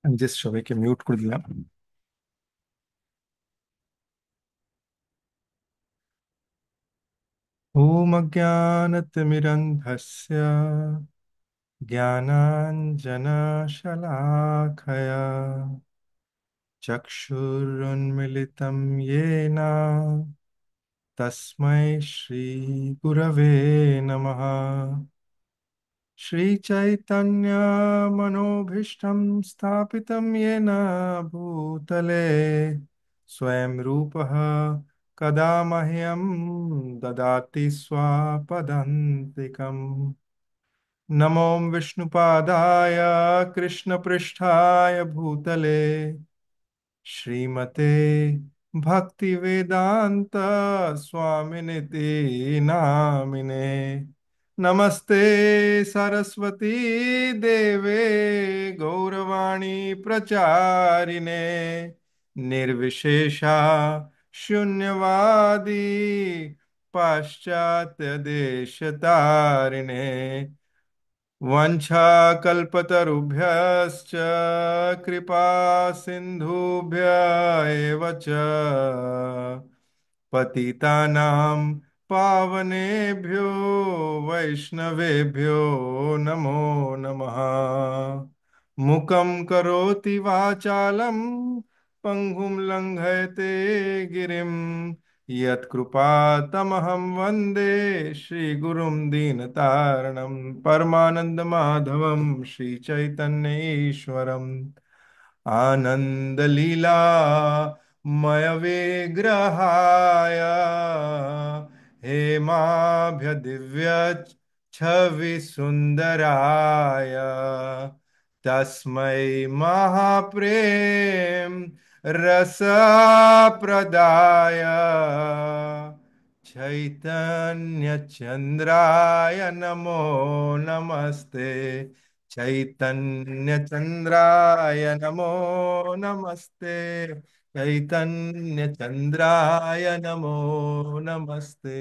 আমি জাস্ট সবাইকে মিউট করে দিলাম। ওম অজ্ঞানতিমিরন্ধস্য জ্ঞানাঞ্জনশলাকয়া চক্ষুरुन्मिलितं येन तस्मै श्रीगुरवे नमः। श्रीचैतन्यमनोभीष्टं स्थापितं येन भूतले स्वयं रूपः कदा मह्यं ददाति स्वापदान्तिकम्। नमो विष्णुपादाय कृष्णपृष्ठाय भूतले श्रीमते भक्तिवेदांत स्वामिनिति नामिने। नमस्ते सरस्वती देवे गौरवाणी प्रचारिणे निर्विशेषा शून्यवादी पाश्चात्य देश तारिणे वंशाकल्पतरुभ्यश्च कृपा सिन्धुभ्य एव च पतितानां पावनेभ्यो वैष्णवेभ्यो नमो नमः। मूकं करोति वाचालं पङ्गुं लङ्घयते गिरिं यत्कृपातमहं वन्दे श्रीगुरुं दीनतारणं परमानन्दमाधवं श्रीचैतन्यईश्वरम् आनन्दलीला मय विग्रहाय हेमाभ्यदिव्य छवि सुन्दराय तस्मै महाप्रेम रसप्रदाय चैतन्य चंद्राय नमो नमस्ते। चैतन्य चंद्राय नमो नमस्ते। चैतन्य चंद्राय नमो नमस्ते।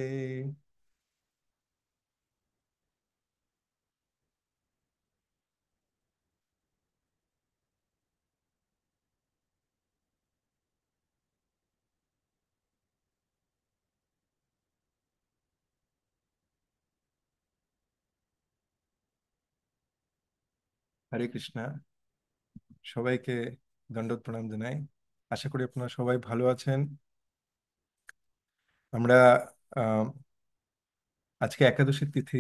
হরে কৃষ্ণা। সবাইকে দণ্ডবত প্রণাম জানাই। আশা করি আপনারা সবাই ভালো আছেন। আমরা আহ, আজকে একাদশীর তিথি,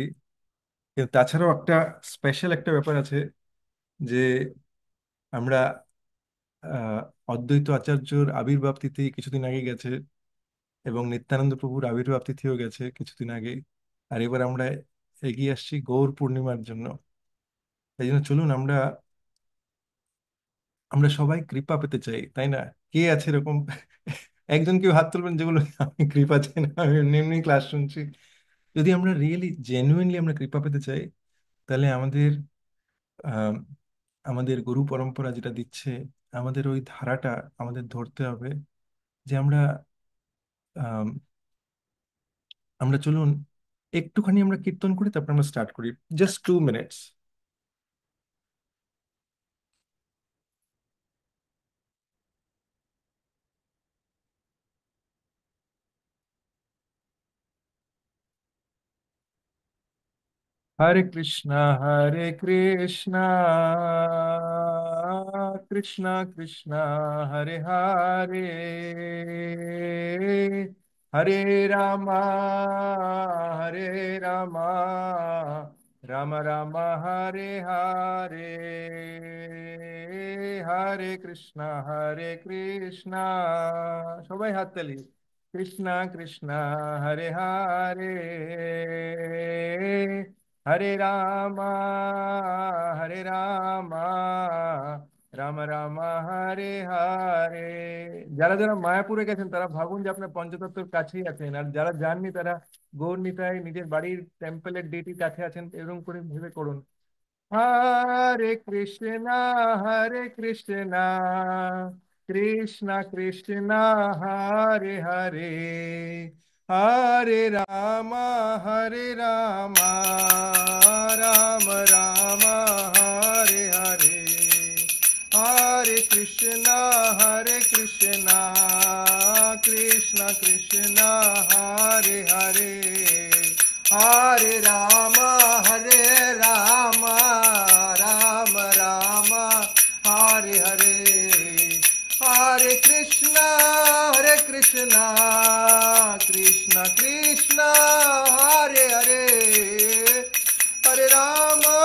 কিন্তু তাছাড়াও একটা স্পেশাল একটা ব্যাপার আছে যে আমরা আহ, অদ্বৈত আচার্যর আবির্ভাব তিথি কিছুদিন আগে গেছে এবং নিত্যানন্দ প্রভুর আবির্ভাব তিথিও গেছে কিছুদিন আগে। আর এবার আমরা এগিয়ে আসছি গৌর পূর্ণিমার জন্য। তাই জন্য চলুন আমরা আমরা সবাই কৃপা পেতে চাই, তাই না? কে আছে এরকম? একজন কেউ হাত তুলবেন যেগুলো আমি কৃপা চাই না, আমি এমনি এমনি ক্লাস শুনছি। যদি আমরা রিয়েলি জেনুইনলি আমরা কৃপা পেতে চাই, তাহলে আহ, আমাদের গুরু পরম্পরা যেটা দিচ্ছে, আমাদের ওই ধারাটা আমাদের ধরতে হবে। যে আম, আমরা চলুন একটুখানি আমরা কীর্তন করি, তারপর আমরা স্টার্ট করি। Just 2 minutes. हरे कृष्णा कृष्णा कृष्णा हरे हरे, हरे रामा हरे रामा, राम राम हरे हरे, हरे कृष्णा। সবাই হাততালি। কৃষ্ণা কৃষ্ণা হরে হরে, হরে রামা হরে রামা, রাম রাম হরে হরে। যারা যারা মায়াপুরে গেছেন তারা ভাবুন যে আপনার পঞ্চতত্ত্বের কাছেই আছেন, আর যারা যাননি তারা গৌর নিতাই নিজের বাড়ির টেম্পলের ডিটির কাছে আছেন, এরকম করে ভেবে করুন। হরে কৃষ্ণা হরে কৃষ্ণা, কৃষ্ণ কৃষ্ণ হরে হরে, হরে রাম হরে Ram, Ram Ram Hare Hare, Hare Krishna, Krishna Krishna, Hare Hare, Hare Rama, Rama Rama, Hare Hare, Hare Krishna, Krishna Krishna, Hare Hare, Hare Rama,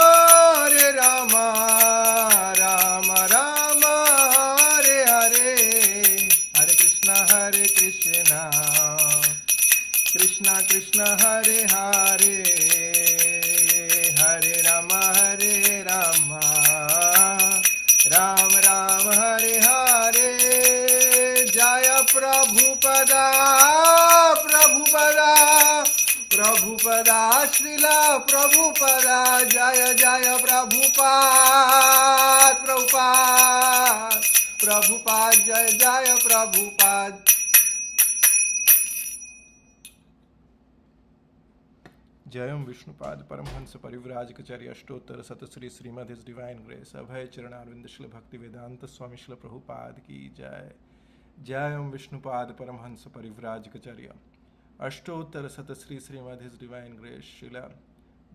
Rama Rama, Hare Hare, Hare Krishna, Krishna Krishna, Hare Hare, Hare Rama, Rama Rama, Hare Hare. Jaya Prabhupada, Prabhupada, Srila Prabhupada, Jaya Prabhupada, Jaya Prabhupada. Jayam Vishnupad Paramhansa Parivrajkacharya Ashtottara Satasri Srimad His Divine Grace Abhay Charanarvind Shila Bhakti Vedanta Swami Shila Prabhupada Ki Jai. Jayam Vishnupad Paramhansa Parivrajkacharya Ashtottara Satasri Srimad His Divine Grace Shila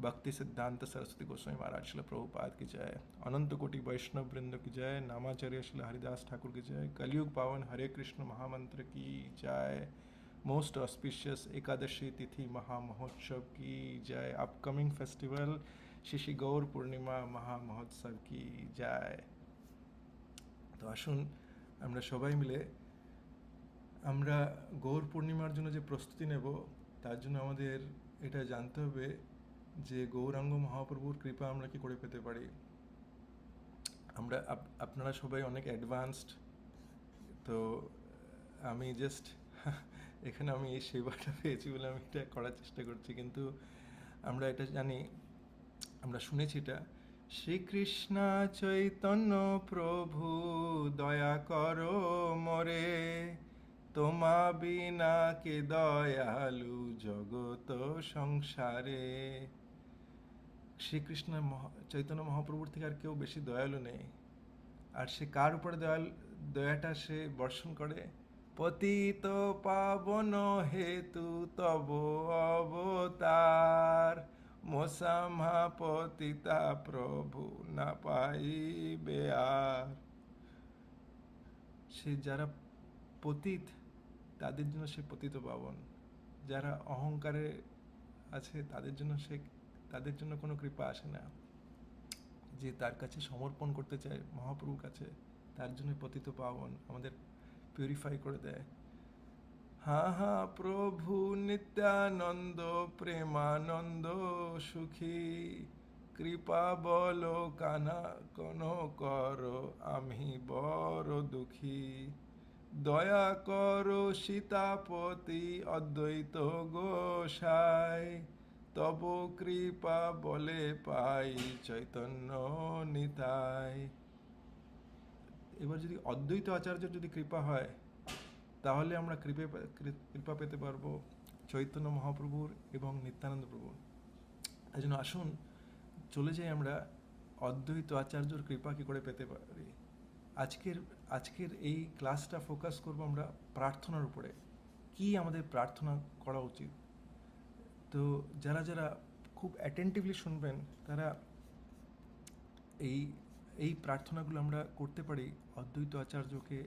Bhakti Siddhanta Saraswati Goswami Maharaj Shila Prabhupada Ki Jai. Ananta Koti Vaishnav Vrinda Ki Jai. Namacharya Shila Haridas Thakur Ki Jai. Kalyug Pavan Hare Krishna Mahamantra Ki Jai. Most auspicious Ekadashi Tithi Maha Mahotsav Ki Jai. Upcoming festival Shishi Gaur Purnima Maha Mahotsav Ki Jai. তো আসুন আমরা সবাই মিলে আমরা গৌর পূর্ণিমার জন্য যে প্রস্তুতি নেব তার জন্য আমাদের এটা জানতে হবে যে গৌরাঙ্গ মহাপ্রভুর কৃপা আমরা কি করে পেতে পারি। আমরা আপনারা সবাই অনেক অ্যাডভান্সড, তো আমি জাস্ট এখানে আমি এই সেবাটা পেয়েছি বলে আমি এটা করার চেষ্টা করছি, কিন্তু আমরা এটা জানি, আমরা শুনেছি এটা, শ্রীকৃষ্ণ চৈতন্য প্রভু দয়া করো মোরে, তোমা বিনা কে দয়ালু জগত সংসারে। শ্রীকৃষ্ণ চৈতন্য মহাপ্রভুর থেকে আর কেউ বেশি দয়ালু নেই। আর সে কার উপরে দয়াটা সে বর্ষণ করে? পতিত পাবন হেতু তব অবতার, মোসামা পতিতা প্রভু না পাইবে আর। সে যারা পতিত তাদের জন্য সে পতিত পাবন, যারা অহংকারে আছে তাদের জন্য কোনো কৃপা আসে না। যে তার কাছে সমর্পণ করতে চায় মহাপ্রভুর কাছে, তার জন্য পতিত পাবন আমাদের পিউরিফাই করে দেয়। হা হা প্রভু নিত্যানন্দ প্রেমানন্দ সুখী, কৃপা বল কানা কোন কর আমি বড় দুঃখী, দয়া করো সীতাপতি অদ্বৈত গোসাই, তব কৃপা বলে পাই চৈতন্য নিতাই। এবার যদি অদ্বৈত আচার্য যদি কৃপা হয় তাহলে আমরা কৃপা পেতে পারবো চৈতন্য মহাপ্রভুর এবং নিত্যানন্দ প্রভুর। এই জন্য আসুন চলে যাই আমরা অদ্বৈত আচার্যর কৃপা কি করে পেতে পারি। আজকের এই ক্লাসটা ফোকাস করব আমরা প্রার্থনার উপরে, কি আমাদের প্রার্থনা করা উচিত। তো যারা যারা খুব অ্যাটেন্টিভলি শুনবেন তারা এই প্রার্থনাগুলো আমরা করতে পারি অদ্বৈত আচার্যকে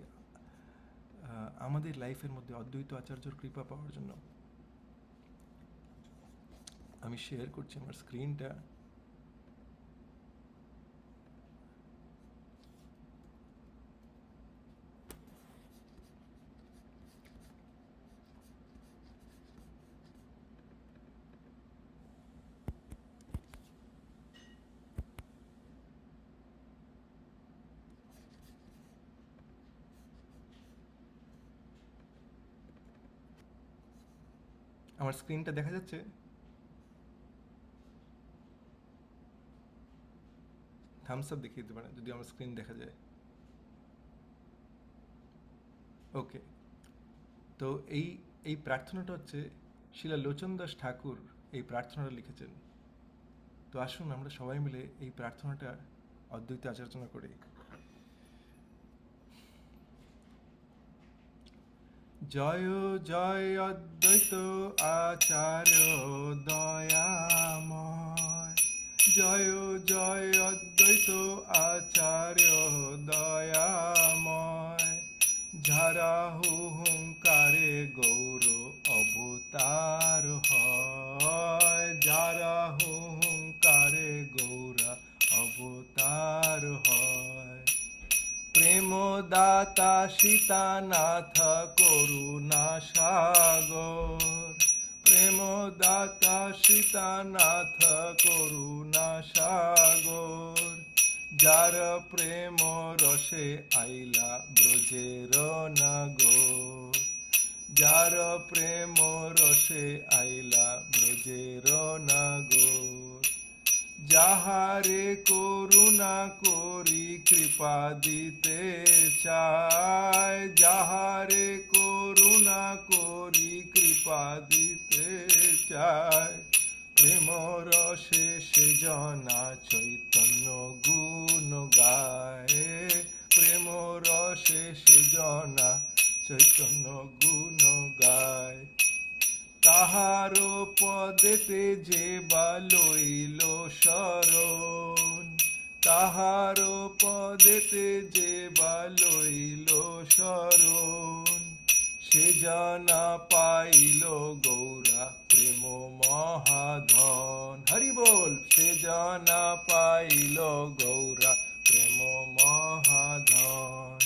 আমাদের লাইফের মধ্যে অদ্বৈত আচার্যর কৃপা পাওয়ার জন্য। আমি শেয়ার করছি আমার স্ক্রিনটা। আমার স্ক্রিনটা দেখা যাচ্ছে? থামস আপ দেখিয়ে দিতে পারেন যদি আমার স্ক্রিন দেখা যায়। ওকে, তো এই প্রার্থনাটা হচ্ছে শিলা লোচন দাস ঠাকুর এই প্রার্থনাটা লিখেছেন। তো আসুন আমরা সবাই মিলে এই প্রার্থনাটা অদ্বৈত আচার্যনা করি। জয় জয় অদ্বৈত আচার্য দয়াময়। জয় জয় অদ্বৈত আচার্য দয়াময়। যারা হুঙ্কারে গৌর অবতার হয়, যারা হুঙ্কারে গৌরা অবতার হয়। প্রেম দাতা সীতানাথ করুণা সাগর। প্রেম দাতা সীতানাথ করুণা সাগর। যার প্রেম রসে আইলা ব্রজের নগর। যার প্রেম রসে আইলা ব্রজের নগর। যাহারে করুণা করি কৃপা দিতে চায়, যাহারে করুণা করি কৃপা দিতে চায়। প্রেম রসে সে জনা চৈতন্য গুণ গায়। প্রেম রসে সে জনা চৈতন্য গুণ গায়। তাহার পদেতে যে বা লইল শরণ। তাহার পদেতে যে বা লইল শরণ। সে জানা পাইল গৌরা প্রেম মহাধন। হরি বল। সে জানা পাইল গৌরা প্রেম মহাধন।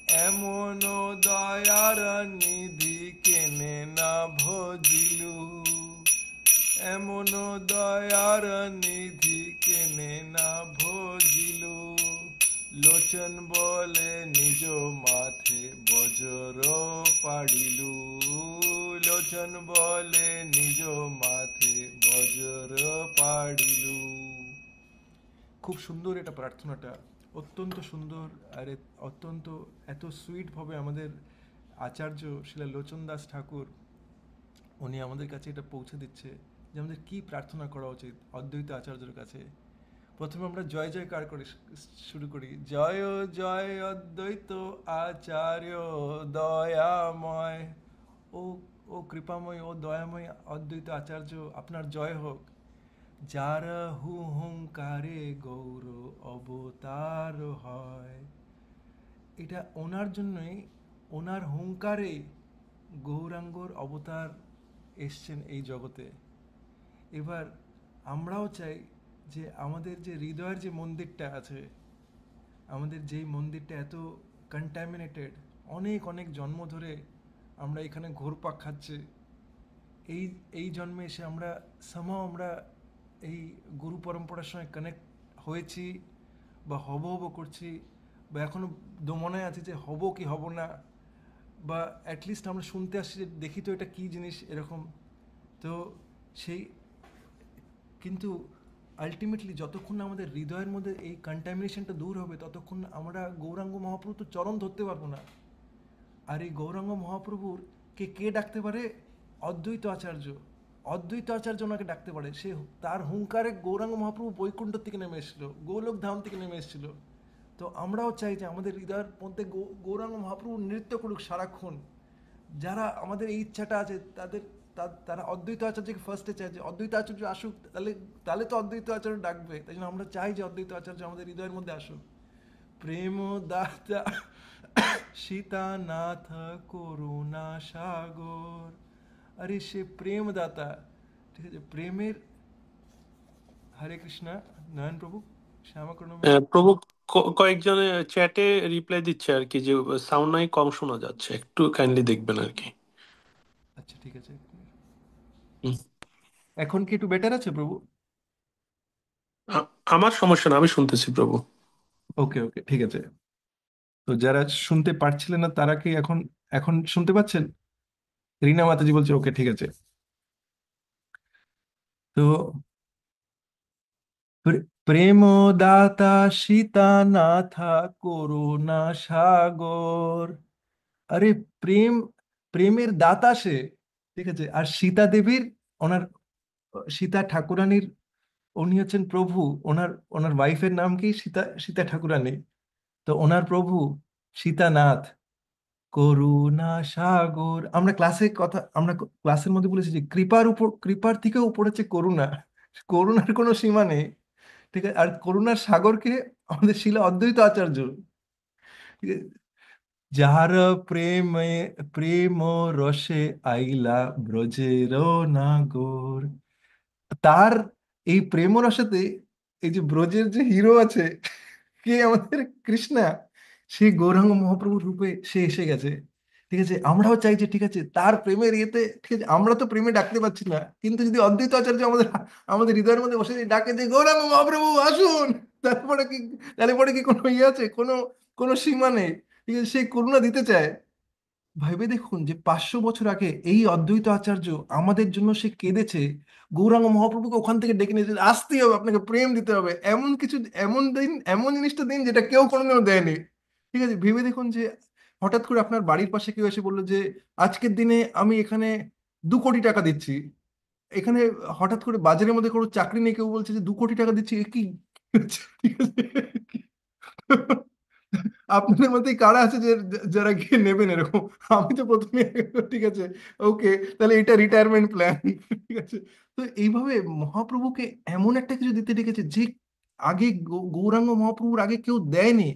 এমন দয়ার নিধি কেনে না ভজিলু। এমন দয়ার নিধি কেনে না ভজিলু। লোচন বলে নিজ মাথে বজ্র পাড়িলু। লোচন বলে নিজ মাথে বজ্র পাড়িলু। খুব সুন্দর এটা প্রার্থনাটা, অত্যন্ত সুন্দর। আর অত্যন্ত এত সুইটভাবে আমাদের আচার্য শিলা লোচন দাস ঠাকুর উনি আমাদের কাছে এটা পৌঁছে দিচ্ছে যে আমাদের কি প্রার্থনা করা উচিত অদ্বৈত আচার্যের কাছে। প্রথমে আমরা জয় জয়কার করে শুরু করি। জয় জয় অদ্বৈত আচার্য দয়াময়। ও ও কৃপাময়, ও দয়াময় অদ্বৈত আচার্য, আপনার জয় হোক। যার হুঙ্কারে গৌর অবতার হয়। এটা ওনার জন্যই, ওনার হুঙ্কারে গৌরাঙ্গর অবতার এসছেন এই জগতে। এবার আমরাও চাই যে আমাদের যে হৃদয়ের যে মন্দিরটা আছে, আমাদের যেই মন্দিরটা এত কন্ট্যামিনেটেড, অনেক অনেক জন্ম ধরে আমরা এখানে ঘুরপাক খাচ্ছে, এই এই জন্মে এসে আমরা আমরা এই গুরু পরম্পরার সঙ্গে কানেক্ট হয়েছি বা হব হব করছি, বা এখনও দমনায় আছে যে হব কি হব না, বা অ্যাটলিস্ট আমরা শুনতে আসছি যে দেখি তো এটা কী জিনিস এরকম। তো সেই, কিন্তু আলটিমেটলি যতক্ষণ না আমাদের হৃদয়ের মধ্যে এই কন্টামিনেশনটা দূর হবে ততক্ষণ আমরা গৌরাঙ্গ মহাপ্রভু তো চরণ ধরতে পারবো না। আর এই গৌরাঙ্গ মহাপ্রভুর কে কে ডাকতে পারে? অদ্বৈত আচার্য। অদ্বৈত আচার্য ওনাকে ডাকতে পারে। সে, তার হুঙ্কারে গৌরাঙ্গ মহাপ্রভু বৈকুণ্ঠ থেকে নেমে এসেছিল, গোলক ধাম থেকে নেমে এসেছিল। তো আমরাও চাই যে আমাদের হৃদয়ের মধ্যে গৌরাঙ্গ মহাপ্রভু নৃত্য করুক সারাক্ষণ। যারা আমাদের এই ইচ্ছাটা আছে তাদের, তারা অদ্বৈত আচার্যকে ফার্স্টে চায় যে অদ্বৈত আচার্য আসুক, তাহলে তাহলে তো অদ্বৈত আচার্য ডাকবে। তাই জন্য আমরা চাই যে অদ্বৈত আচার্য আমাদের হৃদয়ের মধ্যে আসুক। প্রেম দাতা সীতানাথ করুণা সাগর। আরে সে প্রেম দাতা, ঠিক আছে, প্রেমের। হরে কৃষ্ণা। নয়ন প্রভু, শ্যামাকরণমে। প্রভু, কয়েকজনে চ্যাটে রিপ্লাই দিচ্ছে আর কি, যে সাউন্ড নাই, কম শোনা যাচ্ছে, একটু কাইন্ডলি দেখবেন আর কি। আচ্ছা ঠিক আছে। হুম। এখন কি একটু বেটার আছে প্রভু? আ- আমার সমস্যা না, আমি শুনতেছি প্রভু। ওকে ওকে, ঠিক আছে। তো যারা শুনতে পারছিলেন না তারা কি এখন, এখন শুনতে পাচ্ছেন? রিনা মাতাজি বলছে ওকে, ঠিক আছে। তো প্রেম দাতা সীতানাথা করুণা সাগর। আরে প্রেম, প্রেমের দাতা সে, ঠিক আছে। আর সীতা দেবীর, ওনার সীতা ঠাকুরানীর, উনি হচ্ছেন প্রভু। ওনার ওনার ওয়াইফের নাম কি? সীতা, সীতা ঠাকুরানী। তো ওনার প্রভু সীতানাথ করুণা সাগর। আমরা ক্লাসের মধ্যে বলেছি যে কৃপার থেকেও উপরে হচ্ছে করুণা। করুণার কোনো সীমা নেই। ঠিক আছে, আর করুণার সাগরকে আমাদের শিলা অদ্বৈত আচার্য। ঠিক আছে, যাহার প্রেমে প্রেম রসে আইলা ব্রজের নাগর, তার এই প্রেম রসেতে এই যে ব্রজের যে হিরো আছে, কে আমাদের কৃষ্ণা, সেই গৌরাঙ্গ মহাপ্রভুর রূপে সে এসে গেছে। ঠিক আছে, আমরাও চাই যে ঠিক আছে তার প্রেমের ইয়েতে, ঠিক আছে আমরা তো প্রেমে ডাকতে পারছি না, কিন্তু যদি অদ্বৈত আচার্য আমাদের আমাদের হৃদয়ের মধ্যে বসে যদি ডাকে যে গৌরাঙ্গ মহাপ্রভু আসুন, তারপরে কি, তারপরে কি কোনো ইয়ে আছে, কোনো কোনো সীমা নেই। ঠিক আছে, সেই করুণা দিতে চায়। ভাইবে দেখুন যে 500 বছর আগে এই অদ্বৈত আচার্য আমাদের জন্য সে কেঁদেছে, গৌরাঙ্গ মহাপ্রভুকে ওখান থেকে ডেকে নিয়েছে, আসতেই হবে, আপনাকে প্রেম দিতে হবে, এমন কিছু, এমন দিন, এমন জিনিসটা দিন যেটা কেউ কোনোদিনও দেয়নি। ঠিক আছে, ভেবে দেখুন যে হঠাৎ করে আপনার বাড়ির পাশে কেউ এসে বললো যে আজকের দিনে আমি এখানে 2 কোটি টাকা দিচ্ছি। এখানে হঠাৎ করে বাজারের মধ্যে কোনো চাকরি নেই, কেউ বলছে যে 2 কোটি টাকা দিচ্ছি, এ কি? ঠিক আছে, আপনাদের মধ্যেই কারা আছে যে যারা গিয়ে নেবেন এরকম? আমি তো প্রথমে, ঠিক আছে, ওকে, তাহলে এটা রিটায়ারমেন্ট প্ল্যান। ঠিক আছে, তো এইভাবে মহাপ্রভুকে এমন একটা কিছু দিতে ডেকেছে যে আগে গৌরাঙ্গ মহাপ্রভুর আগে কেউ দেয়নি।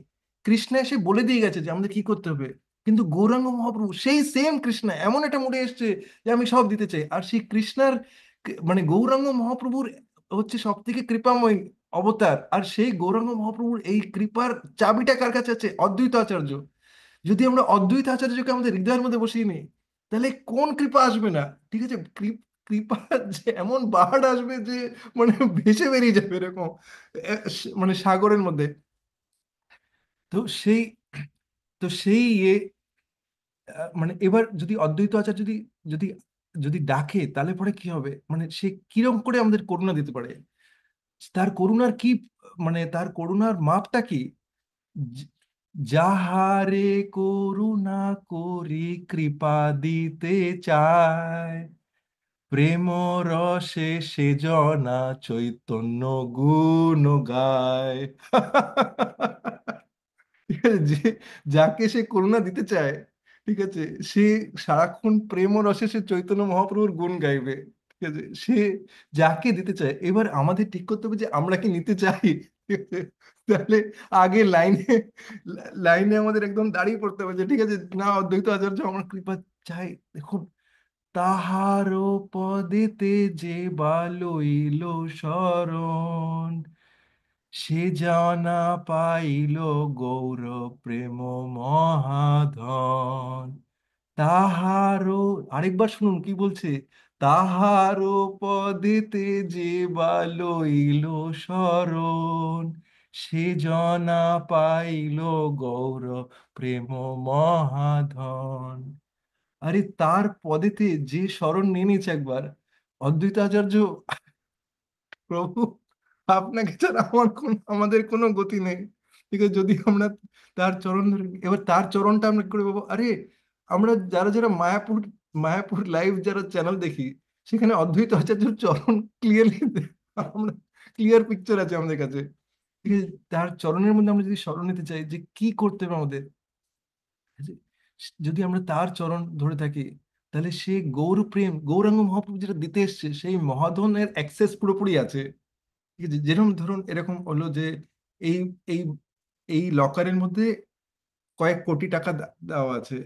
কৃষ্ণ এসে বলে দিয়ে গেছে যে আমাদের কি করতে হবে, কিন্তু গৌরাঙ্গ মহাপ্রভু সেই সেম কৃষ্ণ এমন একটা মুডে এসছে যে আমি সব দিতে চাই। আর সেই কৃষ্ণার মানে গৌরাঙ্গ মহাপ্রভুর হচ্ছে সব থেকে কৃপাময় অবতার, আর সেই গৌরাঙ্গ মহাপ্রভুর এই কৃপার চাবিটা কার কাছে আছে? অদ্বৈত আচার্য। যদি আমরা অদ্বৈত আচার্যকে আমাদের হৃদয়ের মধ্যে বসিয়ে নিই, তাহলে কোন কৃপা আসবে না? ঠিক আছে, কৃপা যে এমন বাহার আসবে যে মানে ভেসে বেরিয়ে যাবে এরকম, মানে সাগরের মধ্যে। তো সেই তো সেই মানে এবার যদি অদ্বৈত আচার্য যদি যদি যদি ডাকে, তাহলে পরে কি হবে, মানে সে কিরকম করে আমাদের করুণা দিতে পারে? তার করুণার কি, মানে তার করুণার মাপটা কি? য- যাহারে করুণা করি কৃপা দিতে চায়, প্রেম রসে সে জনা চৈতন্য গুণ গায়। ঠিক আছে, যাকে সে করুণা দিতে চায়, ঠিক আছে, সে সারাক্ষণ প্রেম ও রসে সে চৈতন্য মহাপ্রভুর গুণ গাইবে। ঠিক আছে, সে যাকে দিতে চায়, এবার আমাদের ঠিক করতে হবে যে আমরা কি নিতে চাই। ঠিক আছে, তাহলে আগে লাইনে লাইনে আমাদের একদম দাঁড়িয়ে পড়তে হবে যে ঠিক আছে, না অদ্বৈত আচার্য আমার কৃপা চাই। দেখুন, তাহার পদেতে যে বা লইল শরণ, সে জানা পাইল গৌর প্রেম মহাধন। তাহারও, আরেকবার শুনুন কি বলছে, তাহারও পদেতে যে বা লইল শরণ, সে জনা পাইল গৌর প্রেম মহাধন। আরে তার পদেতে যে শরণ নিয়ে নিয়েছে একবার, অদ্বৈত আচার্য, প্রভু আপনাকে ছাড়া আমাদের কোনো গতি নেই। ঠিক আছে, যদি আমরা তার চরণ ধরে এবার তার চরণটা আমরা কি করে পাবো? আরে আমরা যারা যারা মায়াপুর মায়াপুর লাইভ যারা চ্যানেল দেখি, সেখানে অদ্বৈত আচার্যের চরণ ক্লিয়ারলি আমরা ক্লিয়ার পিকচার আছে আমাদের কাছে। ঠিক আছে, তার চরণের মধ্যে আমরা যদি শরণ নিতে চাই যে কি করতে হবে আমাদের, যে যদি আমরা তার চরণ ধরে থাকি, তাহলে সে গৌর প্রেম গৌরাঙ্গ মহাপ্রভু যেটা দিতে এসছে সেই মহাধনের অ্যাক্সেস পুরোপুরি আছে। ঠিক আছে, যেরকম ধরুন এরকম হলো যে এই এই এই লকারের মধ্যে কয়েক কোটি টাকা দেওয়া আছে।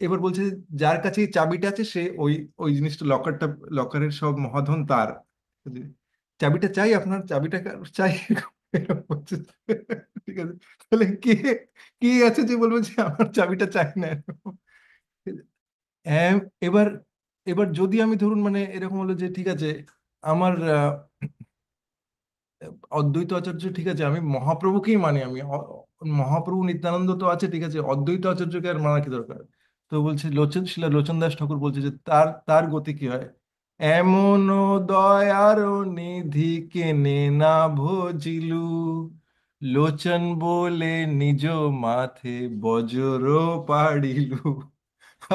এবার বলছে যে যার কাছে এই চাবিটা আছে সে ওই ওই জিনিসটা লকারের সব মহাধন তার। ঠিক আছে? চাবিটা চাই, আপনার চাবিটা চাই, এরকম বলছে। ঠিক আছে, তাহলে কে কে আছে যে বলবো যে আমার চাবিটা চাই না এরকম? এম, এবার এবার যদি আমি ধরুন মানে এরকম হলো যে ঠিক আছে, আমার অদ্বৈত আচার্য, ঠিক আছে আমি মহাপ্রভুকেই মানি, আমি মহাপ্রভু নিত্যানন্দ তো আছে, ঠিক আছে অদ্বৈত আচার্যকে আর মানা কি দরকার? তো বলছে শিলা লোচন দাস ঠাকুর বলছে যে তার তার গতি কি হয়। এমন দয়ার নিধি কেনে না ভজিলু, লোচন বলে নিজ মাথে বজ্র পাড়িলু।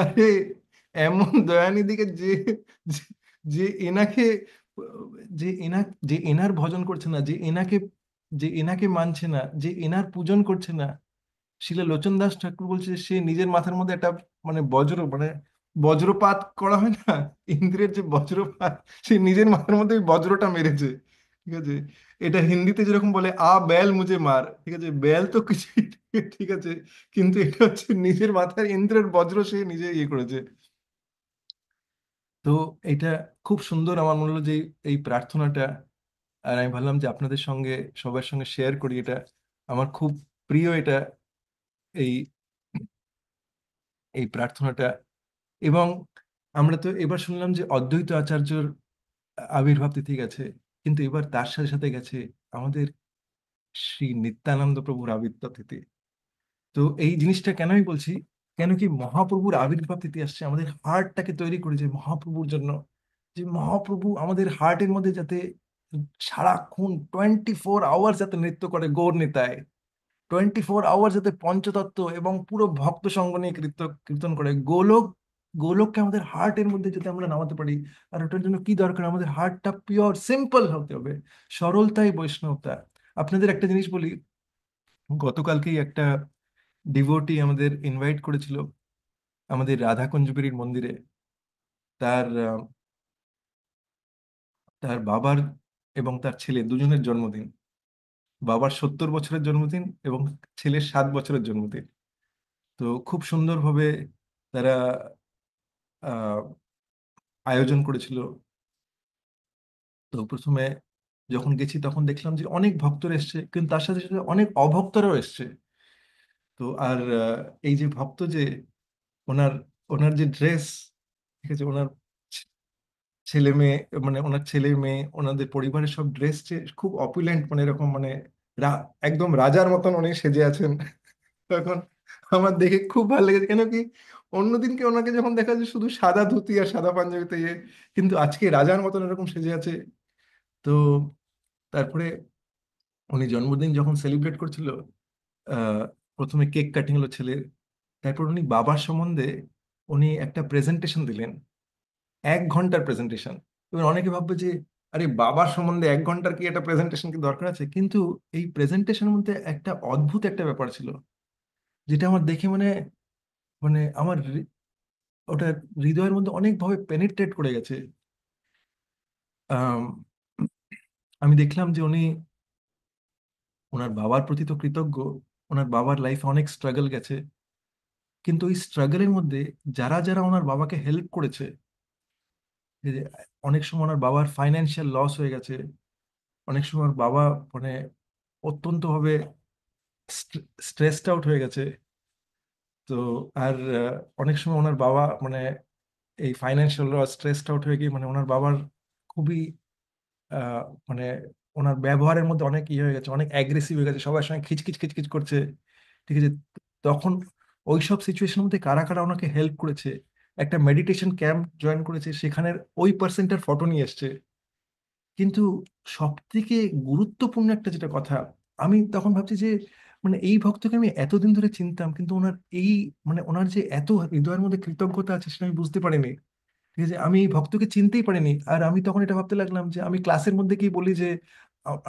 আরে এমন দয়ানিধিকে যে যে এনাকে যে এনার ভজন করছে না, যে এনাকে মানছে না, যে এনার পূজন করছে না, শিলা লোচন দাস ঠাকুর বলছে যে সে নিজের মাথার মধ্যে একটা মানে বজ্রপাত করা হয় না, ইন্দ্রের যে বজ্রপাত, সে নিজের মাথার মধ্যে ওই বজ্রটা মেরেছে। ঠিক আছে, এটা হিন্দিতে যেরকম বলে আ বেল মুঝে মার, ঠিক আছে, বেল তো কিছু, ঠিক আছে, কিন্তু এটা হচ্ছে নিজের মাথায় ইন্দ্রের বজ্র সে নিজে ইয়ে করেছে। তো এটা খুব সুন্দর আমার মনে হলো যে এই প্রার্থনাটা, আর আমি ভাবলাম যে আপনাদের সঙ্গে, সবার সঙ্গে শেয়ার করি এটা। আমার খুব প্রিয় এটা, এই এই প্রার্থনাটা। এবং আমরা তো এবার শুনলাম যে অদ্বৈত আচার্যর আবির্ভাব তিথি গেছে, কিন্তু এবার তার সাথে সাথে গেছে আমাদের শ্রী নিত্যানন্দ প্রভুর আবির্ভাব তিথি। তো এই জিনিসটা কেন আমি বলছি, কেন কি মহাপ্রভুর আবির্ভাব তিথি আসছে, আমাদের হার্টটাকে তৈরি করেছে মহাপ্রভুর জন্য, যে মহাপ্রভু আমাদের হার্টের মধ্যে যাতে সারাক্ষণ 24 আওয়ার্স যাতে নৃত্য করে গৌর নিতায়, 24 আওয়ার যাতে পঞ্চতত্ত্ব এবং পুরো ভক্ত সঙ্গ নিয়ে কীর্তন করে গোলক, গোলককে আমাদের হার্টের মধ্যে যাতে আমরা নামাতে পারি। আর ওটার জন্য কি দরকার, আমাদের হার্টটা পিওর সিম্পল হতে হবে, সরলতাই বৈষ্ণবতা। আপনাদের একটা জিনিস বলি, গতকালকেই একটা ডিভোটি আমাদের ইনভাইট করেছিল আমাদের রাধা কুঞ্জবিড়ির মন্দিরে। তার তার বাবার এবং তার ছেলে দুজনের জন্মদিন, বাবার 70 বছরের জন্মদিন এবং ছেলের 7 বছরের জন্মদিন। তো খুব সুন্দরভাবে তারা আহ, আয়োজন করেছিল। তো প্রথমে যখন গেছি তখন দেখলাম যে অনেক ভক্তরা এসছে, কিন্তু তার সাথে সাথে অনেক অভক্তরাও এসছে। তো আর এই যে ভক্ত যে, ওনার ওনার যে ড্রেস, ঠিক আছে, ওনার ছেলে মেয়ে, মানে ওনার ছেলে মেয়ে ওনাদের পরিবারের সব ড্রেস যে খুব অপুলেন্ট, মানে এরকম মানে একদম রাজার মতন উনি সেজে আছেন। তখন আমার দেখে খুব ভালো লেগেছে, কেন কি অন্যদিনকে ওনাকে যখন দেখা যায় শুধু সাদা ধুতি আর সাদা পাঞ্জাবিতে ইয়ে, কিন্তু আজকে রাজার মতন এরকম সেজে আছে। তো তারপরে উনি জন্মদিন যখন সেলিব্রেট করছিল, আহ, প্রথমে কেক কাটিং হলো ছেলের, তারপর উনি বাবার সম্বন্ধে উনি একটা প্রেজেন্টেশন দিলেন, 1 ঘন্টার প্রেজেন্টেশন। এবার অনেকে ভাববে যে আরে বাবার সম্বন্ধে 1 ঘন্টার কি একটা প্রেজেন্টেশন কি দরকার আছে, কিন্তু এই প্রেজেন্টেশনের মধ্যে একটা অদ্ভুত একটা ব্যাপার ছিল, যেটা আমার দেখে মানে, মানে আমার ওটা হৃদয়ের মধ্যে অনেকভাবে পেনিট্রেট করে গেছে। আম, আমি দেখলাম যে উনি ওনার বাবার প্রতি তো কৃতজ্ঞ, ওনার বাবার লাইফে অনেক স্ট্রাগল গেছে, কিন্তু ওই স্ট্রাগলের মধ্যে যারা যারা ওনার বাবাকে হেল্প করেছে, এই যে অনেক সময় ওনার বাবার ফাইন্যান্সিয়াল লস হয়ে গেছে, অনেক সময় ওর বাবা মানে অত্যন্ত ভাবে স্ট্রেসড আউট হয়ে গেছে। তো আর অনেক সময় ওনার বাবা মানে এই ফাইন্যান্সিয়াল লস স্ট্রেসড আউট হয়ে গিয়ে মানে ওনার বাবার খুবই আহ, মানে ওনার ব্যবহারের মধ্যে অনেক ইয়ে হয়ে গেছে, অনেক অ্যাগ্রেসিভ হয়ে গেছে, সবার সঙ্গে খিচখিচ খিচখিচ করছে। ঠিক আছে, তখন ওইসব সিচুয়েশনের মধ্যে কারা কারা ওনাকে হেল্প করেছে, একটা মেডিটেশন ক্যাম্প জয়েন করেছে, সেখানের ওই পার্সেন্টের ফটো নিয়ে এসছে। কিন্তু সব থেকে গুরুত্বপূর্ণ একটা যেটা কথা, আমি তখন ভাবছি যে মানে এই ভক্তকে আমি এতদিন ধরে চিনতাম, কিন্তু ওনার এই মানে ওনার যে এত হৃদয়ের মধ্যে কৃতজ্ঞতা আছে সেটা আমি বুঝতে পারিনি। ঠিক আছে, আমি এই ভক্তকে চিনতেই পারিনি। আর আমি তখন এটা ভাবতে লাগলাম যে আমি ক্লাসের মধ্যে কি বলি যে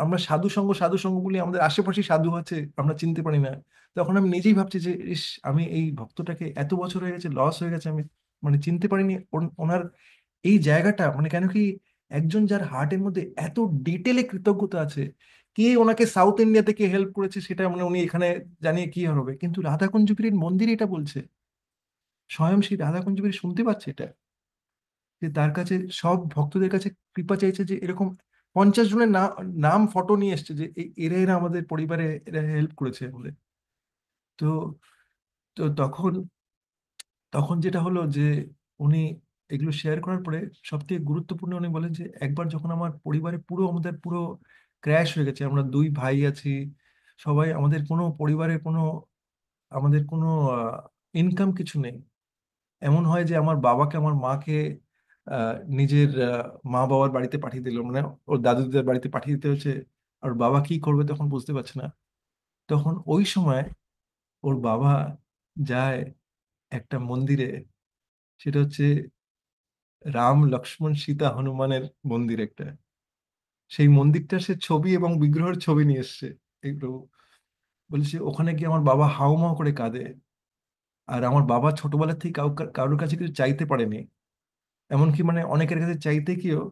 আমরা সাধু সঙ্গ সাধু সঙ্গ বলি, আমাদের আশেপাশে সাধু আছে আমরা চিনতে পারি না। তখন আমি নিজেই ভাবছি যে ইস, আমি এই ভক্তটাকে এত বছর হয়ে গেছে, লস হয়ে গেছে, আমি মানে চিনতে পারিনি ওনার এই জায়গাটা, মানে কেন কি একজন যার হার্টের মধ্যে এত ডিটেলে কৃতজ্ঞতা আছে, কে ওনাকে সাউথ ইন্ডিয়া থেকে হেল্প করেছে সেটা মানে উনি এখানে জানিয়ে কি হবে, কিন্তু রাধাকুঞ্জগিরির মন্দির এটা বলছে, স্বয়ং সেই রাধাকুঞ্জগিরি শুনতে পাচ্ছে এটা, যে তার কাছে সব ভক্তদের কাছে কৃপা চাইছে, যে এরকম 50 জনের নাম ফটো নিয়ে এসছে, যে এরা এরা আমাদের পরিবারে এরা হেল্প করেছে আমাদের। তো তো তখন তখন যেটা হলো যে উনি এগুলো শেয়ার করার পরে সব থেকে গুরুত্বপূর্ণ উনি বলেন যে একবার যখন আমার পরিবারে পুরো আমাদের পুরো ক্র্যাশ হয়ে গেছে, আমরা 2 ভাই আছি, সবাই আমাদের কোনো পরিবারের কোনো আমাদের কোনো ইনকাম কিছু নেই। এমন হয় যে আমার বাবাকে আমার মাকে নিজের মা বাবার বাড়িতে পাঠিয়ে দিল, মানে ওর দাদুদের বাড়িতে পাঠিয়ে দিতে হচ্ছে। আর বাবা কি করবে তখন বুঝতে পারছে না। তখন ওই সময় ওর বাবা যায় একটা মন্দিরে, সেটা হচ্ছে রাম লক্ষ্মণ সীতা হনুমানের মন্দির একটা, সেই মন্দিরটা সে ছবি এবং বিগ্রহের ছবি নিয়ে এসছে এই প্রভু। বলছে ওখানে গিয়ে আমার বাবা হাউমাউ করে কাঁদে। আর আমার বাবা ছোটবেলা থেকে কারোর কাছে কিছু চাইতে পারেনি, এমনকি মানে অনেকের কাছে চাইতে গিয়েও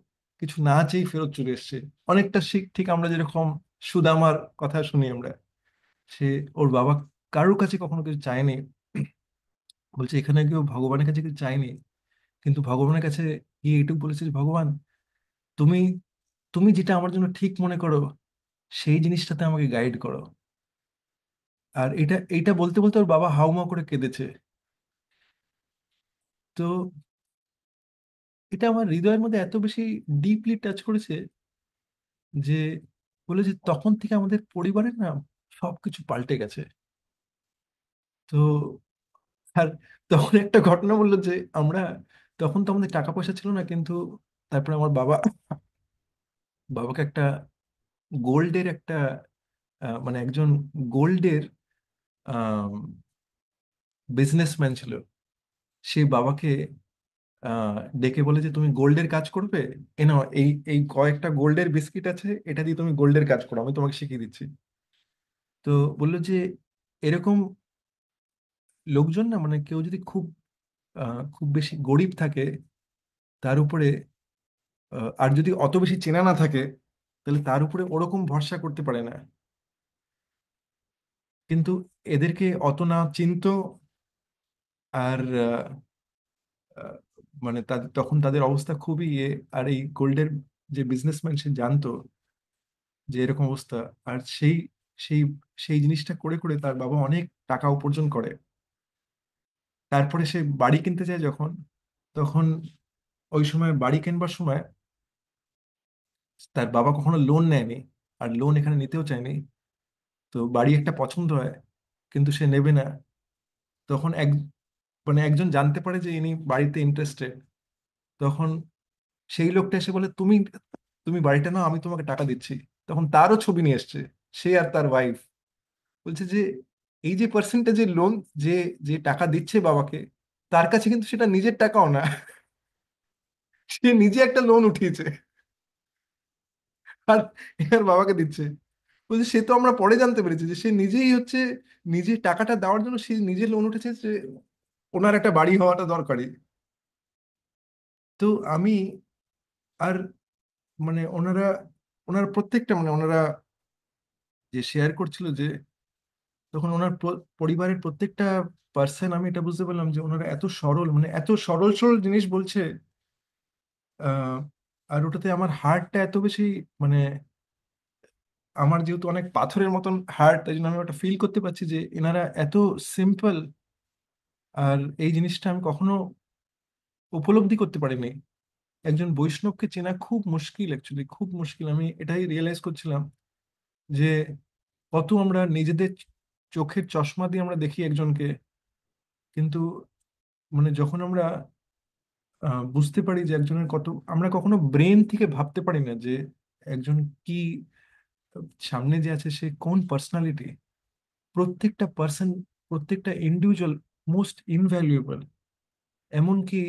কিছু না চেয়ে ফেরত চলে এসেছে। অনেকটা ঠিক আমরা যেরকম সুদামার কথা শুনি আমরা, সে ওর বাবা কারোর কাছে কখনো কিছু চায়নি, বলছে এখানে কেউ ভগবানের কাছে কিছু চায়নি, কিন্তু ভগবানের কাছে গিয়ে এটুকু বলেছে যে, ভগবান তুমি তুমি যেটা আমার জন্য ঠিক মনে করো সেই জিনিসটাতে আমাকে গাইড করো। আর এটা এইটা বলতে বলতে ওর বাবা হাউমাউ করে কেঁদেছে। তো এটা আমার হৃদয়ের মধ্যে এত বেশি ডিপলি টাচ করেছে যে, বলে যে তখন থেকে আমাদের পরিবারের না সবকিছু পাল্টে গেছে। তো আর তখন একটা ঘটনা বললো যে, আমরা তখন তো আমাদের টাকা পয়সা ছিল না, কিন্তু তারপরে আমার বাবাকে একটা গোল্ডের একটা মানে একজন গোল্ডের বিজনেসম্যান ছিল, সে বাবাকে ডেকে বলে যে তুমি গোল্ডের কাজ করবে, এ নাও এই এই কয়েকটা গোল্ডের বিস্কিট আছে, এটা দিয়ে তুমি গোল্ডের কাজ করো, আমি তোমাকে শিখিয়ে দিচ্ছি। তো বললো যে এরকম লোকজন না, মানে কেউ যদি খুব বেশি গরিব থাকে, তার উপরে আর যদি অত বেশি চেনা না থাকে, তাহলে তার উপরে ওরকম ভরসা করতে পারে না। কিন্তু এদেরকে অত না চিনতো, আর আহ, মানে তখন তাদের অবস্থা খুবই ইয়ে। আর এই গোল্ডের যে বিজনেসম্যান, সে জানতো যে এরকম অবস্থা। আর সেই সেই জিনিসটা করে করে তার বাবা অনেক টাকা উপার্জন করে। তারপরে সে বাড়ি কিনতে যায় যখন, তখন ওই সময় বাড়ি কিনবার সময় তার বাবা কখনো লোন নেয়নি, আর লোন এখানে নিতেও চায়নি। তো বাড়ি একটা পছন্দ হয়, কিন্তু সে নেবে না। তখন মানে একজন জানতে পারে যে ইনি বাড়িতে ইন্টারেস্টেড। তখন সেই লোকটা এসে বলে, তুমি তুমি বাড়িটা নাও, আমি তোমাকে টাকা দিচ্ছি। তখন তারও ছবি নিয়ে এসছে, সে আর তার ওয়াইফ। বলছে যে এই যে পার্সেন্টেজের লোন, যে যে টাকা দিচ্ছে বাবাকে, তার কাছে কিন্তু সেটা নিজের টাকাও না, সে নিজে একটা লোন উঠিয়েছে, আর এর বাবাকে দিচ্ছে। বলছে সে তো আমরা পরে জানতে পেরেছি যে সে নিজেই হচ্ছে, নিজে টাকাটা দেওয়ার জন্য সে নিজে লোন উঠেছে, যে ওনার একটা বাড়ি হওয়াটা দরকারি। তো আমি আর মানে ওনারা প্রত্যেকটা মানে ওনারা যে শেয়ার করছিল, যে তখন ওনার পরিবারের প্রত্যেকটা পার্সন, আমি এটা বুঝতে পারলাম যে ওনারা এত সরল, মানে এত সরল সরল জিনিস বলছে। আহ, আর ওটাতে আমার হার্টটা এত বেশি, মানে আমার যেহেতু অনেক পাথরের মতন হার্ট, তাই জন্য আমি ওটা ফিল করতে পারছি যে এনারা এত সিম্পল। আর এই জিনিসটা আমি কখনো উপলব্ধি করতে পারিনি। একজন বৈষ্ণবকে চেনা খুব মুশকিল, অ্যাকচুয়ালি খুব মুশকিল। আমি এটাই রিয়েলাইজ করছিলাম যে কত আমরা নিজেদের চোখের চশমা দিয়ে আমরা দেখি একজনকে, কিন্তু মানে যখন আমরা বুঝতে পারি যে একজনের কত, আমরা কখনো ব্রেন থেকে ভাবতে পারি না যে একজন কি, সামনে যে আছে সে কোন পার্সোনালিটি। প্রত্যেকটা পার্সন, প্রত্যেকটা ইন্ডিভিজুয়াল মোস্ট ইনভ্যালুয়েবল। এমনকি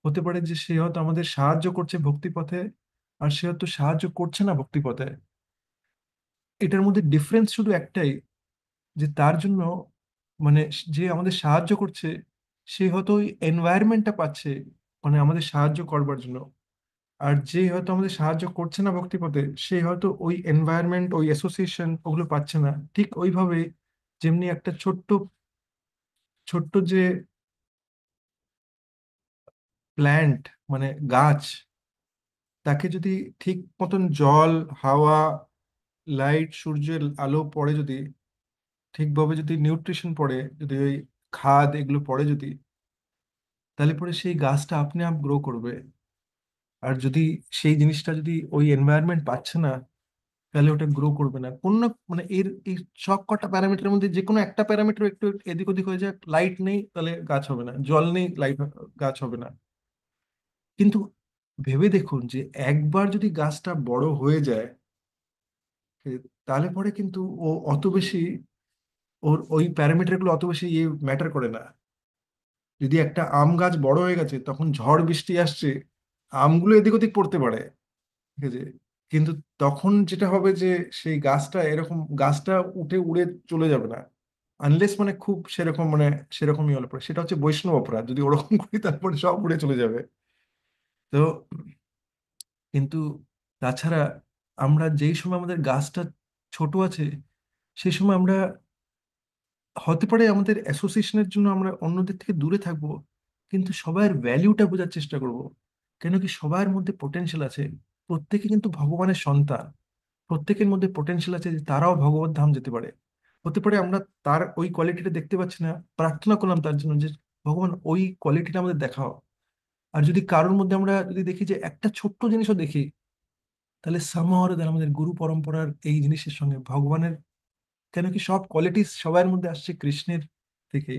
হতে পারে যে সে হয়তো আমাদের সাহায্য করছে ভক্তিপথে, আর সে হয়তো সাহায্য করছে না ভক্তিপথে। এটার মধ্যে ডিফারেন্স শুধু একটাই, যে তার জন্য মানে যে আমাদের সাহায্য করছে, সে হয়তো ওই এনভায়রনমেন্টটা পাচ্ছে, মানে আমাদের সাহায্য করবার জন্য। আর যে হয়তো আমাদের সাহায্য করছে না ভক্তিপথে, সে হয়তো ওই এনভায়রনমেন্ট, ওই অ্যাসোসিয়েশন ওগুলো পাচ্ছে না। ঠিক ওইভাবে যেমনি একটা ছোট্ট ছোট্ট যে প্ল্যান্ট, মানে গাছ, তাকে যদি ঠিক মতন জল, হাওয়া, লাইট, সূর্যের আলো পড়ে, যদি ঠিকভাবে যদি নিউট্রিশন পড়ে, যদি ওই খাদ এগুলো পড়ে যদি, তাহলে পরে সেই গাছটা আপনি আপ গ্রো করবে। আর যদি সেই জিনিসটা যদি ওই এনভায়রনমেন্ট পাচ্ছে না, তাহলে ওটা গ্রো করবে না। কোন না মানে এই সব কটা প্যারামিটারের মধ্যে যে কোনো একটা প্যারামিটার একটু এদিক ওদিক হয়ে যায়, লাইট নেই তাহলে গাছ হবে না, জল নেই লাইট, গাছ হবে না। কিন্তু ভেবে দেখুন যে একবার যদি গাছটা বড় হয়ে যায়, এ, তাহলে পরে কিন্তু ও অত বেশি, ওর ওই প্যারামিটার গুলো অত বেশি ইয়ে ম্যাটার করে না। যদি একটা আম গাছ বড় হয়ে গেছে, তখন ঝড় বৃষ্টি আসছে, আমগুলো এদিক ওদিক পড়তে পারে, ঠিক আছে, কিন্তু তখন যেটা হবে যে সেই গাছটা এরকম, গাছটা উঠে উড়ে চলে যাবে না, আনলেস মানে খুব সেরকম মানে সেরকমই হলে পরে সেটা হচ্ছে বৈষ্ণব অপরাধ, যদি ওরকম করি তারপরে সব উড়ে চলে যাবে। তো কিন্তু তাছাড়া আমরা যেই সময় আমাদের গাছটা ছোট আছে, সেই সময় আমরা হতে পারে আমাদের অ্যাসোসিয়েশনের জন্য আমরা অন্যদের থেকে দূরে থাকবো, কিন্তু সবার ভ্যালিউটা বোঝার চেষ্টা করব। কেন কি সবার মধ্যে পোটেনশিয়াল আছে, প্রত্যেকে কিন্তু ভগবানের সন্তান, প্রত্যেকের মধ্যে পোটেনশিয়াল আছে যে তারাও ভগবত ধাম যেতে পারে। হতে পারে আমরা তার ওই কোয়ালিটিটা দেখতে পাচ্ছি না, প্রার্থনা করলাম তার জন্য যে ভগবান ওই কোয়ালিটিটা আমাদের দেখাও। আর যদি কারোর মধ্যে আমরা যদি দেখি যে একটা ছোট্ট জিনিসও দেখি, তাহলে সামহাওয়ার আমাদের গুরু পরম্পরার এই জিনিসের সঙ্গে ভগবানের, কেন কি সব কোয়ালিটি সবার মধ্যে আসছে কৃষ্ণের থেকে,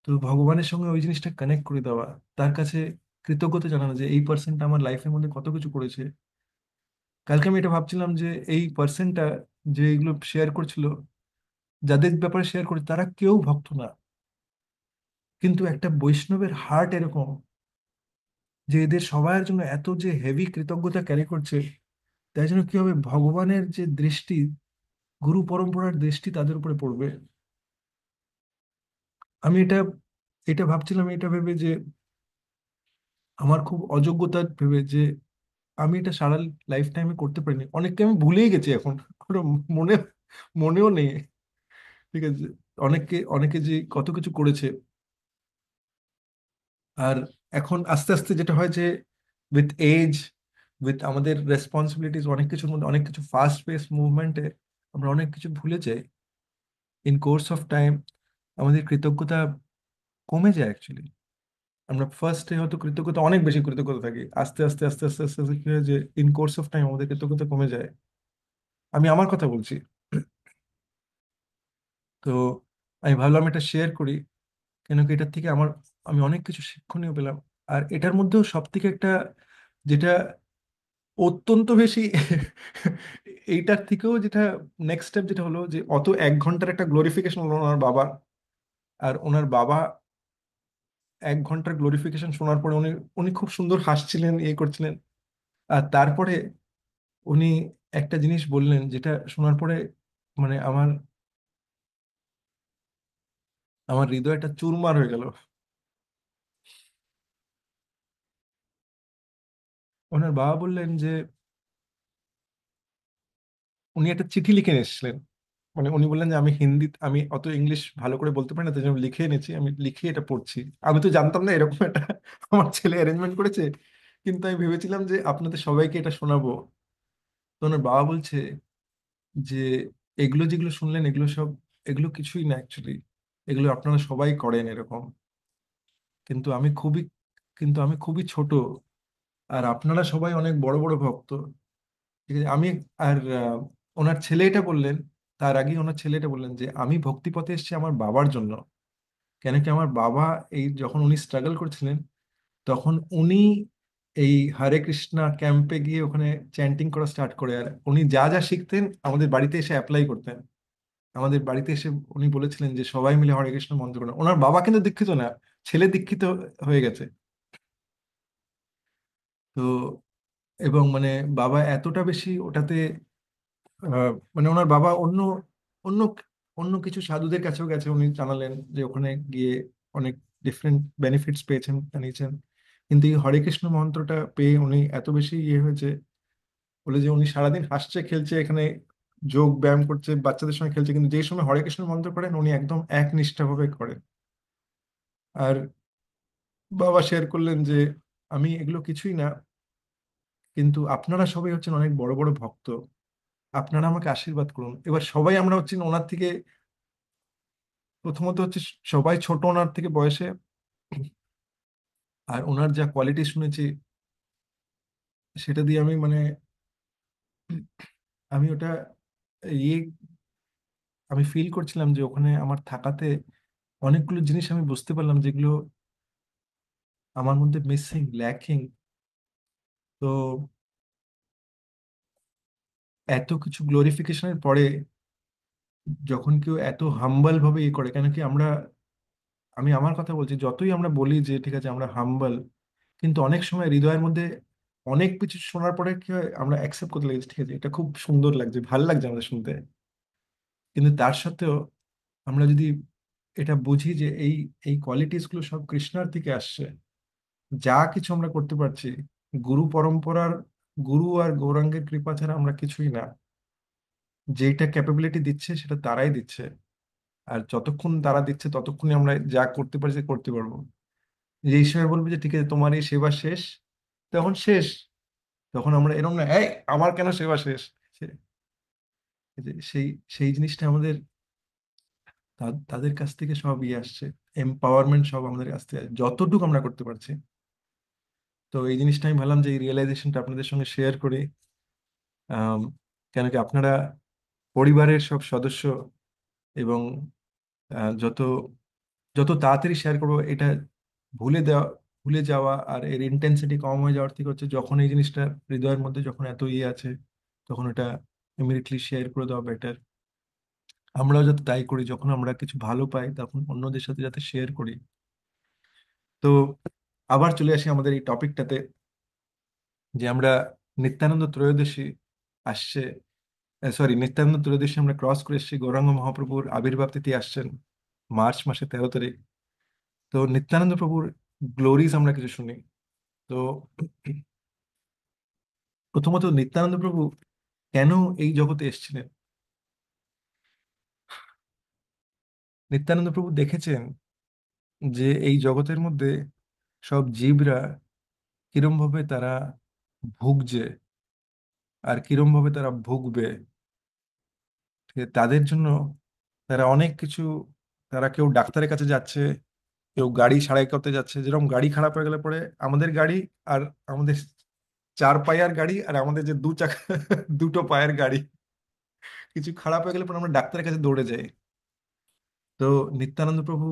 তো ভগবানের সঙ্গে ওই জিনিসটা কানেক্ট করে দেওয়া, তার কাছে কৃতজ্ঞতা জানানো যে এই পার্সনটা আমার লাইফের মধ্যে কত কিছু করেছে। কালকে আমি এটা ভাবছিলাম যে এই পার্সনটা যে এগুলো শেয়ার করছিল, যাদের ব্যাপারে শেয়ার করে তারা কেউ ভক্ত না, কিন্তু একটা বৈষ্ণবের হার্ট এরকম যে এদের সবার জন্য এত যে হেভি কৃতজ্ঞতা ক্যারি করছে, তাই জন্য কি হবে, ভগবানের যে দৃষ্টি, গুরু পরম্পরার দৃষ্টি তাদের উপরে পড়বে। আমি এটা এটা ভাবছিলাম, এটা ভেবে যে আমার খুব অযোগ্যতা ভেবে যে আমি এটা সারা লাইফ টাইমে করতে পারিনি, অনেককে আমি ভুলেই গেছি এখন, কোনো মনে মনেও নেই। ঠিক আছে, অনেককে অনেকে যে কত কিছু করেছে। আর এখন আস্তে আস্তে যেটা হয় যে উইথ এজ, উইথ আমাদের রেসপন্সিবিলিটিস, অনেক কিছুর মধ্যে অনেক কিছু ফাস্ট পেস মুভমেন্টে আমরা অনেক কিছু ভুলে যাই। ইন কোর্স অফ টাইম আমাদের কৃতজ্ঞতা কমে যায় অ্যাকচুয়ালি। আমরা ফার্স্টে হয়তো কৃতজ্ঞতা অনেক বেশি কৃতজ্ঞতা থাকি, আস্তে আস্তে আস্তে আস্তে আস্তে আস্তে কি হয় যে ইন কোর্স অফ টাইম আমাদের কৃতজ্ঞতা কমে যায়। আমি আমার কথা বলছি। তো আমি ভাবলাম এটা শেয়ার করি, কেন কি এটার থেকে আমি অনেক কিছু শিক্ষণীয় পেলাম। আর এটার মধ্যেও সব থেকে একটা যেটা অত্যন্ত বেশি এইটার থেকেও যেটা নেক্সট স্টেপ যেটা হলো যে অত 1 ঘন্টার একটা গ্লোরিফিকেশন হলো ওনার বাবা। আর ওনার বাবা 1 ঘন্টার গ্লোরিফিকেশন শোনার পরে উনি উনি খুব সুন্দর হাসছিলেন, ইয়ে করছিলেন। আর তারপরে উনি একটা জিনিস বললেন যেটা শোনার পরে মানে আমার আমার হৃদয়টা চুরমার হয়ে গেল। ওনার বাবা বললেন যে উনি একটা চিঠি লিখে এসেছিলেন, মানে উনি বললেন যে আমি হিন্দি, আমি অত ইংলিশ ভালো করে বলতে পারি না, তাই জন্য আমি লিখে এনেছি, আমি লিখে এটা পড়ছি। আমি তো জানতাম না এরকম একটা আমার ছেলে অ্যারেঞ্জমেন্ট করেছে, কিন্তু আমি ভেবেছিলাম যে আপনাদের সবাইকে এটা শোনাবো। তো ওনার বাবা বলছে যে এগুলো যেগুলো শুনলেন এগুলো সব, এগুলো কিছুই না অ্যাকচুয়ালি, এগুলো আপনারা সবাই করেন এরকম, কিন্তু আমি খুবই কিন্তু আমি খুবই ছোট, আর আপনারা সবাই অনেক বড় বড় ভক্ত। ঠিক আছে আমি, আর ওনার ছেলে এটা বললেন, তার আগে ওনার ছেলে এটা বললেন যে আমি ভক্তিপথে এসেছি আমার বাবার জন্য। কেন কি আমার বাবা এই যখন উনি স্ট্রাগল করছিলেন, তখন উনি এই হরে কৃষ্ণা ক্যাম্পে গিয়ে ওখানে চ্যান্টিং করা স্টার্ট করে, আর উনি যা যা শিখতেন আমাদের বাড়িতে এসে অ্যাপ্লাই করতেন। আমাদের বাড়িতে এসে উনি বলেছিলেন যে সবাই মিলে হরে কৃষ্ণ মন্ত্র করেন। ওনার বাবা কিন্তু দীক্ষিত না, ছেলে দীক্ষিত হয়ে গেছে। তো এবং মানে বাবা এতটা বেশি ওটাতে মানে ওনার বাবা অন্য অন্য অন্য কিছু সাধুদের কাছেও গেছে, উনি জানালেন যে ওখানে গিয়ে অনেক ডিফারেন্ট বেনিফিটস পেয়েছেন, জানিয়েছেন। কিন্তু এই হরে কৃষ্ণ মন্ত্রটা পেয়ে উনি এত বেশি ইয়ে হয়েছে, বলে যে উনি সারাদিন হাসছে খেলছে এখানে, যোগ ব্যায়াম করছে, বাচ্চাদের সঙ্গে খেলছে, কিন্তু যেই সময় হরে কৃষ্ণ মন্ত্র করেন উনি একদম একনিষ্ঠভাবে করেন। আর বাবা শেয়ার করলেন যে আমি এগুলো কিছুই না, কিন্তু আপনারা সবাই হচ্ছেন অনেক বড় বড় ভক্ত, আপনারা আমাকে আশীর্বাদ করুন। এবার সবাই আমরা হচ্ছি ওনার থেকে, প্রথমত হচ্ছে সবাই ছোট ওনার থেকে বয়সে, আর ওনার যা কোয়ালিটি শুনেছি সেটা দিয়ে আমি মানে আমি ওটা ইয়ে আমি ফিল করছিলাম যে ওখানে আমার থাকাতে অনেকগুলো জিনিস আমি বুঝতে পারলাম যেগুলো আমার মধ্যে মিসিং, ল্যাকিং। তো এত কিছু গ্লোরিফিকেশনের পরে যখন কেউ এত হাম্বল ভাবে ইয়ে করে, কেন কি আমি আমার কথা বলছি, যতই আমরা বলি যে ঠিক আছে আমরা হাম্বল, কিন্তু অনেক সময় হৃদয়ের মধ্যে অনেক কিছু শোনার পরে কি হয়, আমরা অ্যাকসেপ্ট করতে লাগি, ঠিক আছে এটা খুব সুন্দর লাগছে, ভালো লাগছে আমাদের শুনতে। কিন্তু তার সত্ত্বেও আমরা যদি এটা বুঝি যে এই এই কোয়ালিটিস গুলো সব কৃষ্ণার থেকে আসছে, যা কিছু আমরা করতে পারছি গুরু পরম্পরার, গুরু আর গৌরাঙ্গের কৃপা ছাড়া আমরা কিছুই না। যেটা ক্যাপাবিলিটি দিচ্ছে সেটা তারাই দিচ্ছে, আর যতক্ষণ তারা দিচ্ছে ততক্ষণই আমরা যা করতে পারছি করতে পারবো। যে সময় বলবে যে ঠিক আছে তোমার এই সেবা শেষ, তখন শেষ। তখন আমরা এরকম না, এই আমার কেন সেবা শেষ। সে- সেই সেই জিনিসটা আমাদের তাদের কাছ থেকে সব ইয়ে আসছে, এম্পাওয়ারমেন্ট সব আমাদের কাছ থেকে আসছে, যতটুকু আমরা করতে পারছি। তো এই জিনিসটা আমি ভাবলাম যে এই রিয়েলাইজেশনটা আপনাদের সঙ্গে শেয়ার করি। আম, কেন কি আপনারা পরিবারের সব সদস্য, এবং যত যত তাড়াতাড়ি শেয়ার করবো এটা ভুলে দেওয়া, ভুলে যাওয়া আর এর ইন্টেন্সিটি কম হয়ে যাওয়ার থেকে হচ্ছে যখন এই জিনিসটা হৃদয়ের মধ্যে যখন এত ইয়ে আছে, তখন এটা ইমিডিয়েটলি শেয়ার করে দেওয়া বেটার। আমরাও যাতে তাই করি, যখন আমরা কিছু ভালো পাই তখন অন্যদের সাথে যাতে শেয়ার করি। তো আবার চলে আসি আমাদের এই টপিকটাতে, যে আমরা নিত্যানন্দ ত্রয়োদশী আসছে, সরি নিত্যানন্দ ত্রয়োদশী আমরা ক্রস করে এসেছি, গৌরাঙ্গ মহাপ্রভুর আবির্ভাব তিথি আসছেন মার্চ মাসে 13 তারিখ। তো নিত্যানন্দ প্রভুর গ্লোরিজ আমরা কিছু শুনি। তো প্রথমত নিত্যানন্দ প্রভু কেন এই জগতে এসেছিলেন। নিত্যানন্দ প্রভু দেখেছেন যে এই জগতের মধ্যে সব জীবরা কিরম ভাবে তারা ভুগছে, আর কিরম ভাবে তারা ভুগবে। ঠিক আছে? তাদের জন্য তারা অনেক কিছু, তারা কেউ ডাক্তারের কাছে যাচ্ছে, কেউ গাড়ি সারাই করতে যাচ্ছে। যেরকম গাড়ি খারাপ হয়ে গেলে পরে আমাদের গাড়ি আর আমাদের চার পায়ার গাড়ি আর আমাদের যে দু চাকা দুটো পায়ের গাড়ি কিছু খারাপ হয়ে গেলে পরে আমরা ডাক্তারের কাছে দৌড়ে যাই। তো নিত্যানন্দ প্রভু,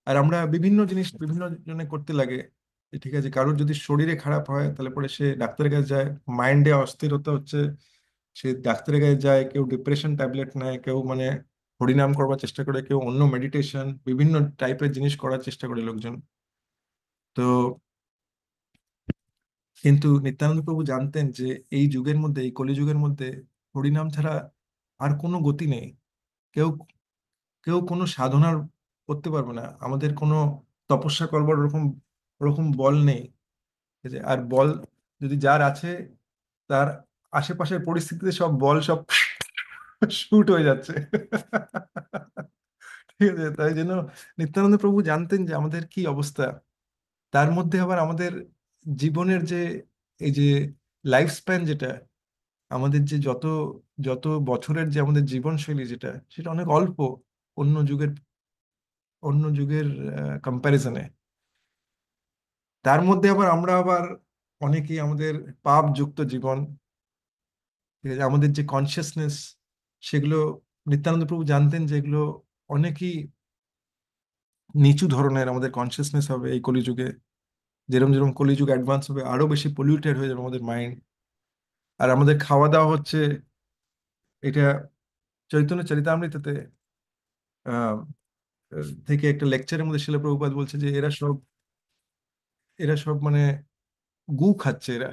আর আমরা বিভিন্ন জিনিস বিভিন্ন জনে করতে লাগে, যে ঠিক আছে কারোর যদি শরীরে খারাপ হয় তাহলে পরে সে ডাক্তারের কাছে যায়, মাইন্ডে অস্থিরতা হচ্ছে সে ডাক্তারের কাছে যায়, কেউ ডিপ্রেশন ট্যাবলেট নেয়, কেউ মানে হরিনাম করবার চেষ্টা করে, কেউ অন্য মেডিটেশন বিভিন্ন টাইপের জিনিস করার চেষ্টা করে লোকজন। তো কিন্তু নিত্যানন্দ প্রভু জানতেন যে এই যুগের মধ্যে, এই কলিযুগের মধ্যে হরিনাম ছাড়া আর কোনো গতি নেই। কেউ কেউ কোনো সাধনার করতে পারবে না, আমাদের কোনো তপস্যা করবার ওরকম ওরকম বল নেই। ঠিক আছে? আর বল যদি যার আছে, তার আশেপাশের পরিস্থিতিতে সব বল সব শুট হয়ে যাচ্ছে। ঠিক আছে, তাই জন্য নিত্যানন্দ প্রভু জানতেন যে আমাদের কি অবস্থা। তার মধ্যে আবার আমাদের জীবনের যে এই যে লাইফ স্প্যান যেটা, আমাদের যে যত যত বছরের যে আমাদের জীবনশৈলী যেটা, সেটা অনেক অল্প অন্য যুগের, অন্য যুগের কম্প্যারিজনে। তার মধ্যে আবার আমরা আবার অনেকেই আমাদের পাপ যুক্ত জীবন, ঠিক আছে, আমাদের যে কনসিয়াসনেস সেগুলো নিত্যানন্দ প্রভু জানতেন যে এগুলো অনেকই নিচু ধরনের আমাদের কনসিয়াসনেস হবে এই কলিযুগে। যেরকম যেরকম কলিযুগ অ্যাডভান্স হবে আরো বেশি পলিউটেড হয়ে যাবে আমাদের মাইন্ড। আর আমাদের খাওয়া দাওয়া হচ্ছে এটা, চৈতন্য চরিতামৃততে আহ থেকে একটা লেকচারের মধ্যে শিলা প্রভুপাদ বলছে যে এরা সব মানে গু খাচ্ছে এরা,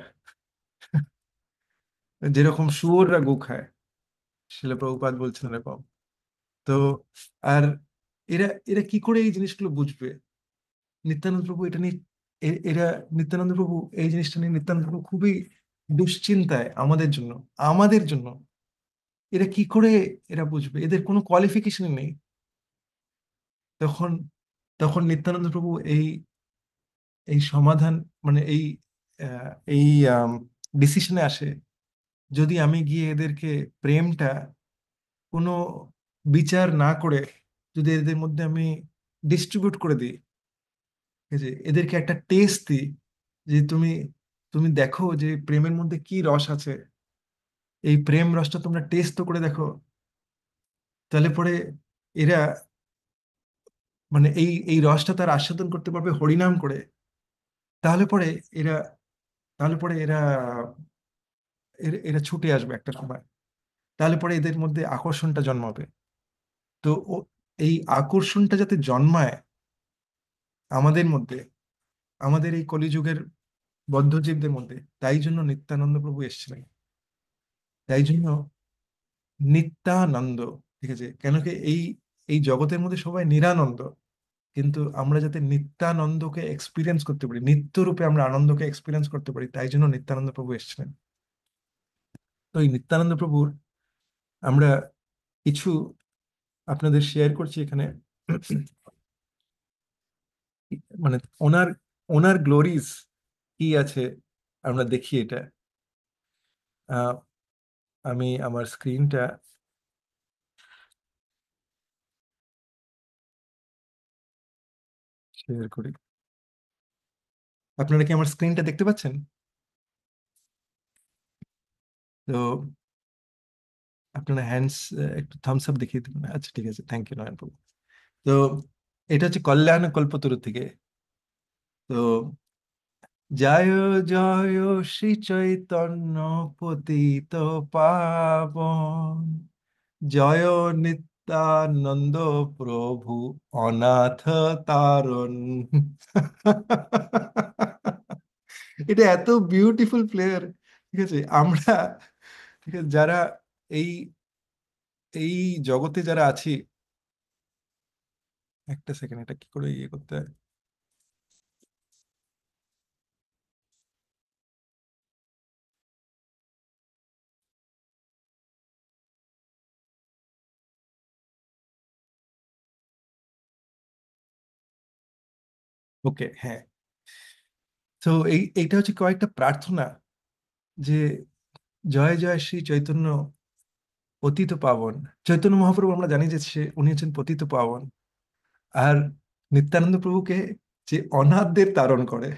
যেরকম শুয়োররা গু খায়। শিলা প্রভুপাদ বলছেন এরকম। তো আর এরা এরা কি করে এই জিনিসগুলো বুঝবে। নিত্যানন্দ প্রভু এটা নিয়ে এরা নিত্যানন্দ প্রভু এই জিনিসটা নিয়ে নিত্যানন্দ প্রভু খুবই দুশ্চিন্তায় আমাদের জন্য, আমাদের জন্য। এরা কি করে এরা বুঝবে, এদের কোনো কোয়ালিফিকেশন নেই। তখন তখন নিত্যানন্দ প্রভু এই এই সমাধান মানে এই ডিসিশনে আসে, যদি আমি গিয়ে এদেরকে প্রেমটা কোনো বিচার না করে যদি এদের মধ্যে আমি ডিস্ট্রিবিউট করে দিই, ঠিক আছে, এদেরকে একটা টেস্ট দিই, যে তুমি তুমি দেখো যে প্রেমের মধ্যে কি রস আছে, এই প্রেম রসটা তোমরা টেস্ট তো করে দেখো। তাহলে পরে এরা মানে এই এই রসটা তার আস্বাদন করতে পারবে হরিনাম করে। তাহলে পরে এরা তাহলে পরে এরা এরা ছুটে আসবে একটা সময়। তাহলে পরে এদের মধ্যে আকর্ষণটা জন্মাবে। তো এই আকর্ষণটা যাতে জন্মায় আমাদের মধ্যে, আমাদের এই কলিযুগের বদ্ধজীবদের মধ্যে। তাই জন্য নিত্যানন্দ প্রভু এসেছিলেন। তাই জন্য নিত্যানন্দ, ঠিক আছে? কেন কি এই এই জগতের মধ্যে সবাই নিরানন্দ, কিন্তু আমরা যাতে নিত্যানন্দকে এক্সপিরিয়েন্স করতে পারি, নিত্য রূপে আমরা আনন্দকে এক্সপিরিয়েন্স করতে পারি, তাই জন্য নিত্যানন্দ প্রভু এসেছিলেন। তো এই নিত্যানন্দ প্রভুর আমরা কিছু আপনাদের শেয়ার করছি এখানে। মানে ওনার ওনার গ্লোরিজ কি আছে আমরা দেখি এটা। আহ, আমি আমার স্ক্রিনটা শেয়ার করি। আপনারা কি আমার স্ক্রিনটা দেখতে পাচ্ছেন? তো আপনারা হ্যান্ডস, একটু থামস আপ দেখিয়ে দেবেন। আচ্ছা, ঠিক আছে, থ্যাংক ইউ নয়ন প্রভু। তো এটা হচ্ছে কল্যাণ কল্পতরু থেকে। তো জয় জয় শ্রী চৈতন্য পতিত পাবন, জয় নিত্যানন্দ প্রভু অনাথ তারণ। এটা এত বিউটিফুল প্লেয়ার, ঠিক আছে? আমরা, ঠিক আছে, যারা এই এই জগতে যারা আছি, একটা সেকেন্ড, এটা কি করে ইয়ে করতে হয়? ওকে, হ্যাঁ। তো এইটা হচ্ছে কয়েকটা প্রার্থনা, যে জয় জয় শ্রী চৈতন্য পতিত পাবন। চৈতন্য মহাপ্রভু আমরা জানি যে উনি হচ্ছেন পতিত পাবন। আর নিত্যানন্দ প্রভুকে যে অনাথদের তারণ করে,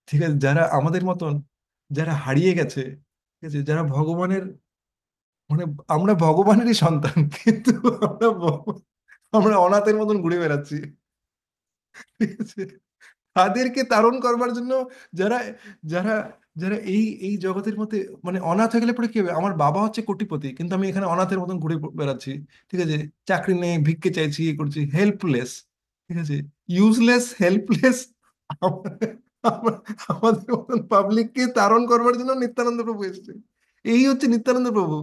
ঠিক আছে, যারা আমাদের মতন, যারা হারিয়ে গেছে, ঠিক আছে, যারা ভগবানের, মানে আমরা ভগবানেরই সন্তান, কিন্তু আমরা অনাথের মতন ঘুরে বেড়াচ্ছি, ঠিক আছে? তাদেরকে তারণ করবার জন্য, যারা যারা যারা এই এই জগতের মধ্যে, মানে অনাথ হয়ে গেলে পরে কি হবে? আমার বাবা হচ্ছে কোটিপতি, কিন্তু আমি এখানে অনাথের মতন ঘুরে বেড়াচ্ছি, ঠিক আছে? চাকরি নেই, ভিক্ষে চাইছি, ইয়ে করছি, হেল্পলেস, ঠিক আছে, ইউজলেস, হেল্পলেস। আমাদের মতন পাবলিককে তারণ করবার জন্য নিত্যানন্দ প্রভু এসেছে। এই হচ্ছে নিত্যানন্দ প্রভু,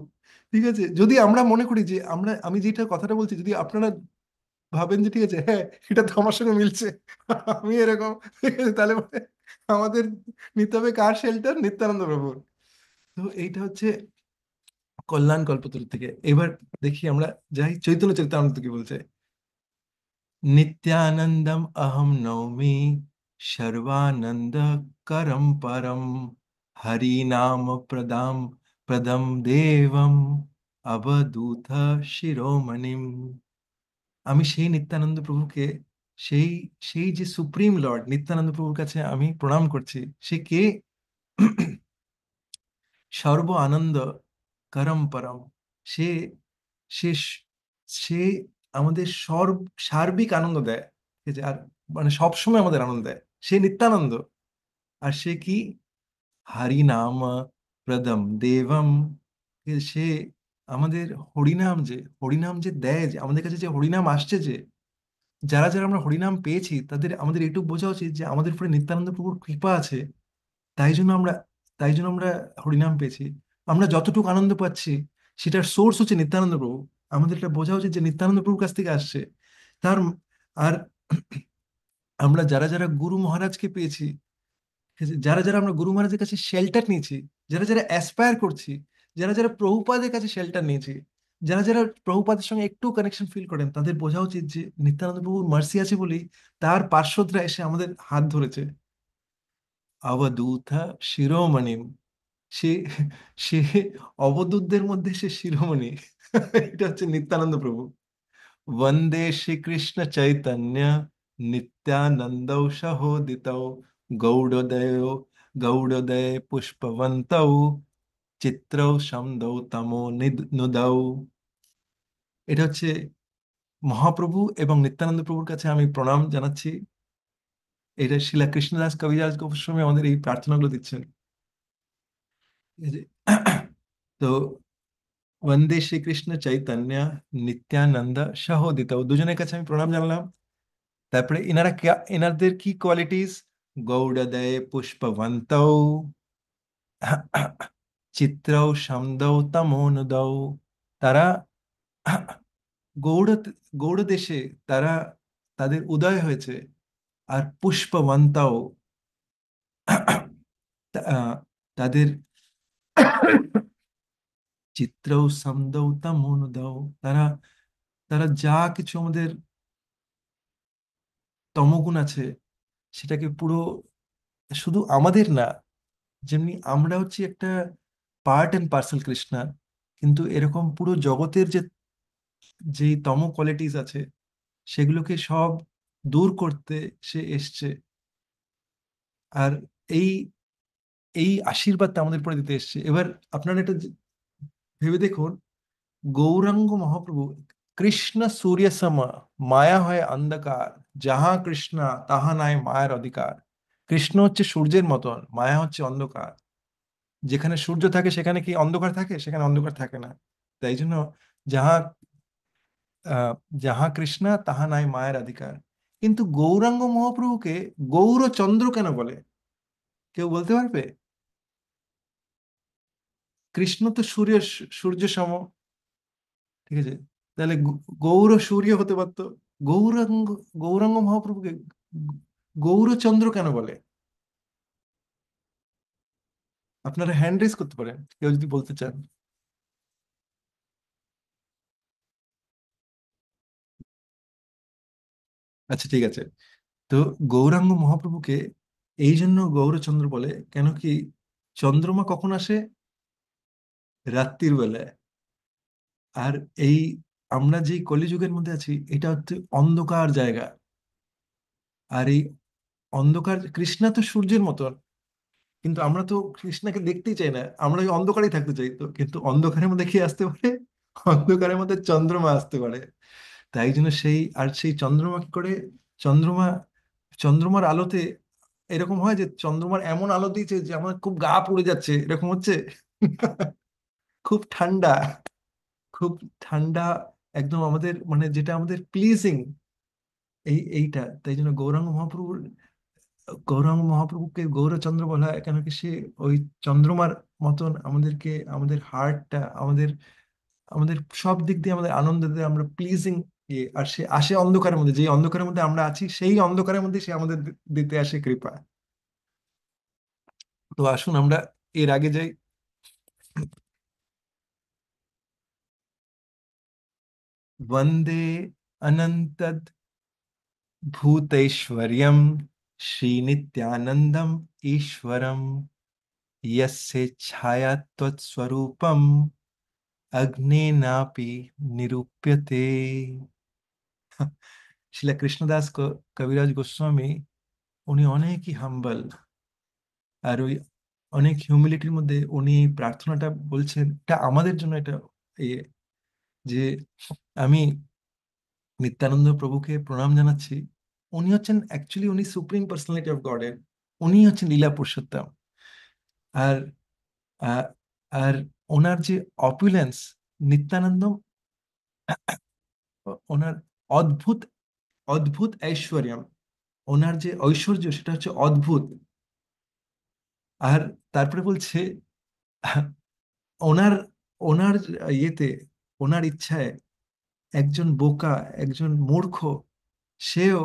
ঠিক আছে? যদি আমরা মনে করি যে আমি যেটা কথাটা বলছি, যদি আপনারা ভাবেন যে ঠিক আছে, হ্যাঁ, এটা তো আমার সঙ্গে মিলছে, আমি এরকম, ঠিক আছে, তাহলে পরে আমাদের নিতে হবে কার শেল্টার? নিত্যানন্দ প্রভুর। তো এইটা হচ্ছে কল্যাণ কল্পতরু থেকে। এবার দেখি আমরা যাই চৈতন্য চরিতামৃত কি বলছে। নিত্যানন্দম অহম নৌমি সর্বানন্দ করম পরম, হরি নাম প্রদাম প্রদম দেবম অবধূত শিরোমণিম। আমি সেই নিত্যানন্দ প্রভুকে, সেই সেই যে সুপ্রিম লর্ড নিত্যানন্দ প্রভুর কাছে আমি প্রণাম করছি। সে কে? সর্ব আনন্দ করম পরম। সে সে সে আমাদের সার্বিক আনন্দ দেয়, ঠিক আছে? আর মানে সবসময় আমাদের আনন্দ দেয়, সে নিত্যানন্দ। আর সে কি? হরি নাম প্রদম দেবম। সে আমাদের হরিনাম যে দেয়, যে আমাদের কাছে যে হরিনাম আসছে, যে যারা যারা আমরা হরিনাম পেয়েছি, তাদের আমাদের এটুকু বোঝা উচিত যে আমাদের উপরে নিত্যানন্দ প্রভুর কৃপা আছে। তাই জন্য আমরা তাই জন্য আমরা হরিনাম পেয়েছি। আমরা যতটুকু আনন্দ পাচ্ছি, সেটার সোর্স হচ্ছে নিত্যানন্দ প্রভু। আমাদের এটা বোঝা উচিত যে নিত্যানন্দ প্রভুর কাছ থেকে আসছে। তার আর আমরা যারা যারা গুরু মহারাজকে পেয়েছি, ঠিক আছে, যারা যারা আমরা গুরু মহারাজের কাছে শেল্টার নিয়েছি, যারা যারা অ্যাসপায়ার করছি, যারা যারা প্রভুপাদের কাছে শেল্টার নিয়েছি, যারা যারা প্রভুপাদের সঙ্গে একটু কানেকশন ফিল করেন, তাদের বোঝা উচিত যে নিত্যানন্দ প্রভুর মার্সি আছে বলেই তার পার্শ্বদরা এসে আমাদের হাত ধরেছে। অবধূত শিরোমণি। সে সে অবধূতদের মধ্যে সে শিরোমণি। এটা হচ্ছে নিত্যানন্দ প্রভু। वंदे श्री कृष्ण चैतन्य नित्यानंदौ सहोदितौ गौड़ोदय गौड़ोदय पुष्पवन्तौ चित्रौ समदौ तमो नुदौ। এটা হচ্ছে মহাপ্রভু এবং নিত্যানন্দ প্রভুর কাছে আমি প্রণাম জানাচ্ছি। এটা শিলা কৃষ্ণদাস কবিরাজ গোস্বামী আমাদের এই প্রার্থনাগুলো দিচ্ছেন। এই যে, তো বন্দে শ্রীকৃষ্ণ চৈতন্য নিত্যানন্দ সহোদিত, দুজনের কাছে আমি প্রণাম জানালাম। তারপরে এনাদের কি কোয়ালিটিস? গৌড়দয়ে পুষ্পবন্তৌ চিত্রৌ সমদৌ তমোনুদৌ। তারা গৌড় গৌড় দেশে তারা তাদের উদয় হয়েছে। আর পুষ্পবন্তৌ তাদের চিত্রৌ সমদৌ তমোনুদৌ। তারা তারা যা কিছু আমাদের তমগুণ আছে সেটাকে পুরো, শুধু আমাদের না, যেমনি আমরা হচ্ছে একটা পার্ট অ্যান্ড পার্সেল কৃষ্ণা, কিন্তু এরকম পুরো জগতের যে যেই তম কোয়ালিটিস আছে সেগুলোকে সব দূর করতে সে এসছে। আর এই এই আশীর্বাদটা আমাদের উপরে দিতে এসছে। এবার আপনারা এটা ভেবে দেখুন, গৌরাঙ্গ মহাপ্রভু, কৃষ্ণ সূর্য সম, মায়া হয় অন্ধকার, যাহা কৃষ্ণ তাহা নাই মায়ার অধিকার। কৃষ্ণ হচ্ছে সূর্যের মতন, মায়া হচ্ছে অন্ধকার। যেখানে সূর্য থাকে সেখানে কি অন্ধকার থাকে? সেখানে অন্ধকার থাকে না। তাই জন্য যাহা আহ, যাহা কৃষ্ণা তাহা নাই মায়ের অধিকার। কিন্তু গৌরাঙ্গ মহাপ্রভুকে গৌরচন্দ্র কেন বলে? কেউ বলতে পারবে? কৃষ্ণ তো সূর্য সম, ঠিক আছে? তাহলে গৌর সূর্য হতে পারতো। গৌরাঙ্গ গৌরাঙ্গ মহাপ্রভুকে গৌরচন্দ্র কেন বলে? আপনারা হ্যান্ড রেজ করতে পারেন কেউ যদি বলতে চান। আচ্ছা, ঠিক আছে। তো গৌরাঙ্গ মহাপ্রভুকে এই জন্য গৌরচন্দ্র বলে, কেন কি চন্দ্রমা কখন আসে? রাত্রির বেলায়। আর এই আমরা যে কলিযুগের মধ্যে আছি এটা হচ্ছে অন্ধকার জায়গা। আর এই অন্ধকার, কৃষ্ণা তো সূর্যের মতন, কিন্তু আমরা তো কৃষ্ণাকে দেখতেই চাই না, আমরা ওই অন্ধকারেই থাকতে চাই। তো কিন্তু অন্ধকারের মধ্যে কি আসতে পারে? অন্ধকারের মধ্যে চন্দ্রমা আসতে পারে। তাই জন্য সেই চন্দ্রমা কি করে? চন্দ্রমা চন্দ্রমার আলোতে এরকম হয় যে চন্দ্রমার এমন আলো দিয়েছে যে আমার খুব গা পুড়ে যাচ্ছে, এরকম হচ্ছে। খুব ঠান্ডা, খুব ঠান্ডা, একদম আমাদের মানে যেটা আমাদের প্লিজিং, এইটা। তাই জন্য গৌরাঙ্গ মহাপ্রভুকে গৌরচন্দ্র বলা হয়, কেন কি সে ওই চন্দ্রমার মতন আমাদেরকে, আমাদের হার্টটা, আমাদের আমাদের সব দিক দিয়ে আমাদের আনন্দ দিয়ে আমরা প্লিজিং। আর সে আসে অন্ধকারের মধ্যে, যে অন্ধকারের মধ্যে আমরা আছি সেই অন্ধকারের মধ্যে সে আমাদের দিতে আসে কৃপা। তো আসুন আমরা এর আগে যাই। বন্দে অনন্ত ভূতৈশ্বর্যম শ্রীনিত্যানন্দম ঈশ্বরম, यस्येच्छया त्वत्स्वरूपम् अग्नेनापि निरूप्यते। শিলা কৃষ্ণদাস কবিরাজ গোস্বামী, উনি অনেকই হাম্বল। আর ওই অনেক হিউমিলিটির মধ্যে উনি এই প্রার্থনাটা বলছেন, এটা আমাদের জন্য। এটা ইয়ে যে আমি নিত্যানন্দ প্রভুকে প্রণাম জানাচ্ছি। উনি হচ্ছেন অ্যাকচুয়ালি, উনি সুপ্রিম পার্সোনালিটি অফ গডের, উনি হচ্ছেন লীলা পুরুষোত্তম। আর আহ, আর ওনার যে অপুলেন্স, নিত্যানন্দ, ওনার অদ্ভুত অদ্ভুত ঐশ্বর্য, ওনার যে ঐশ্বর্য সেটা হচ্ছে অদ্ভুত। আর তারপরে বলছে ওনার ওনার ইয়েতে, ওনার ইচ্ছায় একজন বোকা, একজন মূর্খ, সেও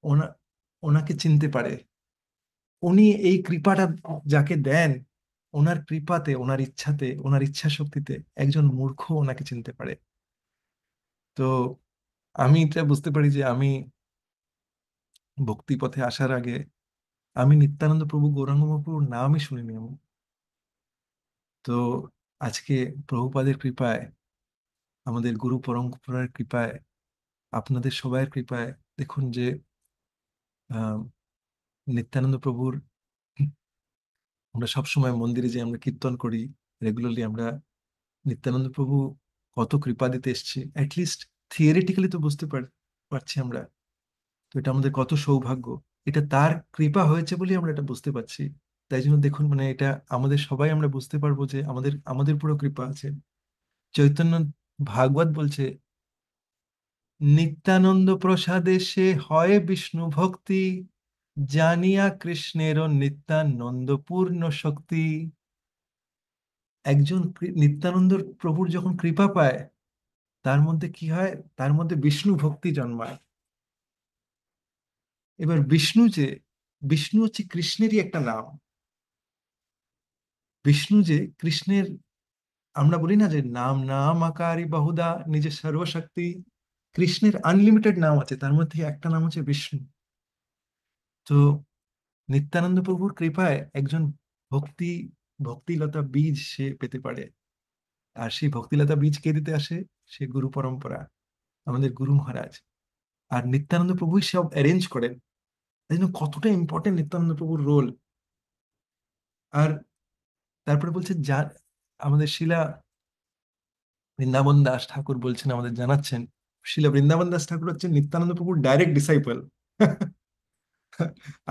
ওনা ওনাকে চিনতে পারে। উনি এই কৃপাটা যাকে দেন, ওনার কৃপাতে, ওনার ইচ্ছাতে, ওনার ইচ্ছা শক্তিতে একজন মূর্খ ওনাকে চিনতে পারে। তো আমি এটা বুঝতে পারি যে আমি ভক্তি পথে আসার আগে আমি নিত্যানন্দ প্রভু গৌরাঙ্গ মহাপ্রভুর নামই শুনিনি আমি। তো আজকে প্রভুপাদের কৃপায়, আমাদের গুরু পরম্পরার কৃপায়, আপনাদের সবাইয়ের কৃপায় দেখুন যে আহ, নিত্যানন্দ প্রভুর, আমরা সবসময় মন্দিরে যে আমরা কীর্তন করি রেগুলারলি, আমরা নিত্যানন্দ প্রভু কত কৃপা দিতে এসছে অ্যাটলিস্ট থিওরিটিক্যালি তো বুঝতে পারছি আমরা। তো এটা আমাদের কত সৌভাগ্য, এটা তার কৃপা হয়েছে বলেই আমরা এটা বুঝতে পারছি। তাই জন্য দেখুন মানে এটা আমাদের সবাই আমরা বুঝতে পারবো যে আমাদের আমাদের পুরো কৃপা আছে। চৈতন্য ভাগবত বলছে, নিত্যানন্দ প্রসাদে সে হয় বিষ্ণু ভক্তি, জানিয়া কৃষ্ণের নিত্যানন্দ পূর্ণ শক্তি। একজন নিত্যানন্দ প্রভুর যখন কৃপা পায়, তার মধ্যে কি হয়? তার মধ্যে বিষ্ণু ভক্তি জন্মায়। এবার বিষ্ণু হচ্ছে কৃষ্ণেরই একটা নাম। বিষ্ণু যে কৃষ্ণের, আমরা বলি না যে নাম নাম আকারি বহুদা নিজে সর্বশক্তি। কৃষ্ণের আনলিমিটেড নাম আছে, তার মধ্যে একটা নাম হচ্ছে বিষ্ণু। তো নিত্যানন্দ প্রভুর কৃপায় একজন ভক্তি ভক্তিলতা বীজ সে পেতে পারে। আর সেই ভক্তিলতা বীজ কে দিতে আসে? সে গুরু পরম্পরা, আমাদের গুরু মহারাজ। আর নিত্যানন্দ প্রভুই সব অ্যারেঞ্জ করেন। তাই জন্য কতটা ইম্পর্টেন্ট নিত্যানন্দ প্রভুর রোল। আর তারপরে বলছে যা আমাদের শিলা বৃন্দাবন দাস ঠাকুর বলছেন, আমাদের জানাচ্ছেন, শিলা বৃন্দাবন দাস ঠাকুর হচ্ছেন নিত্যানন্দ প্রভুর ডাইরেক্ট ডিসাইপল।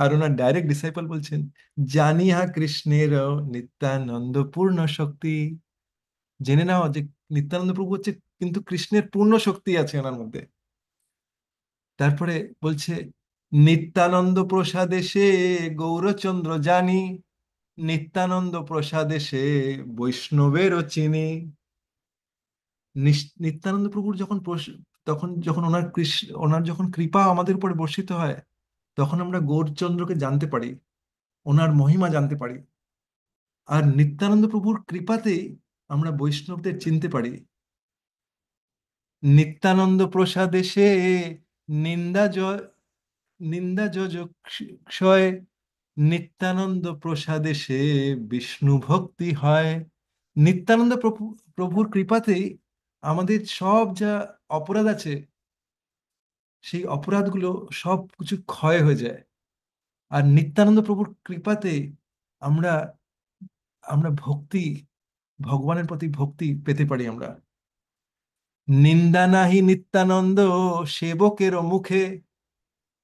আর ওনার ডাইরেক্ট ডিসাইপল বলছেন, জানিহা কৃষ্ণের নিত্যানন্দ পূর্ণ শক্তি। জেনে নাও যে নিত্যানন্দ প্রভু হচ্ছে কিন্তু কৃষ্ণের পূর্ণ শক্তি আছে ওনার মধ্যে। তারপরে বলছে, নিত্যানন্দ প্রসাদে সে গৌরচন্দ্র জানি, নিত্যানন্দ প্রসাদে সে বৈষ্ণবেরও চিনি। নিত্যানন্দ প্রভুর যখন তখন যখন ওনার যখন কৃপা আমাদের উপরে বর্ষিত হয়, তখন আমরা গৌরচন্দ্রকে জানতে পারি, ওনার মহিমা জানতে পারি। আর নিত্যানন্দ প্রভুর কৃপাতে আমরা বৈষ্ণবদের চিনতে পারি। নিত্যানন্দ প্রসাদে সে নিন্দা জয় নিন্দা যজ ক্ষয়, নিত্যানন্দ প্রসাদে সে বিষ্ণু ভক্তি হয়। নিত্যানন্দ প্রভুর কৃপাতেই আমাদের সব যা অপরাধ আছে, সেই অপরাধগুলো সব কিছু ক্ষয় হয়ে যায়। আর নিত্যানন্দ প্রভুর কৃপাতে আমরা আমরা ভগবানের প্রতি ভক্তি পেতে পারি আমরা। নিন্দা নাহি নিত্যানন্দ সেবকেরও মুখে,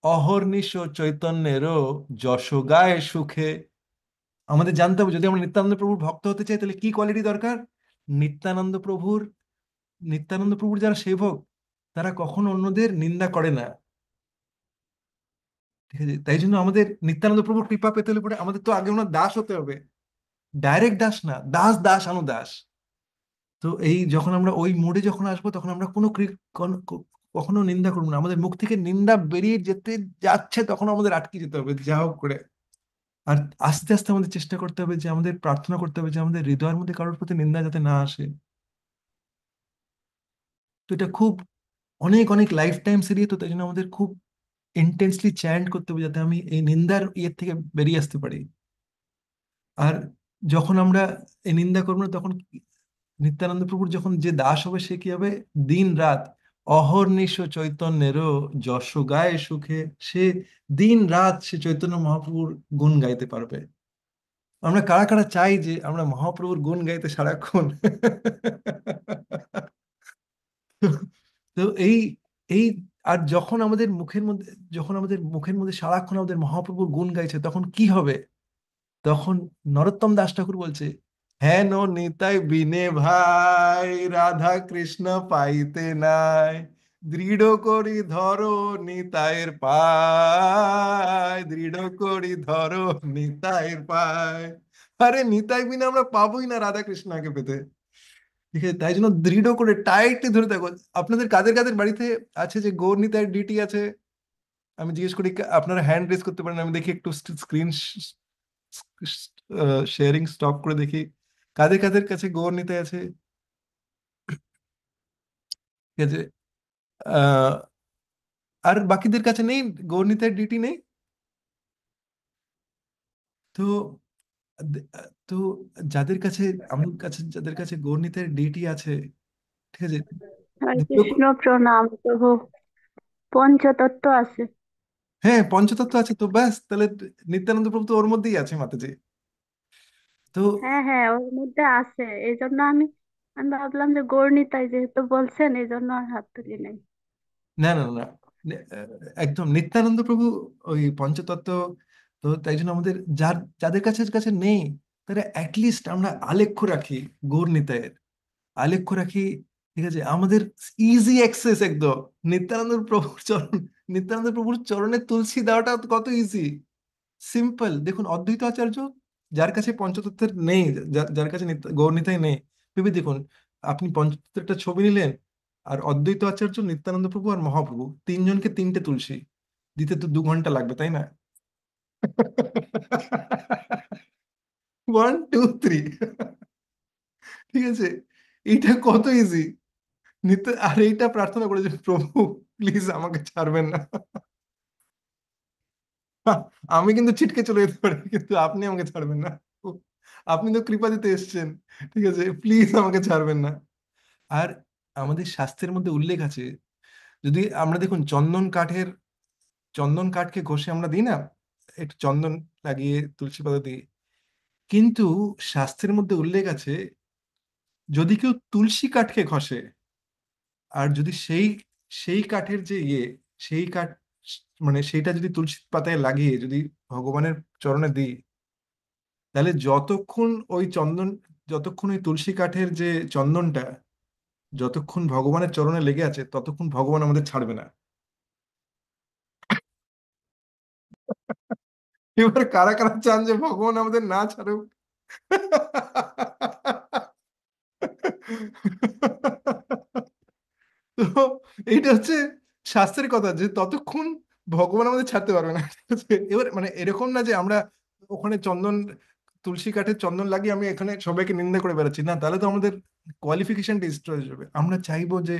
অহর্নিশ চৈতন্যেরও যশ গায় সুখে। আমাদের জানতে হবে, যদি আমরা নিত্যানন্দ প্রভুর ভক্ত হতে চাই, তাহলে কি কোয়ালিটি দরকার? নিত্যানন্দ প্রভুর নিত্যানন্দ প্রভুর যারা সেবক, তারা কখনো অন্যদের নিন্দা করে না। ঠিক আছে, তাই জন্য আমাদের নিত্যানন্দ প্রভুর কৃপা পেতে হলে পরে আমাদের তো আগে ওনার দাস হতে হবে। ডাইরেক্ট দাস না, দাস দাস দাস। তো এই যখন আমরা ওই মোড়ে যখন আসবো, তখন আমরা কখনো নিন্দা করবো না। আমাদের মুখ থেকে নিন্দা বেরিয়ে যেতে যাচ্ছে, তখন আমাদের আটকে যেতে হবে যা হোক করে। আর আস্তে আস্তে আমাদের চেষ্টা করতে হবে, যে আমাদের প্রার্থনা করতে হবে যে আমাদের হৃদয়ের মধ্যে কারোর প্রতি নিন্দা যাতে না আসে। তো এটা খুব অনেক অনেক লাইফ টাইম সিরিজ, তো তাই জন্য আমাদের খুব ইন্টেন্সলি চ্যান্ট করতে হবে, যাতে আমি এই নিন্দার ইয়ে থেকে বেরিয়ে আসতে পারি। আর যখন আমরা এই নিন্দা করবো না, তখন নিত্যানন্দ প্রভুর যখন যে দাস হবে, সে কি হবে? দিন রাত অহর্নিশ চৈতন্যেরও যশ গায় সুখে। সে দিন রাত সে চৈতন্য মহাপ্রভুর গুণ গাইতে পারবে। আমরা কারা কারা চাই যে আমরা মহাপ্রভুর গুণ গাইতে সারাক্ষণ? তো এই এই আর যখন আমাদের মুখের মধ্যে সারাক্ষণ আমাদের মহাপ্রভুর গুণ গাইছে, তখন কি হবে? তখন নরোত্তম দাস ঠাকুর বলছে, হেন নিতাই বিনে ভাই, রাধা কৃষ্ণ পাইতে নাই, দৃঢ় করি ধরো নিতাইয়ের পায়, দৃঢ় করি ধরো নিতাইয়ের পায়। আরে নিতাই বিনা আমরা পাবোই না রাধা কৃষ্ণকে পেতে। ঠিক আছে, তাই জন্য দৃঢ় করে টাইটলি ধরে থাকো। আপনাদের কাদের কাদের বাড়িতে আছে যে গৌর নিতাইয়ের ডিটি আছে? আমি জিজ্ঞেস করি, আপনারা হ্যান্ড রেজ করতে পারেন, আমি দেখি একটু স্ক্রিন শেয়ারিং স্টপ করে দেখি কাদের কাদের কাছে গৌর নিতাই আছে। ঠিক আছে, আহ, আর বাকিদের কাছে নেই, গৌর নিতাইয়ের ডিটি নেই। তো তো যাদের কাছে, আমার কাছে যাদের কাছে গৌর নিতাইয়ের ডিটি আছে, ঠিক আছে, হরে দৃঢ় কৃষ্ণ, প্রণাম প্রভু। পঞ্চতত্ত্ব আছে। হ্যাঁ, পঞ্চতত্ত্ব আছে তো ব্যাস, তাহলে নিত্যানন্দ প্রভু তো ওর মধ্যেই আছে মাতাজি। তো হ্যাঁ হ্যাঁ, ওর মধ্যে আছে। এই জন্য আমি আমি ভাবলাম যে গৌরনিতাই যেহেতু বলছেন, এই জন্য আর হাত তুলি নাই। না না না, একদম নিত্যানন্দ প্রভু ওই পঞ্চতত্ত্ব। তো তাই জন্য আমাদের যাদের কাছে কাছে নেই, তারা অ্যাটলিস্ট আমরা আলেখ্য রাখি, গৌর নিতাইয়ের আলেখ্য রাখি। ঠিক আছে, আমাদের ইজি অ্যাক্সেস একদম নিত্যানন্দ প্রভুর চরণে তুলসী দেওয়াটা কত ইজি। সিম্পল দেখুন, অদ্বৈত আচার্য যার কাছে পঞ্চতত্ত্বের নেই, যার কাছে গৌরনিতাই নেই, ভেবে দেখুন, আপনি পঞ্চতত্ত্বের একটা ছবি নিলেন, আর অদ্বৈত আচার্য, নিত্যানন্দ প্রভু আর মহাপ্রভু, তিনজনকে তিনটে তুলসী দিতে তো 2 ঘন্টা লাগবে, তাই না? 1 2 3। ঠিক আছে, এইটা কত ইজি। আর এইটা প্রার্থনা করেছে, প্রভু প্লিজ আমাকে ছাড়বেন না। আমি কিন্তু ছিটকে চলে যেতে পারি, কিন্তু আপনি আমাকে ছাড়বেন না। আপনি তো কৃপা দিতে এসেছেন, ঠিক আছে, প্লিজ আমাকে ছাড়বেন না। আর আমাদের শাস্ত্রের মধ্যে উল্লেখ আছে, যদি আমরা দেখুন, চন্দন কাঠকে ঘষে আমরা দিই না, একটু চন্দন লাগিয়ে তুলসী পাতা দিই, কিন্তু শাস্ত্রের মধ্যে উল্লেখ আছে, যদি কেউ তুলসী কাঠকে ঘষে, আর যদি সেই সেই কাঠের যে সেই কাঠ, মানে সেইটা যদি তুলসী পাতায় লাগিয়ে যদি ভগবানের চরণে দিই, তাহলে যতক্ষণ ওই তুলসী কাঠের যে চন্দনটা যতক্ষণ ভগবানের চরণে লেগে আছে, ততক্ষণ ভগবান আমাদের ছাড়বে না। এবার কারা কারা চান যে ভগবান আমাদের না ছাড়ুক? তো এইটা হচ্ছে শাস্ত্রের কথা, যে ততক্ষণ ভগবান আমাদের ছাড়তে পারবে না। ঠিক আছে? এবার মানে এরকম না যে আমরা ওখানে তুলসী কাঠের চন্দন লাগিয়ে আমি এখানে সবাইকে নিন্দা করে বেড়াচ্ছি, না, তাহলে তো আমাদের কোয়ালিফিকেশন ডিস্ট্রয় হয়ে যাবে। আমরা চাইবো যে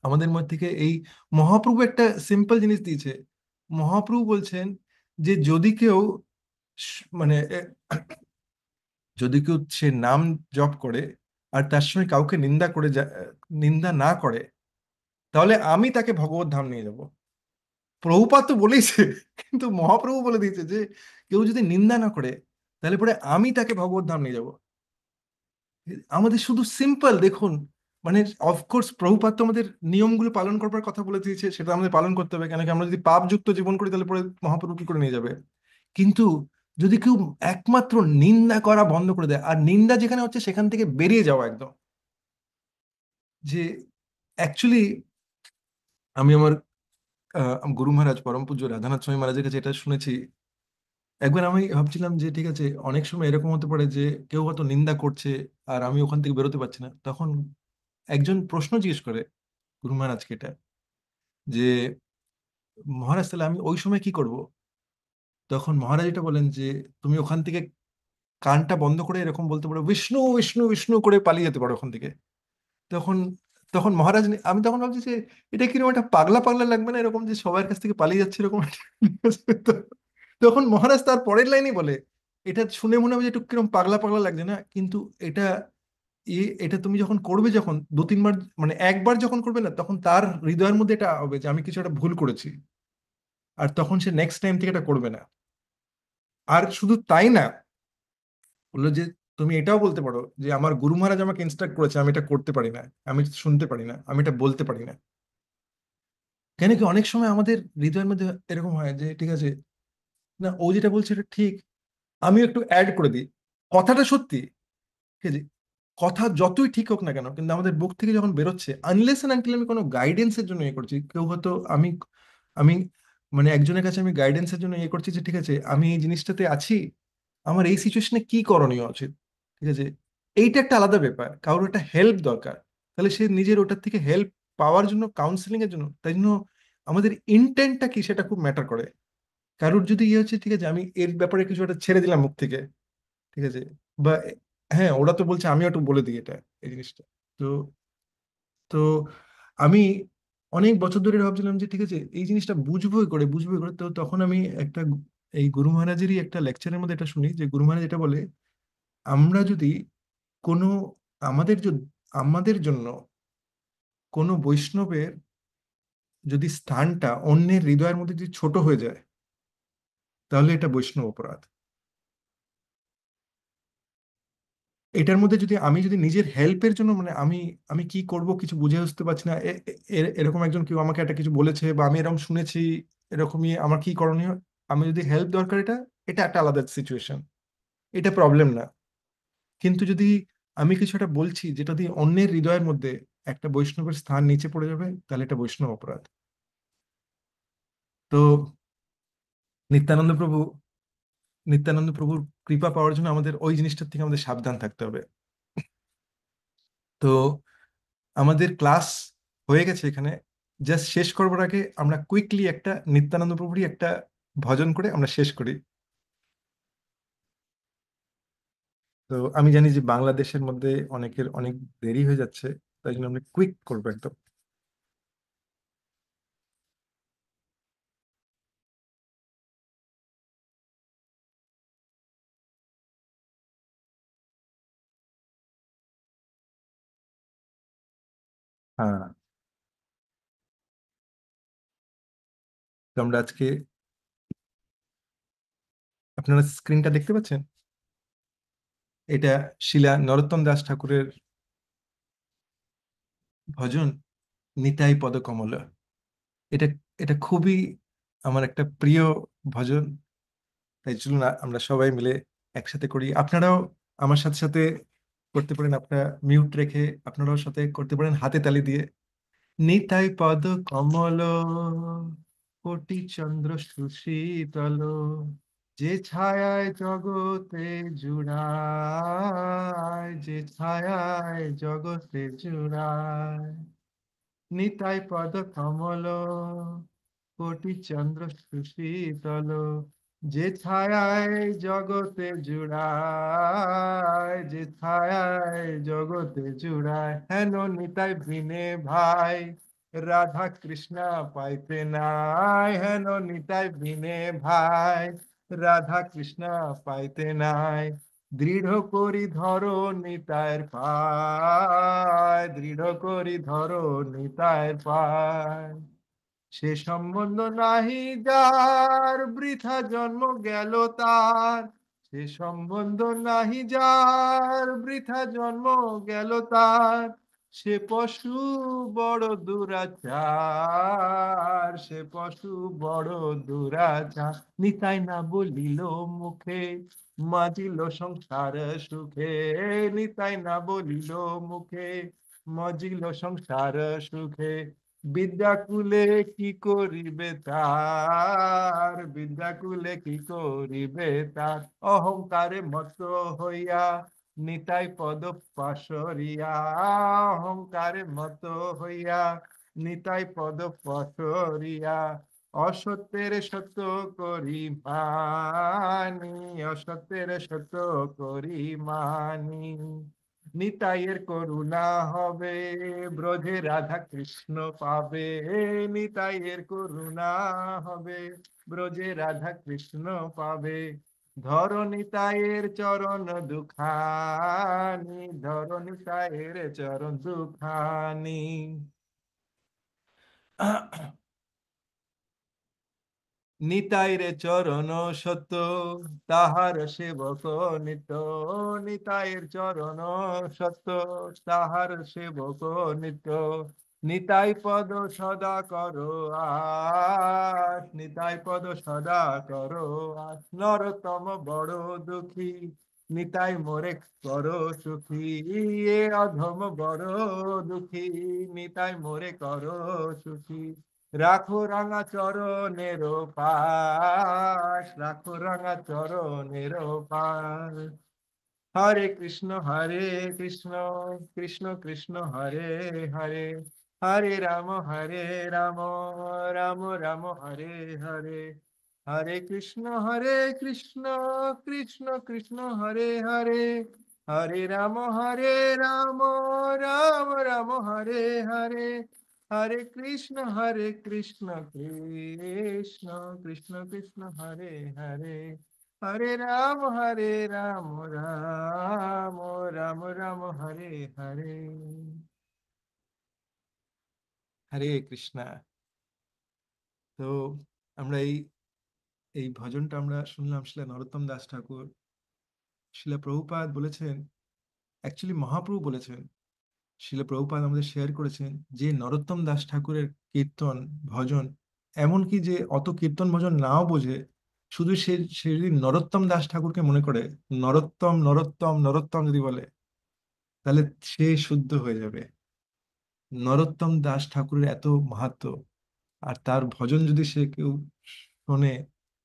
আমাদের মধ্যে থেকে এই, মহাপ্রভু একটা সিম্পল জিনিস দিয়েছে। মহাপ্রভু বলছেন যে মানে যদি কেউ সে নাম জপ করে আর তার সঙ্গে কাউকে নিন্দা না করে, তাহলে আমি তাকে ভগবত ধাম নিয়ে যাব। প্রভুপাদ তো বলেইছে, কিন্তু মহাপ্রভু বলে দিয়েছে যে কেউ যদি নিন্দা না করে, তাহলে পরে আমি তাকে ভগবত ধাম নিয়ে যাব। আমাদের শুধু সিম্পল দেখুন, মানে অফকোর্স প্রভুপাদ তো আমাদের নিয়মগুলো পালন করবার কথা বলে দিয়েছে, সেটা আমাদের পালন করতে হবে, কেন কি আমরা যদি পাপযুক্ত জীবন করি, তাহলে পরে মহাপ্রভু কি করে নিয়ে যাবে? কিন্তু যদি কেউ একমাত্র নিন্দা করা বন্ধ করে দেয়, আর নিন্দা যেখানে হচ্ছে সেখান থেকে বেরিয়ে যাওয়া একদম, যে অ্যাকচুয়ালি আমি আমার গুরু মহারাজ পরম পূজ্য রাধানাথ স্বামী মহারাজের কাছে এটা শুনেছি। একবার আমি ভাবছিলাম যে ঠিক আছে, অনেক সময় এরকম হতে পারে যে কেউ হয়তো নিন্দা করছে, আর আমি ওখান থেকে বেরোতে পারছি না, তখন একজন প্রশ্ন জিজ্ঞেস করে গুরু মহারাজকে এটা, যে মহারাজ তাহলে আমি ওই সময় কি করব? তখন মহারাজ এটা বলেন যে তুমি ওখান থেকে কানটা বন্ধ করে এরকম বলতে পারো, বিষ্ণু বিষ্ণু বিষ্ণু করে পালিয়ে যেতে পারো ওখান থেকে। তখন তখন আমি তখন ভাবছি যে এটা কিরকম একটা পাগলা পাগলা লাগবে না, এরকম যে সবার কাছ থেকে পালিয়ে যাচ্ছে এরকম একটা। তখন মহারাজ তার পরের লাইনই বলে, এটা শুনে মনে হবে যে একটু কিরকম পাগলা পাগলা লাগছে না, কিন্তু এটা এটা তুমি যখন করবে, যখন 2 3 বার, মানে একবার যখন করবে না, তখন তার হৃদয়ের মধ্যে এটা হবে যে আমি কিছু একটা ভুল করেছি, আর তখন সে নেক্সট টাইম থেকে এটা করবে না। আর শুধু তাই না, বললো যে তুমি এটাও বলতে পারো যে আমার গুরু মহারাজ আমাকে ইনস্ট্রাক্ট করেছে, আমি এটা করতে পারি না, আমি শুনতে পারি না, আমি এটা বলতে পারি না। কেন কি অনেক সময় আমাদের হৃদয়ের মধ্যে এরকম হয় যে ঠিক আছে, না ও যেটা বলছে এটা ঠিক, আমি একটু অ্যাড করে দিই, কথাটা সত্যি, ঠিক আছে, কথা যতই ঠিক হোক না কেন, কিন্তু আমাদের বুক থেকে যখন বেরোচ্ছে, আনলেস এন্ড আনটিল আমি কোনো গাইডেন্সের জন্য ইয়ে করছি, কেউ হয়তো আমি আমি মানে একজনের কাছে আমি গাইডেন্সের জন্য ইয়ে করছি যে ঠিক আছে আমি এই জিনিসটাতে আছি, আমার এই সিচুয়েশনে কি করণীয় উচিত, ঠিক আছে, এইটা একটা আলাদা ব্যাপার, কারোর একটা হেল্প দরকার, তাহলে সে নিজের ওটার থেকে হেল্প পাওয়ার জন্য, কাউন্সিলিং এর জন্য, তাই জন্য আমাদের ইন্টেন্টটা কি সেটা খুব ম্যাটার করে। কারোর যদি ইয়ে হচ্ছে ঠিক আছে আমি এর ব্যাপারে কিছু একটা ছেড়ে দিলাম মুখ থেকে, ঠিক আছে, বা হ্যাঁ ওরা তো বলছে আমিও একটু বলে দিই এটা, এই জিনিসটা। তো তো আমি অনেক বছর ধরে ভাবছিলাম যে ঠিক আছে এই জিনিসটা বুঝবোই করে, তো তখন আমি এই গুরু মহারাজেরই একটা লেকচারের মধ্যে এটা শুনি, যে গুরু মহারাজ এটা বলে, আমরা যদি কোনো আমাদের জন্য কোনো বৈষ্ণবের যদি স্থানটা অন্যের হৃদয়ের মধ্যে যদি ছোট হয়ে যায়, তাহলে এটা বৈষ্ণব অপরাধ। এটার মধ্যে যদি আমি যদি নিজের হেল্পের জন্য, মানে আমি আমি কি করব কিছু বুঝে আসতে পারছি না, এরকম একজন কেউ আমাকে একটা কিছু বলেছে বা আমি এরকম শুনেছি, এরকমই আমার কি করণীয়, আমি যদি হেল্প দরকার, এটা এটা একটা আলাদা সিচুয়েশন, এটা প্রবলেম না। কিন্তু যদি আমি কিছু একটা বলছি যেটা দিয়ে অন্যের হৃদয়ের মধ্যে একটা বৈষ্ণবের স্থান নিচে পড়ে যাবে, তাহলে এটা বৈষ্ণব অপরাধ। তো নিত্যানন্দ প্রভু নিত্যানন্দ প্রভুর কৃপা পাওয়ার জন্য আমাদের ওই জিনিসটার থেকে আমাদের সাবধান থাকতে হবে। তো আমাদের ক্লাস হয়ে গেছে এখানে। জাস্ট শেষ করবার আগে আমরা কুইকলি একটা নিত্যানন্দ প্রভুরই একটা ভজন করে আমরা শেষ করি। তো আমি জানি যে বাংলাদেশের মধ্যে অনেকের অনেক দেরি হয়ে যাচ্ছে, তাই জন্য আমরা কুইক করবো একদম। হ্যাঁ, তো আমরা আজকে, আপনারা স্ক্রিনটা দেখতে পাচ্ছেন? এটা শিলা নরোত্তম দাস ঠাকুরের ভজন নিতাই পদ কমল। এটা এটা খুবই আমার একটা প্রিয় ভজন। তাই চলুন আমরা সবাই মিলে একসাথে করি। আপনারাও আমার সাথে সাথে করতে পারেন, আপনারা মিউট রেখে আপনারাও সাথে করতে পারেন হাতে তালি দিয়ে। নিতাই পদ কমল কোটি চন্দ্র সুশীতল, যে ছায়ায় জগতে জুড়ায়, যে ছায়ায় জগতে জুড়ায়। নিতাই পদ কমল কোটি চন্দ্র সুশীতল, যে ছায়ায় জগতে জুড়ায়, যে ছায়ায় জগতে জুড়ায়। হেন নিতাই বিনে ভাই রাধা কৃষ্ণ পাইতে নাই, হেন নিতাই বিনে ভাই রাধা কৃষ্ণ পাইতে নাই। দৃঢ় করি ধরো নিতায়ের পায়, দৃঢ় করি ধরো নিতায়ের পায়। সে সম্বন্ধ নাহি যার বৃথা জন্ম গেল তার, সে সম্বন্ধ নাহি যার বৃথা জন্ম গেল তার। সে পশু বড় দুরাচার, সে পশু বড় দুরাচার। নিতাই না বলিল মুখে মাজিল সংসার সুখে, নিতাই না বলিল মুখে মজিল সংসার সুখে। বিদ্যাকুলে কি করিবে তার, বিদ্যাকুলে কি করিবে তার। অহংকারে মত হইয়া নিতাই পদ পাশরিয়া, অহংকারে মত হইয়া নিতাই পদ পাশরিয়া। অসত্যের সত্য করি মানি, অসত্যের সত্য করি মানি। নিতাইয়ের করুণা হবে ব্রজে রাধা কৃষ্ণ পাবে, নিতাইয়ের করুণা হবে ব্রজে রাধা কৃষ্ণ পাবে। ধর নিতাইয়ের চরণ দুখানি, ধর নিতাইয়ের চরণ দুখানি। নিতাইরে চরণ সত্য তাহার সেবক নিত, নিতাইয়ের চরণ সত্য তাহার সেবক নিত। নিতাই পদ সদা করো আস, নিতাই পদ সদা করো আস। নরতম বড় দুঃখী নিতাই মোরে করো সুখী, এ অধম বড় দুঃখী নিতাই মোরে করো সুখী। রাখো রাঙা চরণের পাশ, রাখো রাঙা চরণের পাশ। হরে কৃষ্ণ কৃষ্ণ কৃষ্ণ কৃষ্ণ হরে হরে, হরে রাম রাম রাম রাম হরে হরে। হরে কৃষ্ণ কৃষ্ণ কৃষ্ণ কৃষ্ণ হরে হরে, হরে রাম রাম রাম রাম হরে হরে। হরে কৃষ্ণ কৃষ্ণ কৃষ্ণ কৃষ্ণ কৃষ্ণ হরে হরে, হরে রাম রাম রাম রাম রাম হরে হরে। হরে কৃষ্ণা। তো আমরা এই এই ভজনটা আমরা শুনলাম শিলা নরোত্তম দাস ঠাকুর। শিলা প্রভুপাদ বলেছেন, অ্যাকচুয়ালি মহাপ্রভু বলেছেন, শিলা প্রভুপাদ আমাদের শেয়ার করেছেন যে নরোত্তম দাস ঠাকুরের কীর্তন ভজন, এমনকি যে অত কীর্তন ভজন নাও বোঝে, শুধু সে যদি নরোত্তম দাস ঠাকুরকে মনে করে, নরোত্তম নরোত্তম নরোত্তম যদি বলে, তাহলে সে শুদ্ধ হয়ে যাবে। নরোত্তম দাস ঠাকুরের এত মাহাত্ম্য, আর তার ভজন যদি সে কেউ শোনে,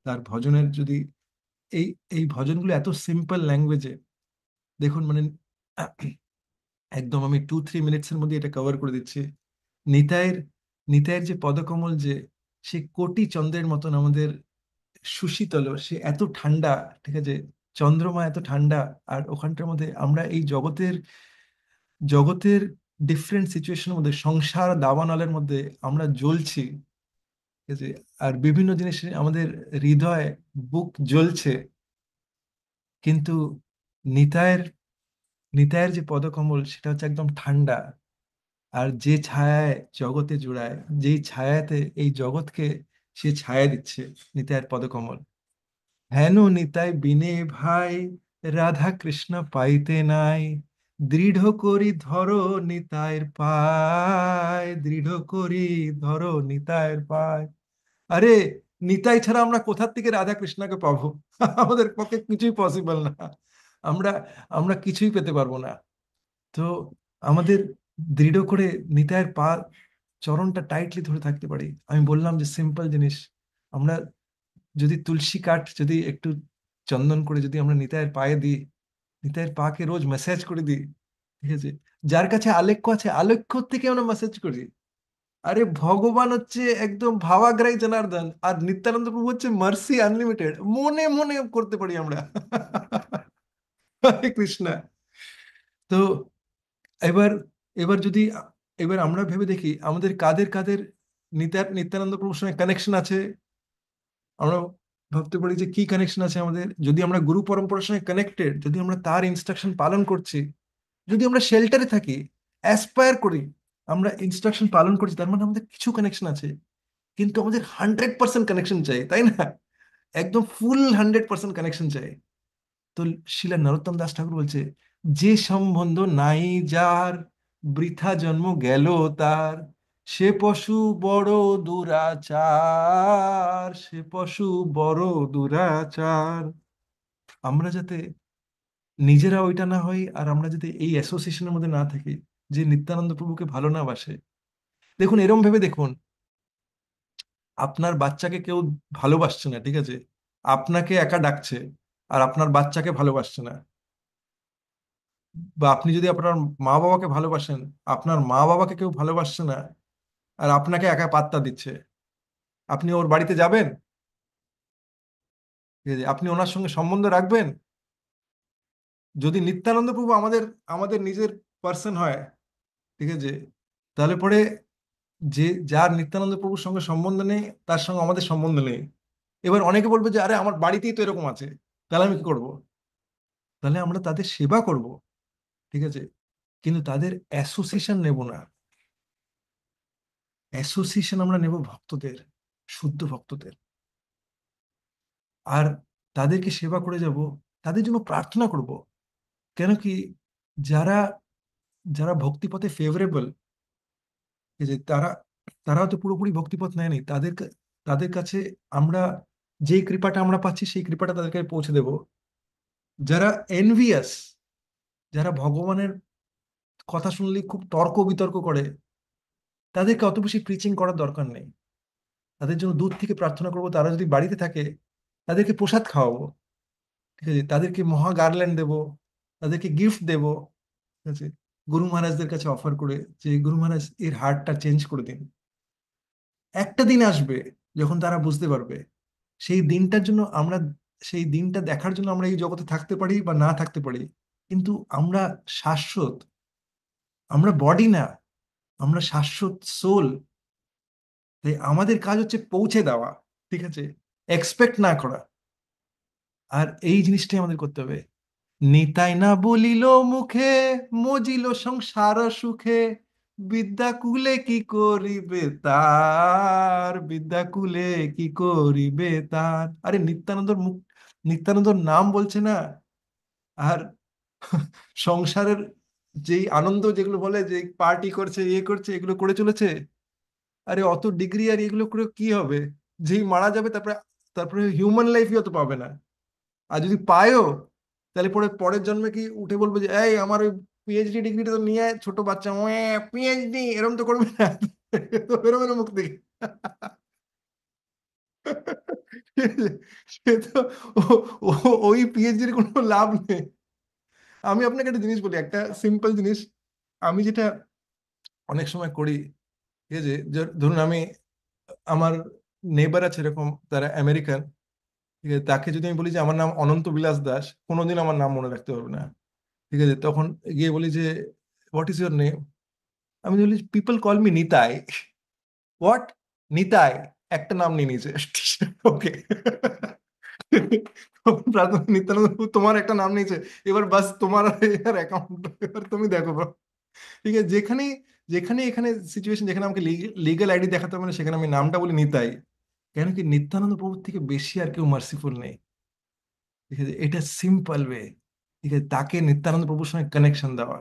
তার ভজনের যদি এই এই ভজনগুলো এত সিম্পল ল্যাঙ্গুয়েজে, দেখুন মানে একদম আমি 2-3 মিনিটসের মধ্যে এটা কভার করে দিচ্ছি। নিতাইয়ের নিতাইয়ের যে পদকমল, যে সে কোটি চন্দ্রের মতন আমাদের সুশীতল, সে এত ঠান্ডা, ঠিক আছে, চন্দ্রমা এত ঠান্ডা। আর ওখানটার মধ্যে আমরা এই জগতের জগতের ডিফারেন্ট সিচুয়েশনের মধ্যে, সংসার দাবানলের মধ্যে আমরা জ্বলছি, ঠিক আছে, আর বিভিন্ন জিনিসে আমাদের হৃদয় বুক জ্বলছে, কিন্তু নিতাইয়ের নিতাইয়ের যে পদকমল সেটা হচ্ছে একদম ঠান্ডা। আর যে ছায়ায় জগতে জুড়ায়, যেই ছায়াতে এই জগৎকে সে ছায়া দিচ্ছে, নিতাইয়ের পদকমল। হেন নিতাই বিনে ভাই, রাধা কৃষ্ণ পাইতে নাই, দৃঢ় করি ধরো নিতাইয়ের পায়, দৃঢ় করি ধরো নিতাইয়ের পায়। আরে নিতাই ছাড়া আমরা কোথার থেকে রাধা কৃষ্ণকে পাবো? আমাদের পক্ষে কিছুই পসিবল না। আমরা আমরা কিছুই পেতে পারবো না। তো আমাদের দৃঢ় করে নিতাইয়ের পা চরণটা টাইটলি ধরে থাকতে পারি। আমি বললাম যে সিম্পল জিনিস, আমরা যদি তুলসী কাঠ যদি একটু চন্দন করে যদি আমরা নিতাইয়ের পায়ে দিই, নিতাইয়ের পাকে রোজ ম্যাসাজ করে দিই, ঠিক আছে, যার কাছে আলেখ্য আছে আলেখ্য থেকে আমরা ম্যাসাজ করি। আরে ভগবান হচ্ছে একদম ভাবাগ্রাহী জনার্দন, আর নিত্যানন্দ প্রভু হচ্ছে মার্সি আনলিমিটেড, মনে মনে করতে পারি আমরা। হরে কৃষ্ণ। তো এবার এবার যদি এবার আমরা ভেবে দেখি আমাদের কাদের কাদের নিত্যানন্দ প্রভুর সঙ্গে কানেকশন আছে। আমরা ভাবতে পারি যে কি কানেকশন আছে আমাদের, যদি আমরা গুরু পরম্পরার সঙ্গে কানেক্টেড, যদি আমরা তার ইনস্ট্রাকশন পালন করছি, যদি আমরা শেল্টারে থাকি, অ্যাসপায়ার করি, আমরা ইনস্ট্রাকশন পালন করছি, তার মানে আমাদের কিছু কানেকশন আছে। কিন্তু আমাদের 100% কানেকশন চাই, তাই না? একদম ফুল 100% কানেকশন চাই। তো শিলা নরোত্তম দাস ঠাকুর বলছে, যে সম্বন্ধ নাই যার, বৃথা জন্ম গেল তার, সে পশু বড় দুরাচার, সে পশু বড় দুরাচার। আমরা যাতে নিজেরা ওইটা না হই, আর আমরা যদি এই অ্যাসোসিয়েশনের মধ্যে না থাকি যে নিত্যানন্দ প্রভুকে ভালো না বাসে। দেখুন এরম ভেবে দেখুন, আপনার বাচ্চাকে কেউ ভালোবাসছে না, ঠিক আছে, আপনাকে একা ডাকছে, আর আপনার বাচ্চাকে ভালোবাসছে না। বা আপনি যদি আপনার মা বাবাকে ভালোবাসেন, আপনার মা বাবাকে কেউ ভালোবাসছে না, আর আপনাকে একা পাত্তা দিচ্ছে, আপনি ওর বাড়িতে যাবেন? ঠিক আছে, আপনি ওনার সঙ্গে সম্বন্ধ রাখবেন? যদি নিত্যানন্দ প্রভু আমাদের আমাদের নিজের পার্সন হয়, ঠিক আছে, তাহলে পরে যে যার নিত্যানন্দ প্রভুর সঙ্গে সম্বন্ধ নেই, তার সঙ্গে আমাদের সম্বন্ধ নেই। এবার অনেকে বলবে যে আরে আমার বাড়িতেই তো এরকম আছে, তাহলে আমি কি করব? তাহলে আমরা তাদের সেবা করব, ঠিক আছে, কিন্তু তাদের অ্যাসোসিয়েশন নেব না। অ্যাসোসিয়েশন আমরা নেব ভক্তদের, শুদ্ধ ভক্তদের। আর তাদেরকে সেবা করে যাব, তাদের জন্য প্রার্থনা করব। কেন কি, যারা যারা ভক্তিপথে ফেভারেবল, যে তারা তারাও তো পুরোপুরি ভক্তিপথ নেয়নি, তাদের কাছে আমরা যেই কৃপাটা আমরা পাচ্ছি সেই কৃপাটা তাদেরকে পৌঁছে দেব। যারা এনভিয়াস, যারা ভগবানের কথা শুনলে খুব তর্ক বিতর্ক করে, তাদেরকে অত বেশি প্রিচিং করার দরকার নেই। তাদের জন্য দূর থেকে প্রার্থনা করব। তারা যদি বাড়িতে থাকে, তাদেরকে প্রসাদ খাওয়াবো, ঠিক আছে, তাদেরকে মহা গার্ল্যান্ড দেবো, তাদেরকে গিফট দেবো, ঠিক আছে, গুরু মহারাজদের কাছে অফার করে যে গুরু মহারাজ এর হার্টটা চেঞ্জ করে দিন। একটা দিন আসবে যখন তারা বুঝতে পারবে। সেই দিনটার জন্য আমরা, সেই দিনটা দেখার জন্য আমরা এই জগতে থাকতে পারি বা না থাকতে পারি, কিন্তু আমরা শাশ্বত, আমরা বডি না, আমরা শাশ্বত সোল। তাই আমাদের কাজ হচ্ছে পৌঁছে দেওয়া, ঠিক আছে, এক্সপেক্ট না করা। আর এই জিনিসটাই আমাদের করতে হবে। নিতাই না বলিল মুখে, মজিল সংসার সুখে, বিদ্যাকুলে কি করিবে তার, বিদ্যাকুলে কি করিবে তার। আরে নিত্যানন্দর মুখ, নিত্যানন্দর নাম বলছে না, আর সংসারের যেই আনন্দ যেগুলো বলে যে পার্টি করছে, ইয়ে করছে, এগুলো করে চলেছে। আরে অত ডিগ্রি আর এগুলো করে কি হবে? যেই মারা যাবে তারপরে, তারপরে হিউম্যান লাইফই অত পাবে না। আর যদি পায়ও, তাহলে পরে পরের জন্মে কি উঠে বলবে যে এই আমার ওই পিএইচডি ডিগ্রিটা তো নিয়ে আয়, ছোট বাচ্চা পিএইচডি এরকম তো করবে না। তো বেরোবে না মুখ থেকে। সে তো ও- ওই পিএইচডির কোনো লাভ নেই। আমি আপনাকে একটা জিনিস বলি, একটা সিম্পল জিনিস আমি যেটা অনেক সময় করি, ঠিক আছে, ধরুন আমি, আমার নেবার আছে এরকম, তারা আমেরিকান, ঠিক আছে, তাকে যদি আমি বলি যে আমার নাম অনন্ত বিলাস দাস, কোনোদিন আমার নাম মনে রাখতে পারবে না, ঠিক আছে, তখন গিয়ে বলি যে হোয়াট ইজ ইউর নেম, আমি বলি people call me Nitai. What? Nitai একটা নাম নিয়ে নিয়েছে। ওকে, প্রাথমিক নিত্যানন্দ প্রভু তোমার একটা নাম নিয়েছে, এবার বাস তোমার আর অ্যাকাউন্ট, এবার তুমি দেখো bro। ঠিক আছে, যেখানে যেখানে এখানে সিচুয়েশন যেখানে আমাকে লিগ্যাল আইডি দেখাতে হবে না, সেখানে আমি নামটা বলি নিতাই। কেন কি, নিত্যানন্দ প্রভুর থেকে বেশি আর কেউ মার্সিফুল নেই, ঠিক আছে, এটা সিম্পল ওয়ে, ঠিক আছে, তাকে নিত্যানন্দ প্রভুর সঙ্গে কানেকশন দেওয়া।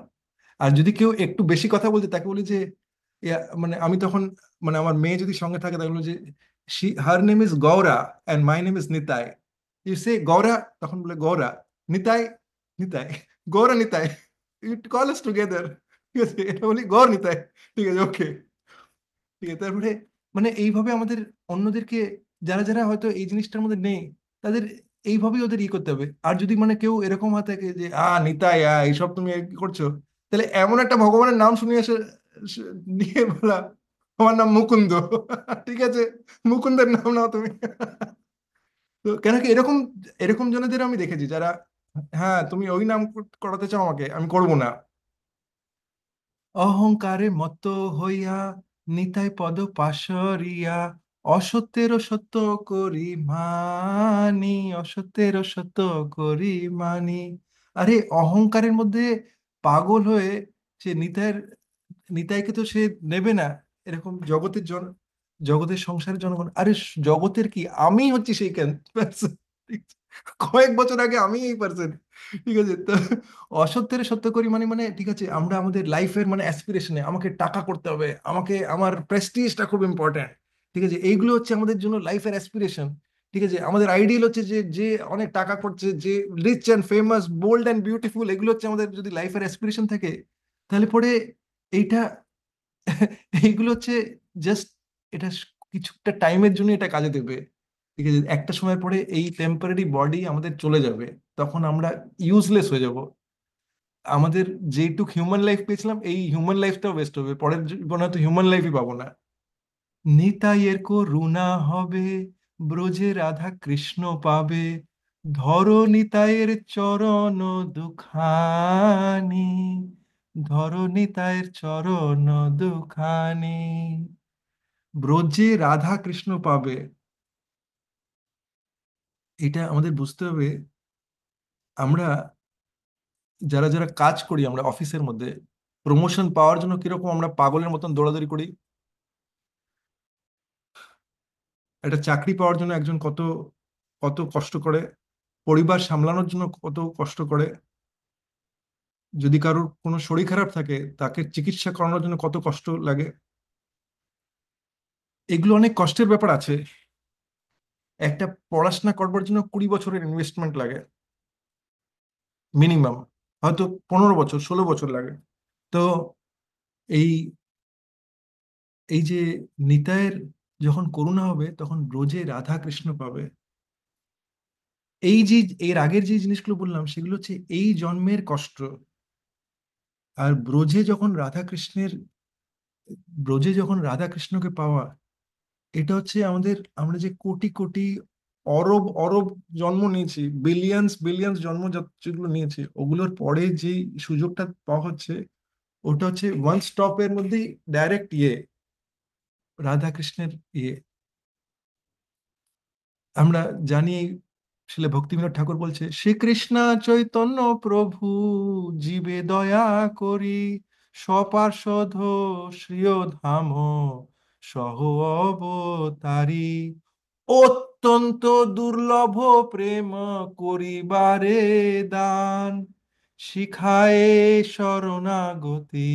আর যদি কেউ একটু বেশি কথা বলছে, তাকে বলি যে মানে আমি তখন, মানে আমার মেয়ে যদি সঙ্গে থাকে, তাকে বলি যে her name is Gaura and my name is Nitai, you say Gaura, তখন বলে Gaura, Nitai, Nitai, Gaura Nitai, you call us together, ঠিক আছে, এটা বলি গৌর নিতাই, ঠিক আছে, ওকে, ঠিক আছে, তারপরে মানে এইভাবে আমাদের অন্যদেরকে, যারা যারা হয়তো এই জিনিসটার মধ্যে নেই, তাদের এইভাবেই ওদের করতে হবে। আর যদি মানে কেউ এরকম হয় থাকে যে নিতাই এইসব তুমি কি করছো, তাহলে এমন একটা ভগবানের নাম শুনিয়ে এসে নিয়ে বলা আমার নাম মুকুন্দ, ঠিক আছে, মুকুন্দের নাম নাও তুমি। তো কেন কি এরকম, এরকম জনদের আমি দেখেছি যারা, হ্যাঁ তুমি ওই নাম করাতে চাও আমাকে, আমি করব না। অহংকারে মত্ত হইয়া নিতাই পদ পাশরিয়া, অসত্যের সত্য করি মানি, অসত্যের সত্য করি মানি। আরে অহংকারের মধ্যে পাগল হয়ে সে নিতাইয়ের, নিতাইকে তো সে নেবে না, এরকম জগতের জগতের সংসারের জনগণ, আরে জগতের কি, আমি হচ্ছি সেই person, কয়েক বছর আগে আমি এই পার্সন, ঠিক আছে, তো অসত্যের সত্য করি মানে, মানে ঠিক আছে, আমরা আমাদের লাইফের মানে অ্যাসপিরেশনে আমাকে টাকা করতে হবে, আমাকে আমার প্রেস্টিজটা খুব ইম্পর্ট্যান্ট, ঠিক আছে, এইগুলো হচ্ছে আমাদের জন্য লাইফের অ্যাসপিরেশন, ঠিক আছে, আমাদের আইডিয়াল হচ্ছে যে যে অনেক টাকা করছে, যে rich and famous, bold and beautiful, এগুলো হচ্ছে আমাদের যদি লাইফের অ্যাসপিরেশন থাকে, তাহলে পরে এইটা এইগুলো হচ্ছে জাস্ট, এটা কিছুটা টাইমের জন্য এটা কাজে দেবে, ঠিক আছে, একটা সময় পরে এই টেম্পোরারি বডি আমাদের চলে যাবে, তখন আমরা ইউজলেস হয়ে যাব, আমাদের যেটুক হিউম্যান লাইফ পেয়েছিলাম এই হিউম্যান লাইফটাও ওয়েস্ট হবে, পরের জীবনে হয়তো হিউম্যান লাইফই পাবো না। নিতাইয়ের করুণা হবে, ব্রজে রাধা কৃষ্ণ পাবে, ধরো নিতাইয়ের চরণ দুখানি, ধরো নিতাইয়ের চরণ দুখানি, ব্রজে রাধা কৃষ্ণ পাবে, এটা আমাদের বুঝতে হবে। আমরা যারা যারা কাজ করি, আমরা অফিসের মধ্যে প্রমোশন পাওয়ার জন্য কিরকম আমরা পাগলের মতন দৌড়াদৌড়ি করি, একটা চাকরি পাওয়ার জন্য একজন কত কত কষ্ট করে, পরিবার সামলানোর জন্য কত কষ্ট করে, যদি কারোর কোনো শরীর খারাপ থাকে তাকে চিকিৎসা করানোর জন্য কত কষ্ট লাগে, এগুলো অনেক কষ্টের ব্যাপার আছে। একটা পড়াশোনা করবার জন্য 20 বছরের ইনভেস্টমেন্ট লাগে মিনিমাম, হয়তো 15 বছর 16 বছর লাগে। তো এই এই যে নিতাইয়ের যখন করুণা হবে, তখন ব্রজে রাধা কৃষ্ণ পাবে, এই যে এর আগের যে জিনিসগুলো বললাম সেগুলো হচ্ছে এই জন্মের কষ্ট। আর ব্রজে যখন রাধা কৃষ্ণকে পাওয়া, এটা হচ্ছে আমাদের, আমরা যে কোটি কোটি অরব অরব জন্ম নিয়েছি, বিলিয়ন্স বিলিয়ন্স জন্ম যেগুলো নিয়েছি, ওগুলোর পরে যে সুযোগটা পাওয়া হচ্ছে, ওটা হচ্ছে ওয়ান স্টপের মধ্যেই ডাইরেক্ট রাধা কৃষ্ণের আমরা জানি, শিলে ভক্তিবিনোদ ঠাকুর বলছে, শ্রীকৃষ্ণ চৈতন্য প্রভু জীবে দয়া করি, স্বপার্ষদ শ্রীয় ধাম সহ অবতারি, অত্যন্ত দুর্লভ প্রেম করিবারে দান, শিখায়ে শরণাগতি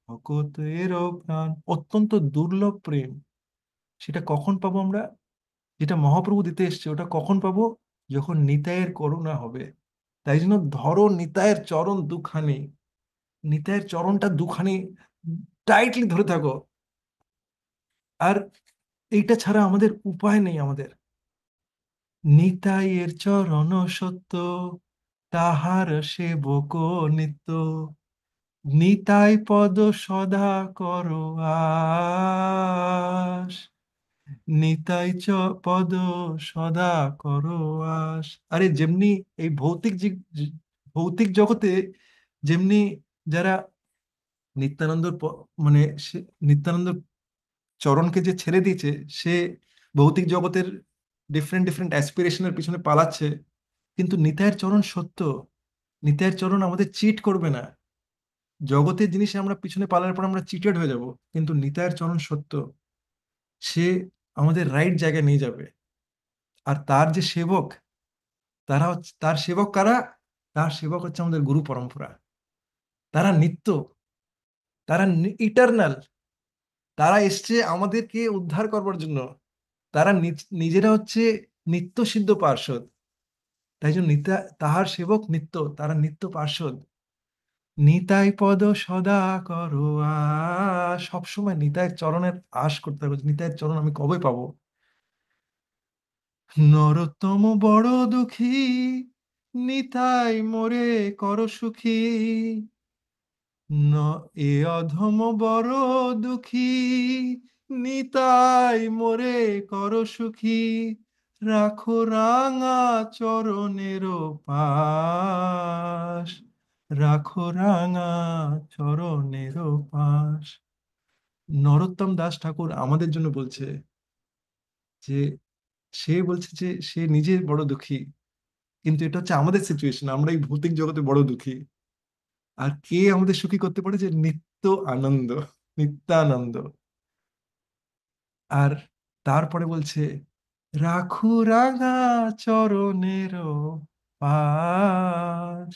ভকতের প্রাণ। অত্যন্ত দুর্লভ প্রেম, সেটা কখন পাবো আমরা, যেটা মহাপ্রভু দিতে এসছে ওটা কখন পাবো, যখন নিতাইয়ের করুণা হবে। তাই জন্য ধরো নিতাইয়ের চরণ দুখানি, নিতাইয়ের চরণটা দুখানি টাইটলি ধরে থাকো। আর এইটা ছাড়া আমাদের উপায় নেই, আমাদের নিতাইয়ের চরণ সত্য, তাহার সেবক নিত্য। নিতাই পদ সদা করো আস, নিতাই পদ সদা করো আস। আরে যেমনি এই ভৌতিক জগতে যেমনি যারা নিত্যানন্দ মানে নিত্যানন্দ চরণকে যে ছেড়ে দিয়েছে, সে ভৌতিক জগতের ডিফারেন্ট ডিফারেন্ট অ্যাসপিরেশনের পিছনে পালাচ্ছে, কিন্তু নিতাইয়ের চরণ সত্য। নিতাইয়ের চরণ আমাদের চিট করবে না। জগতের জিনিসে আমরা পিছনে পালার পর আমরা চিটেড হয়ে যাব, কিন্তু নিতাইয়ের চরণ সত্য, সে আমাদের রাইট জায়গায় নিয়ে যাবে। আর তার যে সেবক, তার সেবক কারা? তার সেবক হচ্ছে আমাদের গুরু পরম্পরা। তারা নিত্য, তারা ইটারনাল, তারা এসছে আমাদেরকে উদ্ধার করবার জন্য। তারা নিজেরা হচ্ছে নিত্য সিদ্ধ পার্ষদ। তাই জন্য তাহার সেবক নিত্য, তারা নিত্য পার্ষদ। নিতাই পদ সদা করো আস, সবসময় নিতাইয়ের চরণের আশ করতে হবে, নিতাইয়ের চরণ আমি কবে পাবো। নরোত্তম বড় দুঃখী, নিতাই মোরে কর সুখী। ন এ অধম বড় দুঃখী, নিতাই মোরে কর সুখী। রাখো রাঙা চরণের পাশ, রাখো রাঙা চরণের পাশ। নরোত্তম দাস ঠাকুর আমাদের জন্য বলছে যে, সে বলছে যে সে নিজে বড় দুঃখী, কিন্তু এটা হচ্ছে আমাদের সিচুয়েশন, আমরা এই ভৌতিক জগতে বড় দুঃখী। আর কে আমাদের সুখী করতে পারে? যে নিত্য আনন্দ, নিত্যানন্দ। আর তারপরে বলছে, রাখু রাঙা চরণের পাশ,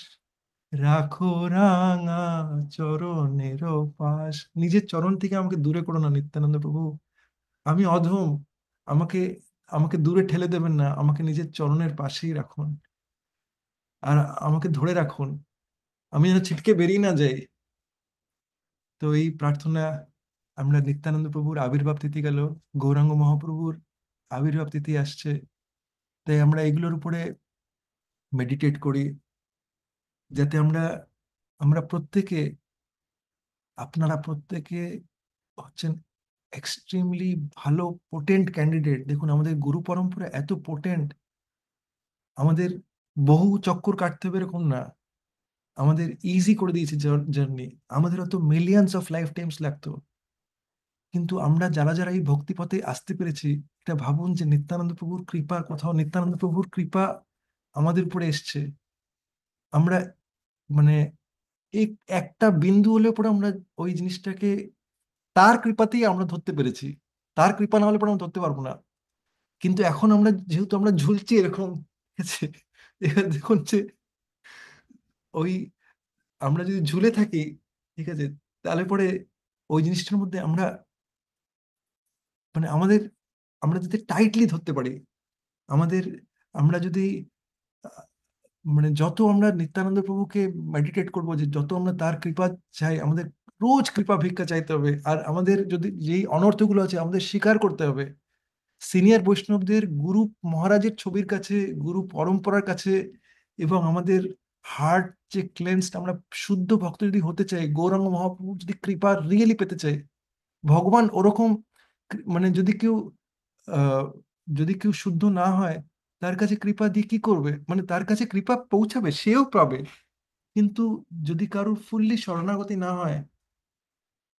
রাখো রাঙা চরণের পাশ। নিজের চরণ থেকে আমাকে দূরে করো না নিত্যানন্দ প্রভু। আমি অধম, আমাকে আমাকে দূরে ঠেলে দেবেন না, আমাকে নিজের চরণের পাশেই রাখুন, আর আমাকে ধরে রাখুন, আমি যেন ছিটকে বেরিয়ে না যাই। তো এই প্রার্থনা, আমরা নিত্যানন্দ প্রভুর আবির্ভাব তিথি গেল, গৌরাঙ্গ মহাপ্রভুর আবির্ভাব তিথি আসছে, তাই আমরা এগুলোর উপরে মেডিটেট করি, যাতে আমরা আমরা প্রত্যেকে, আপনারা প্রত্যেকে হচ্ছেন এক্সট্রিমলি ভালো পোটেন্ট ক্যান্ডিডেট। দেখুন আমাদের গুরু পরম্পরা এত পোটেন্ট, আমাদের বহু চক্কর কাটতে হবে এরকম না, আমাদের ইজি করে দিয়েছে জার্নি। আমাদের হয়তো মিলিয়ন্স অফ লাইফ টাইমস লাগতো, কিন্তু আমরা যারা যারা এই ভক্তি পথে আসতে পেরেছি, এটা ভাবুন যে নিত্যানন্দ প্রভুর কৃপা, কোথাও নিত্যানন্দ প্রভুর কৃপা আমাদের উপরে এসছে। আমরা মানে এই একটা বিন্দু হলে পরে আমরা ওই জিনিসটাকে তার কৃপাতেই আমরা ধরতে পেরেছি। তার কৃপা না হলে পরে আমরা ধরতে পারবো না। কিন্তু এখন আমরা যেহেতু আমরা ঝুলছি এরকম, ঠিক আছে, এবার দেখুন যে ওই আমরা যদি ঝুলে থাকি, ঠিক আছে, তাহলে পরে ওই জিনিসটার মধ্যে আমরা আমাদের, আমরা যদি টাইটলি ধরতে পারি, আমাদের, আমরা যদি আহ, যত আমরা নিত্যানন্দ প্রভুকে মেডিটেট করবো, যে যত আমরা তার কৃপা চাই, আমাদের রোজ কৃপা ভিক্ষা চাইতে হবে। আর আমাদের যদি যেই অনর্থগুলো আছে আমাদের স্বীকার করতে হবে, সিনিয়র বৈষ্ণবদের, গুরু মহারাজের ছবির কাছে, গুরু পরম্পরার কাছে, এবং আমাদের হার্ট যে ক্লেন্সড, আমরা শুদ্ধ ভক্ত যদি হতে চাই, গৌরাঙ্গ মহাপ্রভু যদি কৃপা রিয়েলি পেতে চাই, ভগবান ওরকম যদি কেউ আহ যদি কেউ শুদ্ধ না হয়, তার কাছে কৃপা দিয়ে কি করবে? তার কাছে কৃপা পৌঁছাবে, সেও পাবে, কিন্তু যদি কারোর ফুললি শরণাগতি না হয়,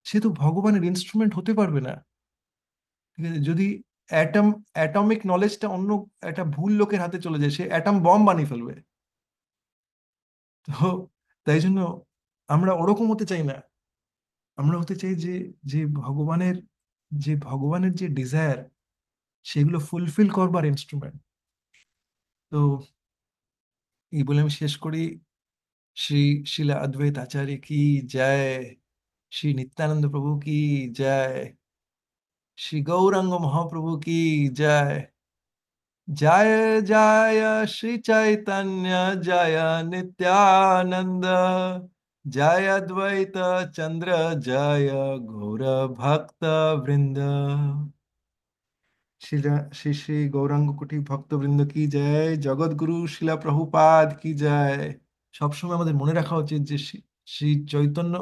সে তো ভগবানের ইনস্ট্রুমেন্ট হতে পারবে না। ঠিক আছে, যদি অ্যাটমিক নলেজটা অন্য একটা ভুল লোকের হাতে চলে যায়, সে অ্যাটম বম্ব বানিয়ে ফেলবে। তো তাই জন্য আমরা ওরকম হতে চাই না। আমরা হতে চাই যে, যে ভগবানের ভগবানের যে ডিজায়ার, সেগুলো ফুলফিল করবার ইনস্ট্রুমেন্ট। তো এই বলে আমি শেষ করি। শ্রী শিলা অদ্বৈত আচার্য কি জয়, শ্রী নিত্যানন্দ প্রভু কি জয়, শ্রী গৌরাঙ্গ মহাপ্রভু কি জয়। জয় জয় শ্রী চৈতন্য, জয় নিত্যানন্দ, জয় অদ্বৈত চন্দ্র, জয় গৌর ভক্ত বৃন্দ। শিলা শ্রী শ্রী গৌরাঙ্গ কুটি ভক্তবৃন্দ কি জয়, জগৎগুরু শিলা প্রভুপাদ কি জয়। সবসময় আমাদের মনে রাখা উচিত যে শ্রী চৈতন্য,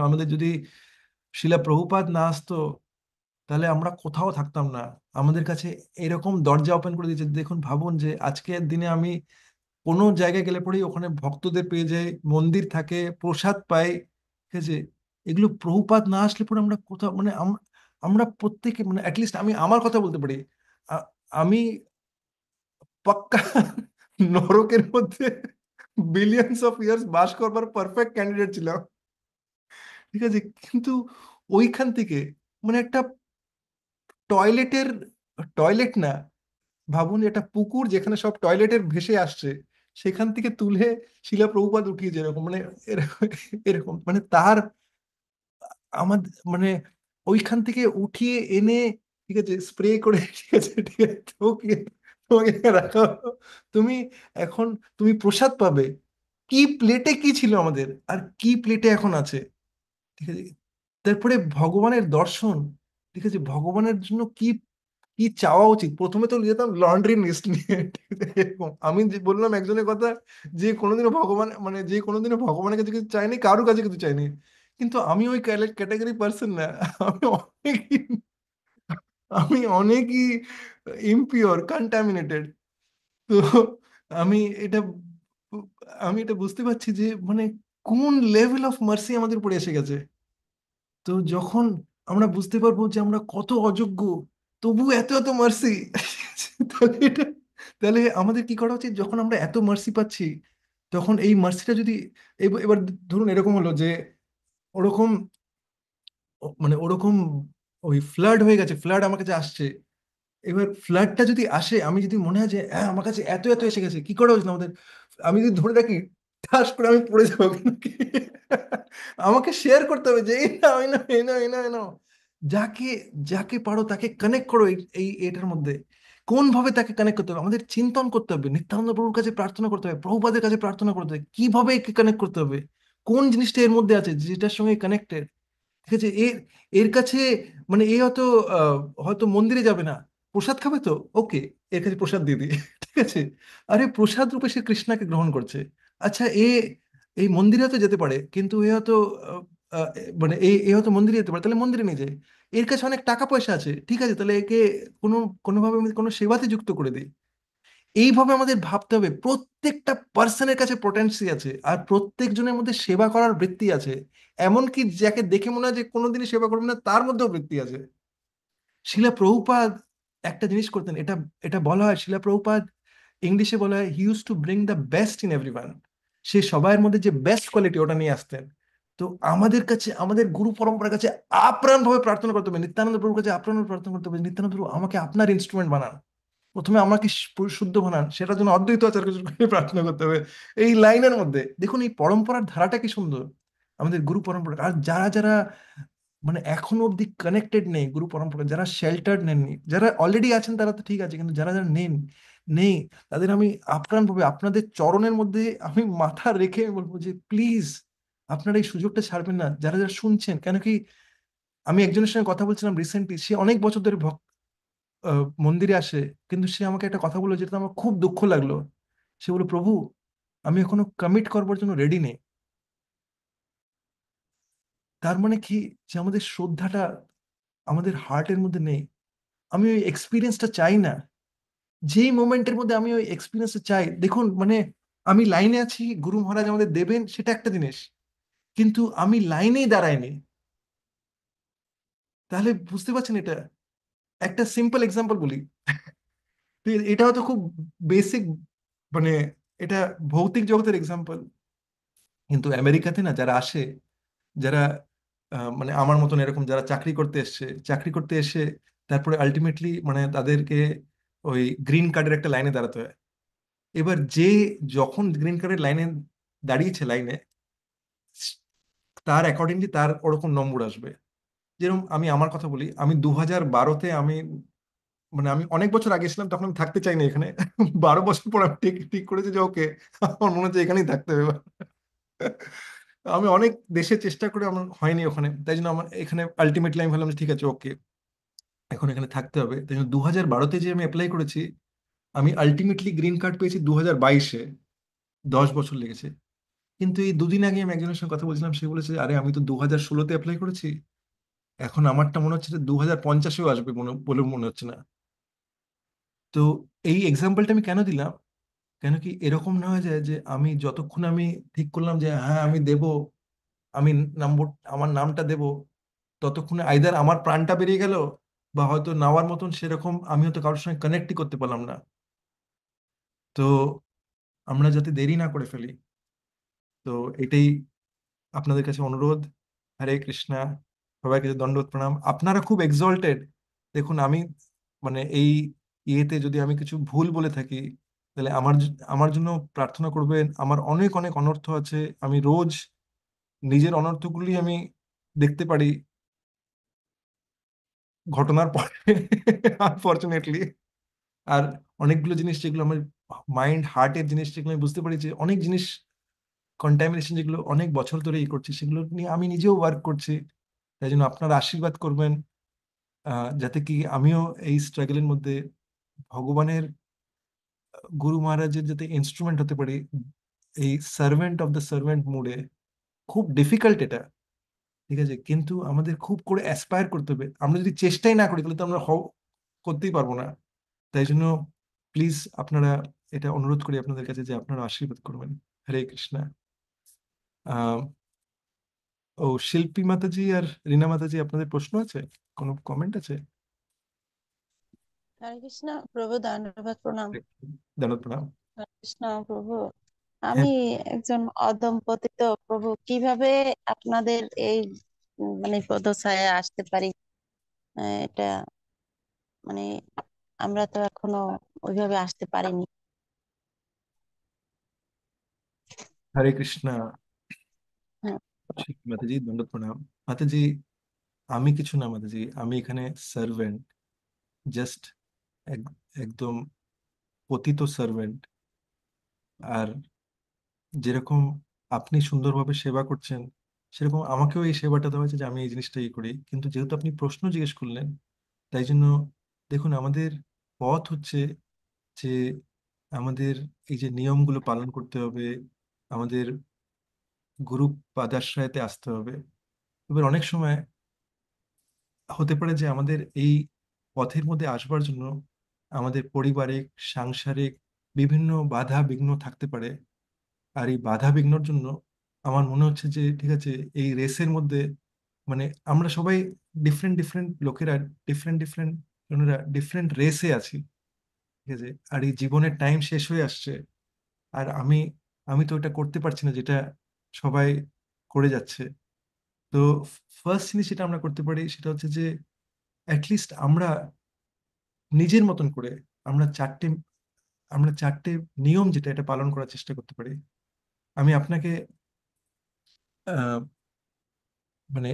আমাদের যদি শিলা প্রভুপাদ না আসতো তাহলে আমরা কোথাও থাকতাম না। আমাদের কাছে এরকম দরজা ওপেন করে দিয়েছে, দেখুন ভাবুন যে আজকের দিনে আমি কোনো জায়গায় গেলে পরেই ওখানে ভক্তদের পেয়ে যাই, মন্দির থাকে, প্রসাদ পাই, ঠিক আছে। এগুলো প্রভুপাদ না আসলে পরে আমরা কোথাও মানে আমরা প্রত্যেকে মানে অ্যাটলিস্ট আমি আমার কথা বলতে পারি, আ- আমি পাক্কা নরকের মধ্যে বিলিয়ন্স অফ ইয়ার্স বাস করবার পারফেক্ট ক্যান্ডিডেট ছিলাম, ঠিক আছে। কিন্তু ওইখান থেকে মানে একটা টয়লেটের, টয়লেট না, ভাবুন এটা পুকুর যেখানে সব টয়লেটের ভেসে আসছে, সেখান থেকে তুলে শিলা প্রভুপাদ উঠিয়েছে এরকম মানে এরকম এরকম মানে তার আমাদের মানে ওইখান থেকে উঠিয়ে এনে, ঠিক আছে, স্প্রে করে, ঠিক আছে, ঠিক আছে, তোমাকে তোমাকে রাখা হলো। তুমি এখন তুমি প্রসাদ পাবে, কি প্লেটে কি ছিল আমাদের আর কি প্লেটে এখন আছে, ঠিক আছে। তারপরে ভগবানের দর্শন, ঠিক আছে, ভগবানের জন্য কি কি চাওয়া উচিত। প্রথমে তো যেতাম লন্ড্রি লিস্ট নিয়ে, ঠিক আছে, এরকম আমি যে বললাম একজনের কথা, যে কোনোদিনও ভগবান মানে যে কোনোদিনও ভগবানের কাছে কিছু চাইনি, কারোর কাছে কিছু চাইনি, কিন্তু আমি ওই ক্যাটাগরি পার্সন না। আমি অনেকই আমি অনেকই ইমপিওর কন্টামিনেটেড। তো আমি এটা আমি এটা বুঝতে পারছি যে মানে কোন লেভেল অফ মার্সি আমাদের উপরে এসে গেছে। তো যখন আমরা বুঝতে পারবো যে আমরা কত অযোগ্য, তবু এত এত মার্সি, তাহলে এটা, তাহলে আমাদের কি করা উচিত? যখন আমরা এত মার্সি পাচ্ছি, তখন এই মার্সিটা যদি এবার ধরুন এরকম হলো যে ওরকম মানে ওরকম ওই ফ্লাড হয়ে গেছে, ফ্লাড আমার কাছে আসছে, এবার ফ্লাডটা যদি আসে, আমি যদি মনে হয় যে হ্যাঁ আমার কাছে এত এত এসে গেছে, কি করা উচিত আমাদের? আমি যদি ধরে রাখি, ঠাস করে আমি পড়ে যাবো, কিন্তু আমাকে শেয়ার করতে হবে যে এই নাও এই নাও এই নাও এই নাও এই নাও। যাকে যাকে পারো তাকে কানেক্ট করো এই এই এটার মধ্যে। কোন ভাবে তাকে কানেক্ট করতে হবে? আমাদের চিন্তন করতে হবে, নিত্যানন্দ প্রভুর কাছে প্রার্থনা করতে হবে, প্রভুপাদের কাছে প্রার্থনা করতে হবে, কিভাবে একে কানেক্ট করতে হবে, কোন জিনিসটা এর মধ্যে আছে যেটার সঙ্গে কানেক্টেড, ঠিক আছে। এর এর কাছে মানে এ হয়তো আহ, হয়তো মন্দিরে যাবে না, প্রসাদ খাবে তো ওকে, এর কাছে প্রসাদ দিয়ে দিই, ঠিক আছে। আরে প্রসাদ রূপে সে কৃষ্ণাকে গ্রহণ করছে। আচ্ছা এই মন্দিরে হয়তো যেতে পারে, কিন্তু এ হয়তো আহ, আহ, মানে এ হয়তো মন্দিরে যেতে পারে, তাহলে মন্দিরে নিয়ে যায়। এর কাছে অনেক টাকা পয়সা আছে, ঠিক আছে, তাহলে একে কোনো কোনোভাবে আমি কোনো সেবাতে যুক্ত করে দিই। এইভাবে আমাদের ভাবতে হবে, প্রত্যেকটা পার্সনের কাছে পোটেন্সি আছে, আর প্রত্যেকজনের মধ্যে সেবা করার বৃত্তি আছে। এমনকি যাকে দেখে মনে হয় যে কোনোদিনই সেবা করবে না, তার মধ্যেও বৃত্তি আছে। শিলা প্রভুপাদ একটা জিনিস করতেন, এটা এটা বলা হয়, শিলা প্রভুপাদ ইংলিশে বলা হয় he use to bring the best in everyone. সে সবার মধ্যে যে বেস্ট কোয়ালিটি ওটা নিয়ে আসতেন। তো আমাদের কাছে, আমাদের গুরু পরম্পরার কাছে আপ্রাণ ভাবে প্রার্থনা করতে হবে, নিত্যানন্দ প্রভুর কাছে আপ্রাণ ভাবে প্রার্থনা করতে হবে, নিত্যানন্দ প্রভু আমাকে আপনার ইনস্ট্রুমেন্ট বানান, প্রথমে আমাকে শুদ্ধ বানান, সেটার জন্য অদ্বৈত আচার্য কাছে প্রার্থনা করতে হবে। এই লাইনের মধ্যে দেখুন এই পরম্পরার ধারাটা কি সুন্দর, আমাদের গুরু পরম্পরা। আর যারা যারা মানে এখনো অব্দি কানেক্টেড নেই গুরু পরম্পরা, যারা শেল্টার্ড নেননি, যারা অলরেডি আছেন তারা তো ঠিক আছে, কিন্তু যারা যারা নেই, তাদের আমি আপ্রাণ ভাবে আপনাদের চরণের মধ্যে আমি মাথা রেখে আমি বলবো যে প্লিজ আপনারা এই সুযোগটা ছাড়বেন না, যারা যারা শুনছেন। কেন কি আমি একজনের সঙ্গে কথা বলছিলাম রিসেন্টলি, সে অনেক বছর ধরে মন্দিরে আসে, কিন্তু সে আমাকে একটা কথা বললো যেটা আমার খুব দুঃখ লাগলো। সে বলল, প্রভু আমি এখনো কমিট করবার জন্য রেডি নেই। তার মানে কি, যে আমাদের শ্রদ্ধাটা আমাদের হার্টের মধ্যে নেই। আমি ওই এক্সপিরিয়েন্সটা চাই না, যেই মোমেন্টের মধ্যে আমি ওই এক্সপিরিয়েন্সটা চাই। দেখুন মানে আমি লাইনে আছি, গুরু মহারাজ আমাদের দেবেন, সেটা একটা জিনিস, কিন্তু আমি লাইনেই দাঁড়াইনি, তাহলে বুঝতে পারছেন এটা। একটা সিম্পল এক্সাম্পল বলি, এটা হয়তো খুব বেসিক মানে এটা ভৌতিক জগতের এক্সাম্পল, কিন্তু আমেরিকাতে না যারা আসে, যারা মানে আমার মতন এরকম যারা চাকরি করতে এসছে, চাকরি করতে এসে তারপরে আলটিমেটলি মানে তাদেরকে ওই গ্রিন কার্ডের একটা লাইনে দাঁড়াতে হয়। এবার যে যখন গ্রিন কার্ডের লাইনে দাঁড়িয়েছে লাইনে, তার অ্যাকর্ডিংলি তার ওরকম নম্বর আসবে। যেরকম আমি আমার কথা বলি, আমি 2012-তে আমি মানে আমি অনেক বছর আগে ছিলাম, তখন আমি থাকতে চাইনি এখানে। 12 বছর পর আমি ঠিক ঠিক করেছি যে ওকে, আমার মনে হচ্ছে এখানেই থাকতে হবে এবার। আমি অনেক দেশে চেষ্টা করে আমার হয়নি ওখানে, তাই জন্য আমার এখানে আলটিমেটলি আমি ভাবলাম যে ঠিক আছে ওকে। এখন এখানে থাকতে হবে। তাই জন্য 2012-তে যে আমি অ্যাপ্লাই করেছি, আমি আলটিমেটলি গ্রিন কার্ড পেয়েছি 2022-এ। 10 বছর লেগেছে। কিন্তু এই দুদিন আগে আমি একজনের সঙ্গে কথা বলছিলাম, সে বলেছে আরে আমি তো 2016-তে অ্যাপ্লাই করেছি, এখন আমারটা মনে হচ্ছে যে 2050-এও আসবে বলে মনে হচ্ছে না। তো এই এক্সাম্পলটা আমি কেন দিলাম, কেন কি এরকম না হয়ে যায় যে আমি যতক্ষণ আমি ঠিক করলাম যে হ্যাঁ আমি দেব, আমি নম্বর আমার নামটা দেব, ততক্ষণে আইদার আমার প্রাণটা বেরিয়ে গেল, বা হয়তো নেওয়ার মতন সেরকম আমি হয়তো কারোর সঙ্গে কানেক্টই করতে পারলাম না। তো আমরা যাতে দেরি না করে ফেলি, তো এটাই আপনাদের কাছে অনুরোধ। হরে কৃষ্ণা। সবাইকে দণ্ডবত প্রণাম। আপনারা খুব এক্সল্টেড। দেখুন আমি মানে এই ইয়েতে যদি আমি কিছু ভুল বলে থাকি, তাহলে আমার জন্য প্রার্থনা করবেন। আমার অনেক অনেক অনর্থ আছে, আমি রোজ নিজের অনর্থগুলি আমি দেখতে পারি ঘটনার পরে আনফর্চুনেটলি। আর অনেকগুলো জিনিস যেগুলো আমার মাইন্ড হার্টের জিনিস, যেগুলো আমি বুঝতে পারি যে অনেক জিনিস কন্টামিনেশন যেগুলো অনেক বছর ধরে করছি, সেগুলো নিয়ে আমি নিজেও ওয়ার্ক করছি। তাই জন্য আপনারা আশীর্বাদ করবেন, যাতে কি আমিও এই স্ট্রাগলের মধ্যে ভগবানের, গুরু মহারাজের যাতে ইনস্ট্রুমেন্ট হতে পারি, এই সার্ভেন্ট অফ দ্য সার্ভেন্ট মুডে। খুব ডিফিকাল্ট এটা, ঠিক আছে, কিন্তু আমাদের খুব করে অ্যাসপায়ার করতে হবে। আমরা যদি চেষ্টাই না করি তাহলে তো আমরা করতেই পারবো না। তাই জন্য প্লিজ আপনারা, এটা অনুরোধ করি আপনাদের কাছে যে আপনারা আশীর্বাদ করবেন। হরে কৃষ্ণা। আহ ও শিল্পী মাতাজি আর রিনা মাতাজি, আপনাদের প্রশ্ন আছে, কোনো কমেন্ট আছে? হরে কৃষ্ণ প্রভু, ধন্যবাদ, প্রণাম। দাঁড়াত প্রণাম। হরে কৃষ্ণ প্রভু, হ্যাঁ, আমি একজন অদম্পতিত প্রভু, কিভাবে আপনাদের এই মানে পদছায়া আসতে পারি? এটা মানে আমরা তো এখনো ওইভাবে আসতে পারিনি। হরে কৃষ্ণা। হ্যাঁ। শিল্পী মাতাজি দণ্ডত প্রণাম। মাতাজি, আমি কিছু না মাতাজি, আমি এখানে সার্ভেন্ট, জাস্ট একদম পতিত সার্ভেন্ট। আর যেরকম আপনি সুন্দরভাবে সেবা করছেন, সেরকম আমাকেও এই সেবাটা দেওয়া হয়েছে যে আমি এই জিনিসটাই করি। কিন্তু যেহেতু আপনি প্রশ্ন জিজ্ঞেস করলেন, তাই জন্য দেখুন আমাদের পথ হচ্ছে যে আমাদের এই যে নিয়মগুলো পালন করতে হবে, আমাদের গুরু পাদাশ্রয়তে আসতে হবে। এবার অনেক সময় হতে পারে যে আমাদের এই পথের মধ্যে আসবার জন্য আমাদের পারিবারিক, সাংসারিক বিভিন্ন বাধা বিঘ্ন থাকতে পারে। আর এই বাধা বিঘ্নর জন্য আমার মনে হচ্ছে যে ঠিক আছে, এই রেসের মধ্যে মানে আমরা সবাই ডিফারেন্ট ডিফারেন্ট লোকেরা, ডিফারেন্ট ডিফারেন্ট জনেরা ডিফারেন্ট রেসে আছি, ঠিক আছে। আর এই জীবনের টাইম শেষ হয়ে আসছে, আর আমি আমি তো এটা করতে পারছি না যেটা সবাই করে যাচ্ছে। তো ফার্স্ট জিনিস যেটা আমরা করতে পারি সেটা হচ্ছে যে অ্যাটলিস্ট আমরা নিজের মতন করে আমরা চারটে নিয়ম যেটা, এটা পালন করার চেষ্টা করতে পারি। আমি আপনাকে আহ, মানে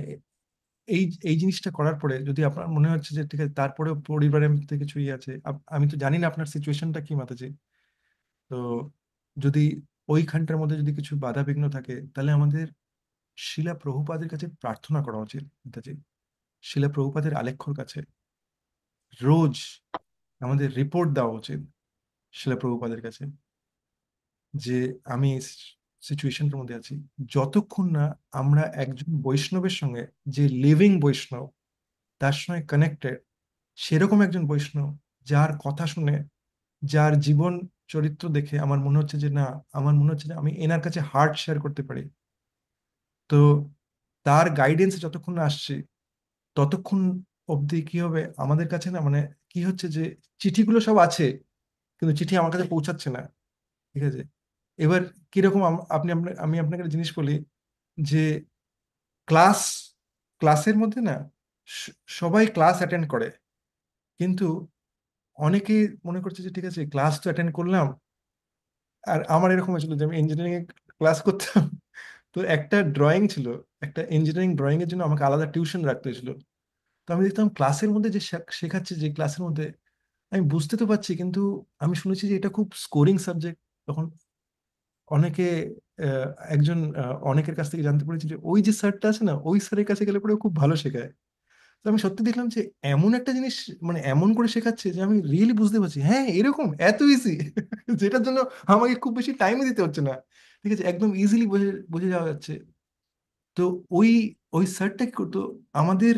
এই এই জিনিসটা করার পরে যদি আপনার মনে হচ্ছে যে ঠিক আছে, তারপরেও পরিবারের মধ্যে কিছু ইয়ে আছে, আমি তো জানি না আপনার সিচুয়েশনটা কি মাতাজি। তো যদি ওইখানটার মধ্যে যদি কিছু বাধা বিঘ্ন থাকে, তাহলে আমাদের শিলা প্রভুপাদের কাছে প্রার্থনা করা উচিত মাতাজি। শিলা প্রভুপাদের আলেখ্যর কাছে রোজ আমাদের রিপোর্ট দেওয়া উচিত শিলা প্রভুপাদের কাছে, যে আমি সিচুয়েশনটার মধ্যে আছি। যতক্ষণ না আমরা একজন বৈষ্ণবের সঙ্গে, যে লিভিং বৈষ্ণব, তার সঙ্গে কানেক্টেড, সেরকম একজন বৈষ্ণব যার কথা শুনে, যার জীবন চরিত্র দেখে আমার মনে হচ্ছে যে না, আমার মনে হচ্ছে যে আমি এনার কাছে হার্ট শেয়ার করতে পারি, তো তার গাইডেন্স যতক্ষণ না আসছে, ততক্ষণ অবধি কি হবে আমাদের কাছে না, মানে কি হচ্ছে যে চিঠিগুলো সব আছে, কিন্তু চিঠি আমার কাছে পৌঁছাচ্ছে না, ঠিক আছে। এবার কিরকম আমি আপনাকে একটা জিনিস বলি, যে ক্লাস ক্লাসের মধ্যে না সবাই ক্লাস অ্যাটেন্ড করে, কিন্তু অনেকে মনে করছে যে ঠিক আছে ক্লাস তো অ্যাটেন্ড করলাম। আর আমার এরকম হয়েছিল যে আমি ইঞ্জিনিয়ারিং এ ক্লাস করতাম, তো একটা ড্রয়িং ছিল, একটা ইঞ্জিনিয়ারিং ড্রয়িং এর জন্য আমাকে আলাদা টিউশন রাখতে হয়েছিল। তো আমি দেখতাম ক্লাসের মধ্যে যে শেখাচ্ছে, যে ক্লাসের মধ্যে আমি বুঝতে তো পারছি, কিন্তু আমি শুনেছি যে এটা খুব স্কোরিং সাবজেক্ট। তখন অনেকে আহ, একজন অনেকের কাছ থেকে জানতে পেরেছি যে ওই যে স্যারটা আছে না, ওই স্যারের কাছে গেলে পরে ও খুব ভালো শেখায়। তো আমি সত্যি দেখলাম যে এমন একটা জিনিস, মানে এমন করে শেখাচ্ছে যে আমি রিয়েলি বুঝতে পারছি, হ্যাঁ এরকম এত ইজি যেটার জন্য আমাকে খুব বেশি টাইমও দিতে হচ্ছে না। ঠিক আছে, একদম ইজিলি বুঝে বুঝে যাওয়া যাচ্ছে। তো ওই ওই স্যারটা কি করতো, আমাদের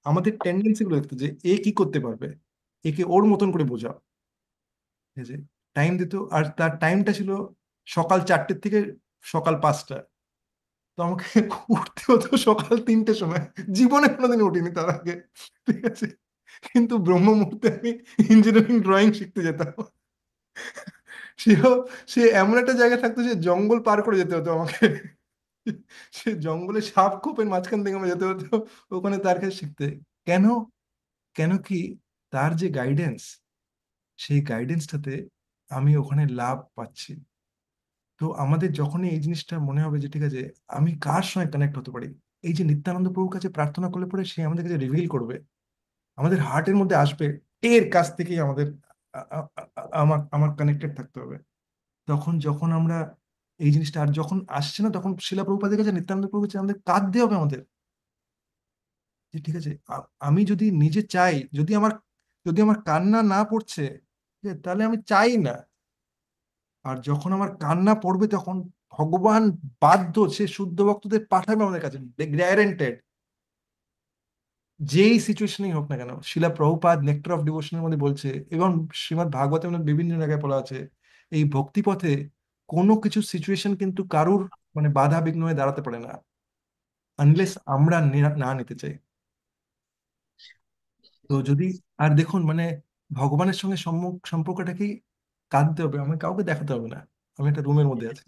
আমাদের টেন্ডেন্সি গুলো দেখতো যে এ কি করতে পারবে, একে ওর মতন করে বোঝাও। ঠিক আছে, টাইম দিত, আর তার টাইমটা ছিল সকাল 4টে থেকে সকাল 5টা। তো আমাকে উঠতে হতো সকাল 3টের সময়, জীবনে কোনোদিন উঠিনি তার আগে। ঠিক আছে, কিন্তু ব্রহ্ম মুহূর্তে আমি ইঞ্জিনিয়ারিং ড্রয়িং শিখতে যেতাম। সেও সে এমন একটা জায়গায় থাকতো যে জঙ্গল পার করে যেতে হতো আমাকে। সে জঙ্গলে সাপ খোপের মাঝখান থেকে আমার যেতে হতো ওখানে তার কাছে শিখতে। কেন? কেন কি, তার যে গাইডেন্স, সেই গাইডেন্সটাতে আমি ওখানে লাভ পাচ্ছি। তো আমাদের যখনই এই জিনিসটা মনে হবে যে ঠিক আছে, আমি কার সঙ্গে কানেক্ট হতে পারি, এই যে নিত্যানন্দ প্রভুর কাছে প্রার্থনা করলে পরে সে আমাদের কাছে রিভিল করবে, আমাদের হার্টের মধ্যে আসবে, এর কাছ থেকেই আমাদের আমার আমার কানেক্টেড থাকতে হবে। তখন যখন আমরা এই জিনিসটা, আর যখন আসছে না, তখন শিলা প্রভুপাদের কাছে, নিত্যানন্দ প্রভুর কাছে আমাদের কাঁদতে হবে আমাদের, যে ঠিক আছে, আমি যদি নিজে চাই, যদি আমার কান্না না পড়ছে, তাহলে আমি চাই না। আর যখন আমার কান্না পড়বে তখন ভগবান বাধ্য, সে শুদ্ধ ভক্তদের পাঠাবে আমাদের কাছে, গ্যারেন্টেড, যেই সিচুয়েশনেই হোক না কেন। শিলা প্রভুপাদ নেক্টার অফ ডিভোশনের মধ্যে বলছে, এবং শ্রীমদ্ ভাগবতের মধ্যে বিভিন্ন জায়গায় বলা আছে, এই ভক্তি পথে কোনো কিছু সিচুয়েশন কিন্তু কারুর মানে বাধা বিঘ্ন হয়ে দাঁড়াতে পারে না, আনলেস আমরা না নিতে চাই। তো যদি, আর দেখুন মানে ভগবানের সঙ্গে সম্পর্কটাকেই কাঁদতে হবে, আমাকে কাউকে দেখাতে হবে না, আমি একটা রুমের মধ্যে আছি,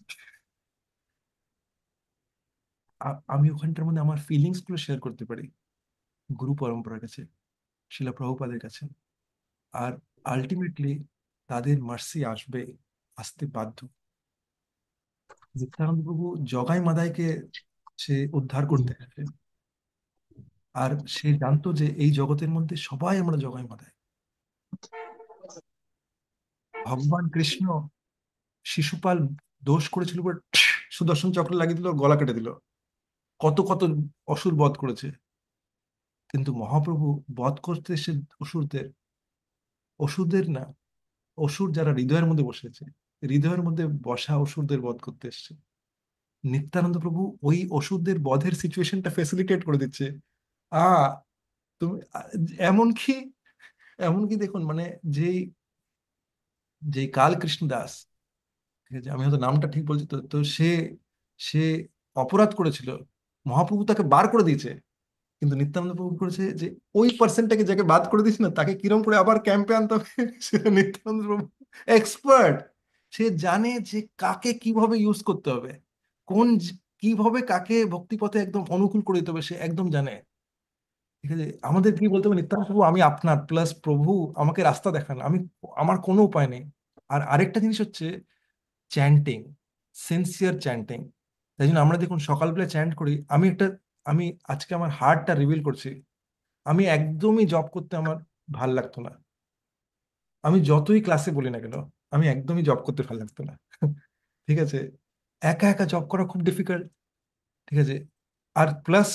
আমি ওখানটার মধ্যে আমার ফিলিংস গুলো শেয়ার করতে পারি গুরু পরম্পরার কাছে, শিলা প্রভুপাদের কাছে। আর আলটিমেটলি তাদের মার্সি আসবে, আসতে বাধ্য। নিত্যানন্দ প্রভু জগাই মাদাইকে সে উদ্ধার করতে আসে, আর সে জানতো যে এই জগতের মধ্যে সবাই আমরা জগাই মাদাই। ভগবান কৃষ্ণ শিশুপাল দোষ করেছিল বলে সুদর্শন চক্র লাগিয়ে দিল, ওর গলা কেটে দিল, কত কত অসুর বধ করেছে। কিন্তু মহাপ্রভু বধ করতে এসে অসুরদের, অসুরদের না, অসুর যারা হৃদয়ের মধ্যে বসেছে, হৃদয়ের মধ্যে বসা অসুরদের বধ করতে এসছে। নিত্যানন্দ প্রভু ওই অসুরদের বধের সিচুয়েশনটা ফেসিলিটেট করে দিচ্ছে। আ তুমি এমনকি, এমনকি দেখুন মানে যেই যেই কাল কৃষ্ণ দাস, ঠিক আছে, আমি হয়তো নামটা ঠিক বলছি, তো তো সে সে অপরাধ করেছিল, মহাপ্রভু তাকে বার করে দিয়েছে। কিন্তু নিত্যানন্দ প্রভু করেছে যে ওই পার্সনটাকে যাকে বাদ করে দিস না, তাকে কিরম করে আবার ক্যাম্পে আনতে হবে সেটা নিত্যানন্দ প্রভু এক্সপার্ট। সে জানে যে কাকে কিভাবে ইউজ করতে হবে, কিভাবে কাকে ভক্তিপথে একদম অনুকূল করে দিতে হবে, সে একদম জানে। ঠিক আছে, আমাদের কি বলতে হবে, নিত্যানন্দ প্রভু আমি আপনার, প্লাস প্রভু আমাকে রাস্তা দেখান, আমার কোনো উপায় নেই। আর আরেকটা জিনিস হচ্ছে চ্যান্টিং, সিনসিয়ার চ্যান্টিং। তাই জন্য আমরা দেখুন সকালবেলা চ্যান্ট করি। আমি আজকে আমার হার্টটা রিভিল করছি, আমি একদমই জব করতে আমার ভাল লাগতো না, আমি যতই ক্লাসে বলি না কেন, আমি একদমই জব করতে ভাল লাগতো না। ঠিক আছে, একা একা জব করা খুব ডিফিকাল্ট। ঠিক আছে, আর প্লাস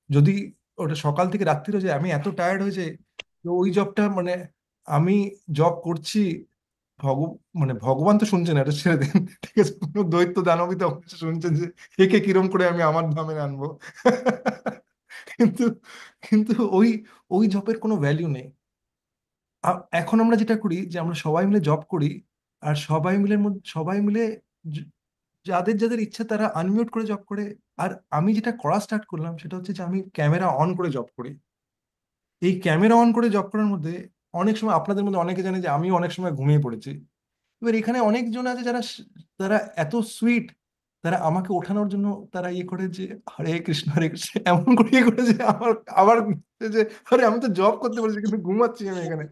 যদি ওটা সকাল থেকে রাত্রি হয়ে যায়, আমি এত টায়ার্ড হয়ে যাই, তো ওই জবটা মানে আমি জব করছি, ভগ মানে ভগবান তো শুনছেন, এটা ছেড়ে দিন। ঠিক আছে, কোনো দৈত্য দানবই তো অবশ্য শুনছেন যে একে কিরম করে আমি আমার ধামে আনবো। কিন্তু কিন্তু ওই ওই জবের কোনো ভ্যালিউ নেই। এখন আমরা যেটা করি যে আমরা সবাই মিলে জব করি, আর সবাই মিলে য- যাদের যাদের ইচ্ছা তারা আনমিউট করে জব করে। আর আমি যেটা করা স্টার্ট করলাম সেটা হচ্ছে যে আমি ক্যামেরা অন করে জব করি। এই ক্যামেরা অন করে জব করার মধ্যে অনেক সময়, আপনাদের মধ্যে অনেকে জানে যে আমিও অনেক সময় ঘুমিয়ে পড়েছি। এবার এখানে অনেকজন আছে যারা তারা এত সুইট, তারা আমাকে ওঠানোর জন্য তারা ইয়ে করে যে হরে কৃষ্ণ হরে কৃষ্ণ এমন করে ইয়ে করে যে আমার আবার যে আরে আমি তো জব করতে পারছি কিন্তু ঘুমাচ্ছি আমি এখানে।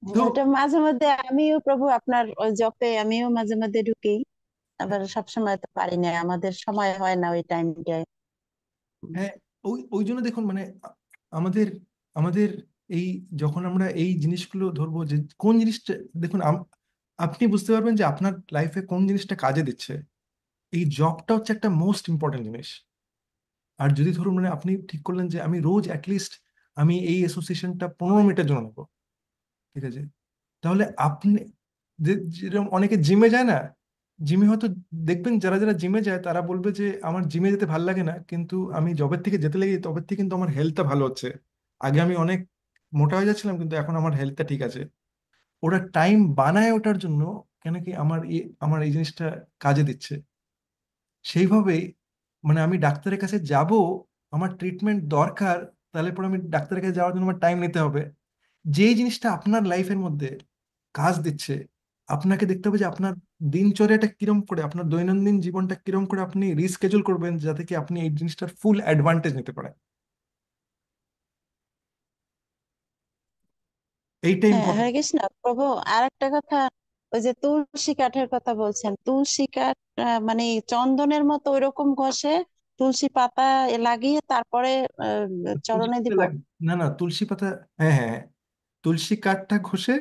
তো ওটা মাঝে মধ্যে আমিও প্রভু আপনার ওই জপে আমিও মাঝে মধ্যে ঢুকি, আবার সব সময় তো পারি না, আমাদের সময় হয় না ওই টাইমটায়। হ্যাঁ, ওই ওই জন্য দেখুন মানে আমাদের আমাদের এই যখন আমরা এই জিনিসগুলো ধরবো যে কোন জিনিসটা, দেখুন আপনি বুঝতে পারবেন যে আপনার লাইফে কোন জিনিসটা কাজে দিচ্ছে। এই জবটা হচ্ছে একটা মোস্ট ইম্পর্টেন্ট জিনিস। আর যদি ধরুন মানে আপনি ঠিক করলেন যে আমি রোজ অ্যাটলিস্ট আমি এই অ্যাসোসিয়েশনটা 15 মিনিটের জন্য নেবো, ঠিক আছে, তাহলে আপনি যেরকম অনেকে জিমে যায় না, জিমে হয়তো দেখবেন যারা যারা জিমে যায় তারা বলবে যে আমার জিমে যেতে ভালো লাগে না, কিন্তু আমি জবের থেকে যেতে লেগে তবে থেকে কিন্তু আমার হেলথটা ভালো হচ্ছে। আগে আমি অনেক মোটা হয়ে যাচ্ছিলাম, কিন্তু এখন আমার হেলথটা ঠিক আছে। ওরা টাইম বানায় ওটার জন্য, কেন কি আমার এই জিনিসটা কাজে দিচ্ছে। সেইভাবেই মানে আমি ডাক্তারের কাছে যাব, আমার ট্রিটমেন্ট দরকার, তাহলে পরে আমি ডাক্তারের কাছে যাওয়ার জন্য আমার টাইম নিতে হবে। যেই জিনিসটা আপনার লাইফের মধ্যে কাজ দিচ্ছে, আপনাকে দেখতে হবে যে আপনার দিনচর্যাটা কিরম করে, আপনার দৈনন্দিন জীবনটা কিরম করে আপনি রিস্কেজুল করবেন, যাতে কি আপনি এই জিনিসটার ফুল অ্যাডভান্টেজ নিতে পারেন। এইটা হ্যাঁ, হরে ইম্পর্টেন্ট। কৃষ্ণ প্রভু। আর একটা কথা, ওই যে তুলসী কাঠের কথা বলছেন, তুলসী কাঠ মানে চন্দনের মতো ওইরকম ঘষে তুলসী পাতা লাগিয়ে তারপরে তুলসী চরণে পাতা দিব? না না, তুলসী পাতা, হ্যাঁ হ্যাঁ হ্যাঁ, তুলসী কাঠটা ঘষে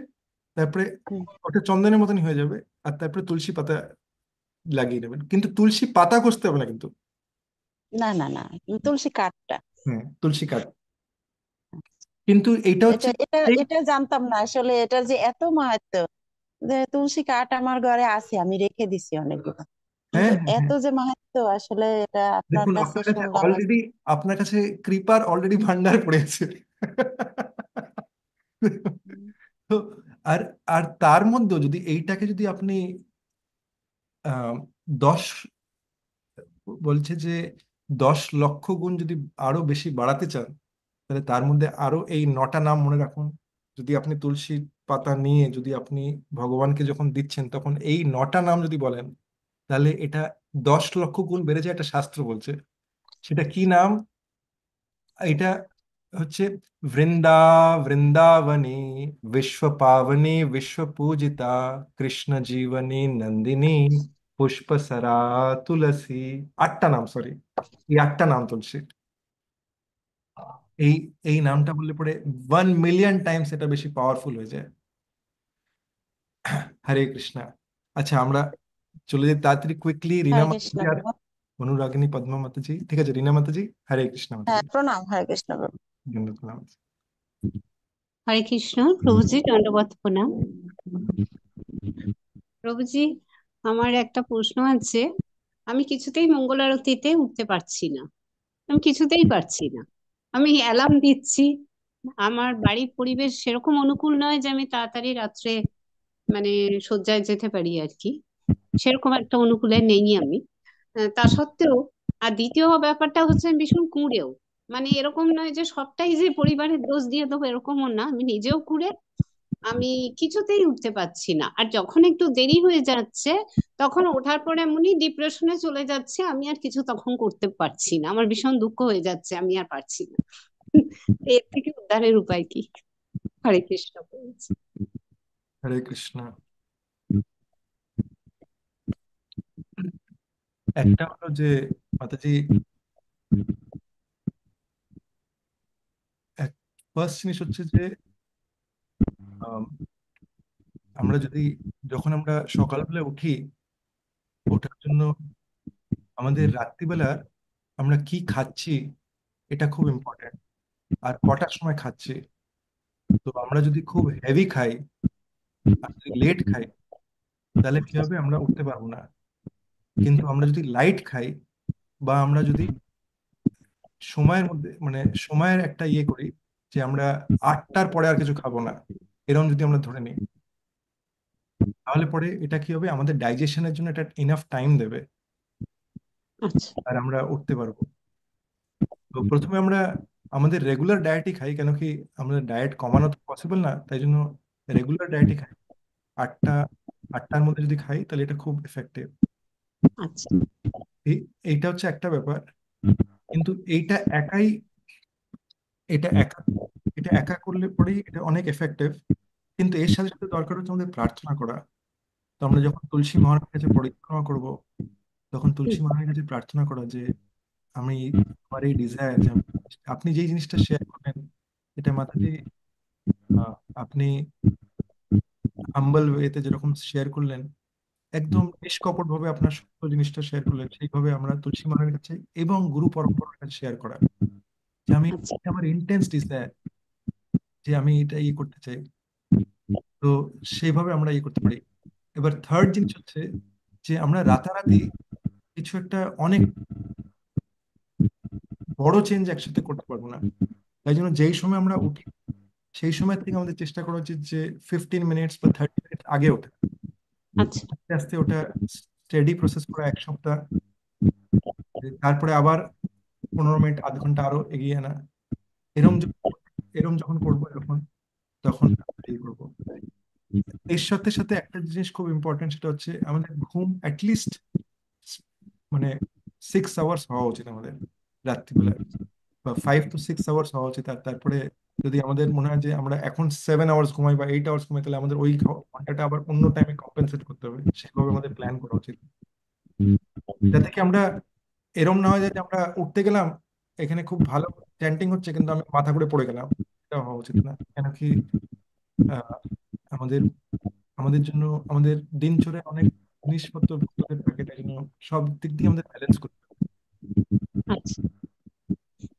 তারপরে হুম। ওটা চন্দনের মতনই হয়ে যাবে, আর তারপরে তুলসী পাতা লাগিয়ে নেবেন, কিন্তু তুলসী পাতা ঘষতে হবে না কিন্তু। না না না, তুলসী কাঠটা। হ্যাঁ, তুলসী কাঠ, কিন্তু এইটা এটা হচ্ছে এটা এই, এটা জানতাম না আসলে, এটার যে এত মাহাত্ম্য। যে তুলসী কাঠ আমার ঘরে আছে, আমি রেখে দিছি অনেকগুলো, হ্যাঁ কিন্তু হ্যাঁ এত হ্যাঁ, যে মাহাত্ম্য আসলে এটা আপনার দেখুন কাছে আপনার কাছে শুনলাম আজ। অলরেডি, আপনার কাছে কৃপার অলরেডি ভান্ডার পড়েছে। তো আর আর তার মধ্যে যদি এইটাকে যদি আপনি 10, বলছে যে 10 লক্ষ গুণ যদি আরো বেশি বাড়াতে চান, তাহলে তার মধ্যে আরো এই 9টা নাম মনে রাখুন। যদি আপনি তুলসী পাতা নিয়ে যদি আপনি ভগবানকে যখন দিচ্ছেন তখন এই 9টা নাম যদি বলেন, তাহলে এটা 10 লক্ষ গুণ বেড়ে যায়, এটা শাস্ত্র বলছে। সেটা কি নাম? এটা হচ্ছে বৃন্দা বৃন্দাবনী বিশ্ব পাবনী বিশ্ব পূজিতা কৃষ্ণ জীবনী নন্দিনী পুষ্পসরা তুলসী। 8টা নাম, সরি, এই 8টা নাম তুলসী। এই এই নামটা বললে পরে 1 মিলিয়ন টাইমস এটা বেশি পাওয়ারফুল হয়ে যায়। হরে কৃষ্ণা। আচ্ছা, আমরা চলে যাই তাড়াতাড়ি, কুইকলি। রিনা হরে কৃষ্ণ মাতাজি আর প্রভু। অনুরাগিনী পদ্মা মাতাজি, ঠিক আছে, রিনা মাতাজি। হরে কৃষ্ণ মাতাজি। হ্যাঁ, প্রণাম হরে কৃষ্ণ প্রভু। ধন্যবাদ মাতাজি। হরে কৃষ্ণ প্রভুজি, দণ্ডবত প্রণাম। প্রভুজি, আমার একটা প্রশ্ন আছে। আমি কিছুতেই মঙ্গল আরতিতে উঠতে পারছি না, আমি কিছুতেই পারছি না। আমি অ্যালার্ম দিচ্ছি, আমার বাড়ির পরিবেশ সেরকম অনুকূল নয় যে আমি তাড়াতাড়ি রাত্রে মানে শয্যায় যেতে পারি আর কি। সেরকম একটা অনুকূলে নেই আমি। তা সত্ত্বেও, আর দ্বিতীয় ব্যাপারটা হচ্ছে আমি ভীষণ কুঁড়েও, মানে এরকম নয় যে সবটাই যে পরিবারের দোষ দিয়ে দেবো এরকমও না, আমি নিজেও কুঁড়ে। আমি কিছুতেই উঠতে পারছি না, আর যখন একটু দেরি হয়ে যাচ্ছে তখন ওঠার পরে এমনই ডিপ্রেশনে চলে যাচ্ছে, আমি আর কিছু তখন করতে পারছি না, আমার ভীষণ দুঃখ হয়ে যাচ্ছে, আমি আর পারছি না। এর থেকে উদ্ধারের উপায় কি? হরে কৃষ্ণ বলছি। হরে কৃষ্ণ। একটা হলো যে মাতাজি, ফার্স্ট জিনিস হচ্ছে যে আম, আমরা যদি, যখন আমরা সকালবেলা উঠি, ওঠার জন্য আমাদের রাত্রিবেলা আমরা কি খাচ্ছি এটা খুব ইম্পর্টেন্ট, আর কটার সময় খাচ্ছি। তো আমরা যদি খুব হেভি খাই আর যদি লেট খাই, তাহলে কি হবে, আমরা উঠতে পারবো না। কিন্তু আমরা যদি লাইট খাই, বা আমরা যদি সময়ের মধ্যে মানে সময়ের একটা ইয়ে করি, যে আমরা 8টার পরে আর কিছু খাবো না, এরকম যদি আমরা ধরে নিই, তাহলে পরে এটা কি হবে, আমাদের ডাইজেশনের জন্য এটা ইনাফ টাইম দেবে, আচ্ছা। আর আমরা উঠতে পারবো। তো প্রথমে আমরা আমাদের রেগুলার ডায়েটই খাই, কেন কি আমাদের ডায়েট কমানো তো পসিবল না, তাই জন্য রেগুলার ডায়েটই খাই। আটটা 8টার মধ্যে যদি খাই তাহলে এটা খুব এফেক্টিভ। আচ্ছা। এইটা হচ্ছে একটা ব্যাপার। কিন্তু এটা একা এটা একা করলে পরেই এটা অনেক এফেক্টিভ, কিন্তু এর সাথে সাথে দরকার হচ্ছে আমাদের প্রার্থনা করা। তো আমরা যখন তুলসী মহারাজের কাছে পরিক্রমা করব, তখন তুলসী মহারাজের কাছে প্রার্থনা করা যে আমি, আমার এই ডিজায়ার যে আপনি যেই জিনিসটা শেয়ার করলেন, এটা মাথাতে আহ, আপনি হাম্বল ওয়েতে যেরকম শেয়ার করলেন, একদম নিষ্কপট ভাবে আপনার সত্য জিনিসটা শেয়ার করলেন, সেইভাবে আমরা তুলসী মায়ের কাছে এবং গুরু পরম্পরার কাছে শেয়ার করা, যে আমি আচ্ছা আমার ইন্টেন্স ডিজায়ার যে আমি এটা করতে চাই। তো সেইভাবে আমরা করতে পারি। এবার থার্ড জিনিস হচ্ছে যে আমরা রাতারাতি কিছু একটা অনেক বড় চেঞ্জ একসাথে করতে পারবো না। তাই জন্য যেই সময় আমরা উঠি সেই সময় থেকে আমাদের চেষ্টা করা উচিত যে 15 মিনিটস বা 30 মিনিট আগে ওঠা, আচ্ছা আস্তে আস্তে ওটা স্টেডি প্রসেস করা 1 সপ্তাহ, তারপরে আবার 15 মিনিট, আধ ঘন্টা আরো এগিয়ে আনা। এরম যখন এরম যখন করবো তখন তখন আমরা করবো। এর সাথে সাথে একটা জিনিস খুব ইম্পর্টেন্ট, সেটা হচ্ছে আমাদের ঘুম অ্যাটলিস্ট মানে 6 আওয়ার্স হওয়া উচিত আমাদের রাত্রিবেলা, বা 5 to 6 আওয়ার্স হওয়া উচিত। আর তারপরে যদি আমাদের মনে হয় যে আমরা এখন 7 আওয়ার্স ঘুমাই বা 8 আওয়ার্স ঘুমাই, তাহলে আমাদের ওই ঘন্টাটা আবার অন্য টাইমে কম্পেনসেট করতে হবে, সেভাবে আমাদের প্ল্যান করা উচিত, যাতে কি আমরা এরম না হয় যে আমরা উঠতে গেলাম, এখানে খুব ভালো চ্যান্টিং হচ্ছে কিন্তু আমি মাথা ঘুরে পড়ে গেলাম। এটা হওয়া উচিত না। কেন কি আহ, আমাদের আমাদের জন্য আমাদের দিনচর্যায় অনেক জিনিসপত্র ভুক্তদের থাকে, তাই জন্য সব দিক দিয়ে আমাদের ব্যালেন্স করতে হবে। আচ্ছা,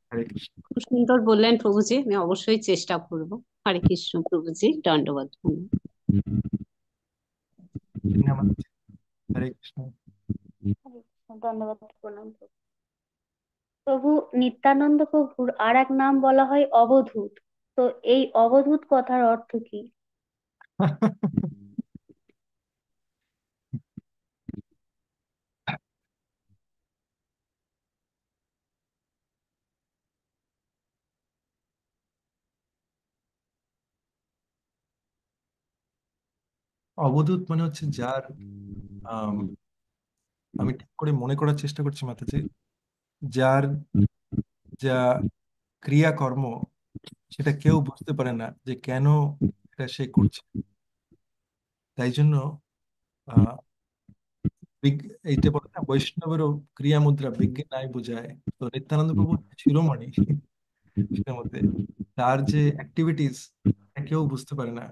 হরে কৃষ্ণ। খুব সুন্দর বললেন প্রভুজি, আমি অবশ্যই চেষ্টা করব। হরে কৃষ্ণ প্রভুজি, দণ্ডবত প্রণাম। ধন্যবাদ। হরে কৃষ্ণ। হরে কৃষ্ণ, ধন্যবাদ, প্রণাম প্রভু। প্রভু নিত্যানন্দ প্রভুর আর এক নাম বলা হয় অবধূত। তো এই অবধূত কথার অর্থ কি? অবধূত মানে হচ্ছে যার আম, আমি ঠিক করে মনে করার চেষ্টা করছি মাতাজি, যার যা ক্রিয়াকর্ম সেটা কেউ বুঝতে পারে না যে কেন এটা সে করছে। তাই জন্য আহ এইটা বলে না, বৈষ্ণবেরও ক্রিয়া মুদ্রা বিজ্ঞান নাই বোঝায়। তো নিত্যানন্দ প্রভু শিরোমণি, সেটার মধ্যে তার যে অ্যাক্টিভিটিস কেউ বুঝতে পারে না।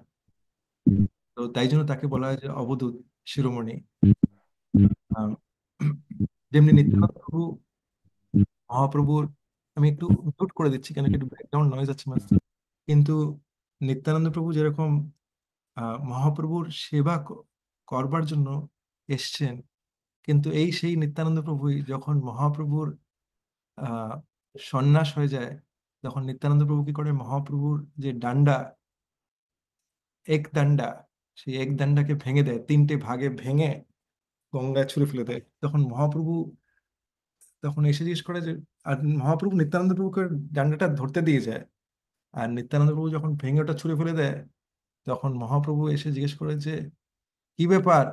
তো তাই জন্য তাকে বলা হয় যে অবধূত শিরোমণি। আহ, যেমনি নিত্যানন্দ প্রভু মহাপ্রভুর, আমি একটু মিউট করে দিচ্ছি কেন কি একটু ব্যাকগ্রাউন্ড নয়েজ আছে মাঝে। কিন্তু নিত্যানন্দ প্রভু যেরকম মহাপ্রভুর সেবা করবার জন্য এসছেন, কিন্তু এই সেই নিত্যানন্দ প্রভুই যখন মহাপ্রভুর আহ সন্ন্যাস হয়ে যায়, তখন নিত্যানন্দ প্রভু কি করে, মহাপ্রভুর যে ডান্ডা, এক ডান্ডা, সেই এক ডান্ডাকে ভেঙে দেয়, 3টে ভাগে ভেঙে গঙ্গায় ছুঁড়ে ফেলে দেয়। তখন মহাপ্রভু তখন এসে জিজ্ঞেস করে যে, আর মহাপ্রভু নিত্যানন্দ প্রভুকে ডান্ডাটা ধরতে দিয়ে যায়, আর নিত্যানন্দ প্রভু যখন ভেঙে ওটা ছুঁড়ে ফেলে দেয়, তখন মহাপ্রভু এসে জিজ্ঞেস করে যে কি ব্যাপার,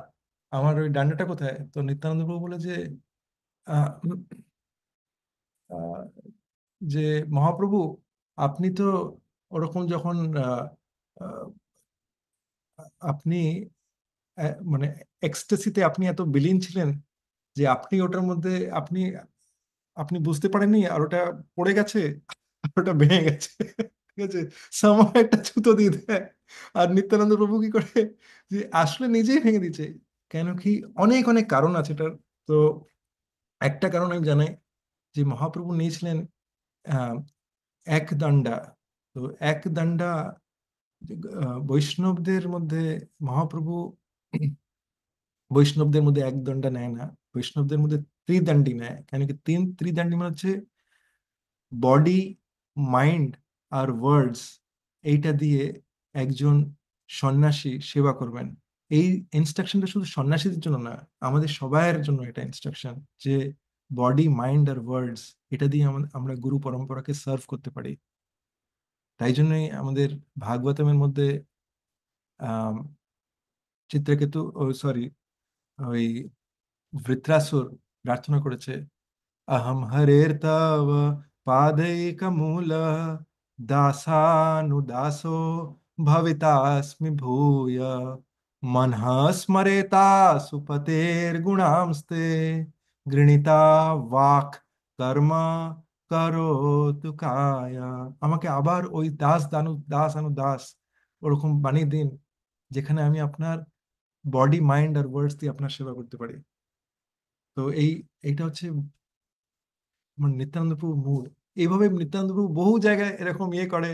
আমার ওই ডান্ডাটা কোথায়? তো নিত্যানন্দ প্রভু বলে যে আহ, আহ, যে মহাপ্রভু, আপনি তো ওরকম যখন আহ, আহ, আপনি মানে এক্সটেসিতে আপনি এত বিলীন ছিলেন যে আপনি ওটার মধ্যে আপনি আপনি বুঝতে পারেননি, আর ওটা পড়ে গেছে, আর ওটা ভেঙে গেছে। ঠিক আছে, সময় একটা ছুতো দিয়ে দেয়। আর নিত্যানন্দ প্রভু কি করে, যে আসলে নিজেই ভেঙে দিচ্ছে। কেন কি, অনেক অনেক কারণ আছে এটার। তো একটা কারণ আমি জানাই, যে মহাপ্রভু নিয়েছিলেন আহ এক দণ্ডা। তো এক দণ্ডা বৈষ্ণবদের মধ্যে মহাপ্রভু বৈষ্ণবদের মধ্যে এক দণ্ডা নেয় না, বৈষ্ণবদের মধ্যে ত্রিদণ্ডী নেয়। কেন কি ত্রিদণ্ডী মানে হচ্ছে বডি, মাইন্ড আর ওয়ার্ডস, এইটা দিয়ে একজন সন্ন্যাসী সেবা করবেন। এই ইনস্ট্রাকশনটা শুধু সন্ন্যাসীদের জন্য না, আমাদের সবাইয়ের জন্য এটা ইনস্ট্রাকশন, যে বডি, মাইন্ড আর ওয়ার্ডস, এটা দিয়ে আমরা গুরু পরম্পরাকে সার্ভ করতে পারি। তাই জন্যই আমাদের ভাগবতমের মধ্যে আহ চিত্রকেতু, সরি, ওই বৃত্রাসুর প্রার্থনা করেছে, अहम हरेर्तव पादैकमूलः दासानुदासो भवितास्मि भूय मनः स्मरेता सुपतेर्गुणांस्ते গৃণীতা বাক কর্ম করোতু কায়া। আমাকে আবার ওই দাস দানু দাস আনু দাস ওরকম বানিয়ে দিন, যেখানে আমি আপনার বডি, মাইন্ড আর ওয়ার্ডস দিয়ে আপনার সেবা করতে পারি। তো এইটা হচ্ছে মানে নিত্যানন্দ প্রভু মুড। এইভাবে নিত্যানন্দ প্রভু বহু জায়গায় এরকম করে।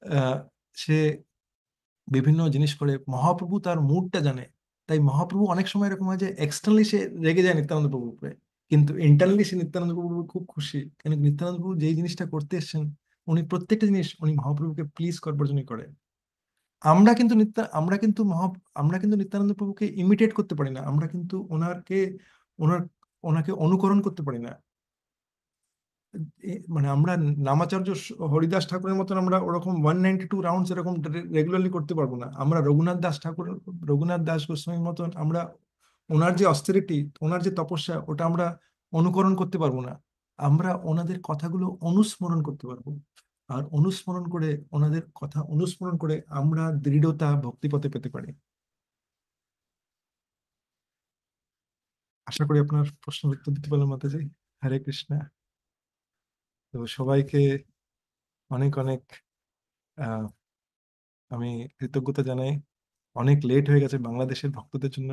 আহ, সে বিভিন্ন জিনিস করে, মহাপ্রভু তার মুডটা জানে। তাই মহাপ্রভু অনেক সময় এরকম হয় যে এক্সটার্নালি সে রেগে যায় নিত্যানন্দ প্রভুর উপরে, কিন্তু ইন্টারনালি সে নিত্যানন্দ প্রভুর উপর খুব খুশি। কেন নিত্যানন্দ প্রভু যেই জিনিসটা করতে এসেছেন, উনি প্রত্যেকটা জিনিস উনি মহাপ্রভুকে প্লিজ করবার জন্যই করে। আমরা কিন্তু আমরা কিন্তু নিত্যানন্দ প্রভুকে ইমিটেট করতে পারি না, আমরা কিন্তু ওনার ওনাকে অনুকরণ করতে পারি না। মানে আমরা নামাচার্য হরিদাস ঠাকুরের মতন আমরা ওরকম 192 রাউন্ডস এরকম রেগুলারলি করতে পারবো না। আমরা রঘুনাথ দাস গোস্বামীর মতন আমরা ওনার যে অস্টেরিটি, ওনার যে তপস্যা, ওটা আমরা অনুকরণ করতে পারবো না। আমরা ওনাদের কথাগুলো অনুস্মরণ করতে পারবো। আর অনুস্মরণ করে, ওনাদের কথা অনুস্মরণ করে আমরা দৃঢ়তা ভক্তিপথে পেতে পারি। আশা করি আপনার প্রশ্নের উত্তর দিতে পারলাম মাতাজি। হরে কৃষ্ণা। তো সবাইকে অনেক অনেক আহ আমি কৃতজ্ঞতা জানাই। অনেক লেট হয়ে গেছে বাংলাদেশের ভক্তদের জন্য।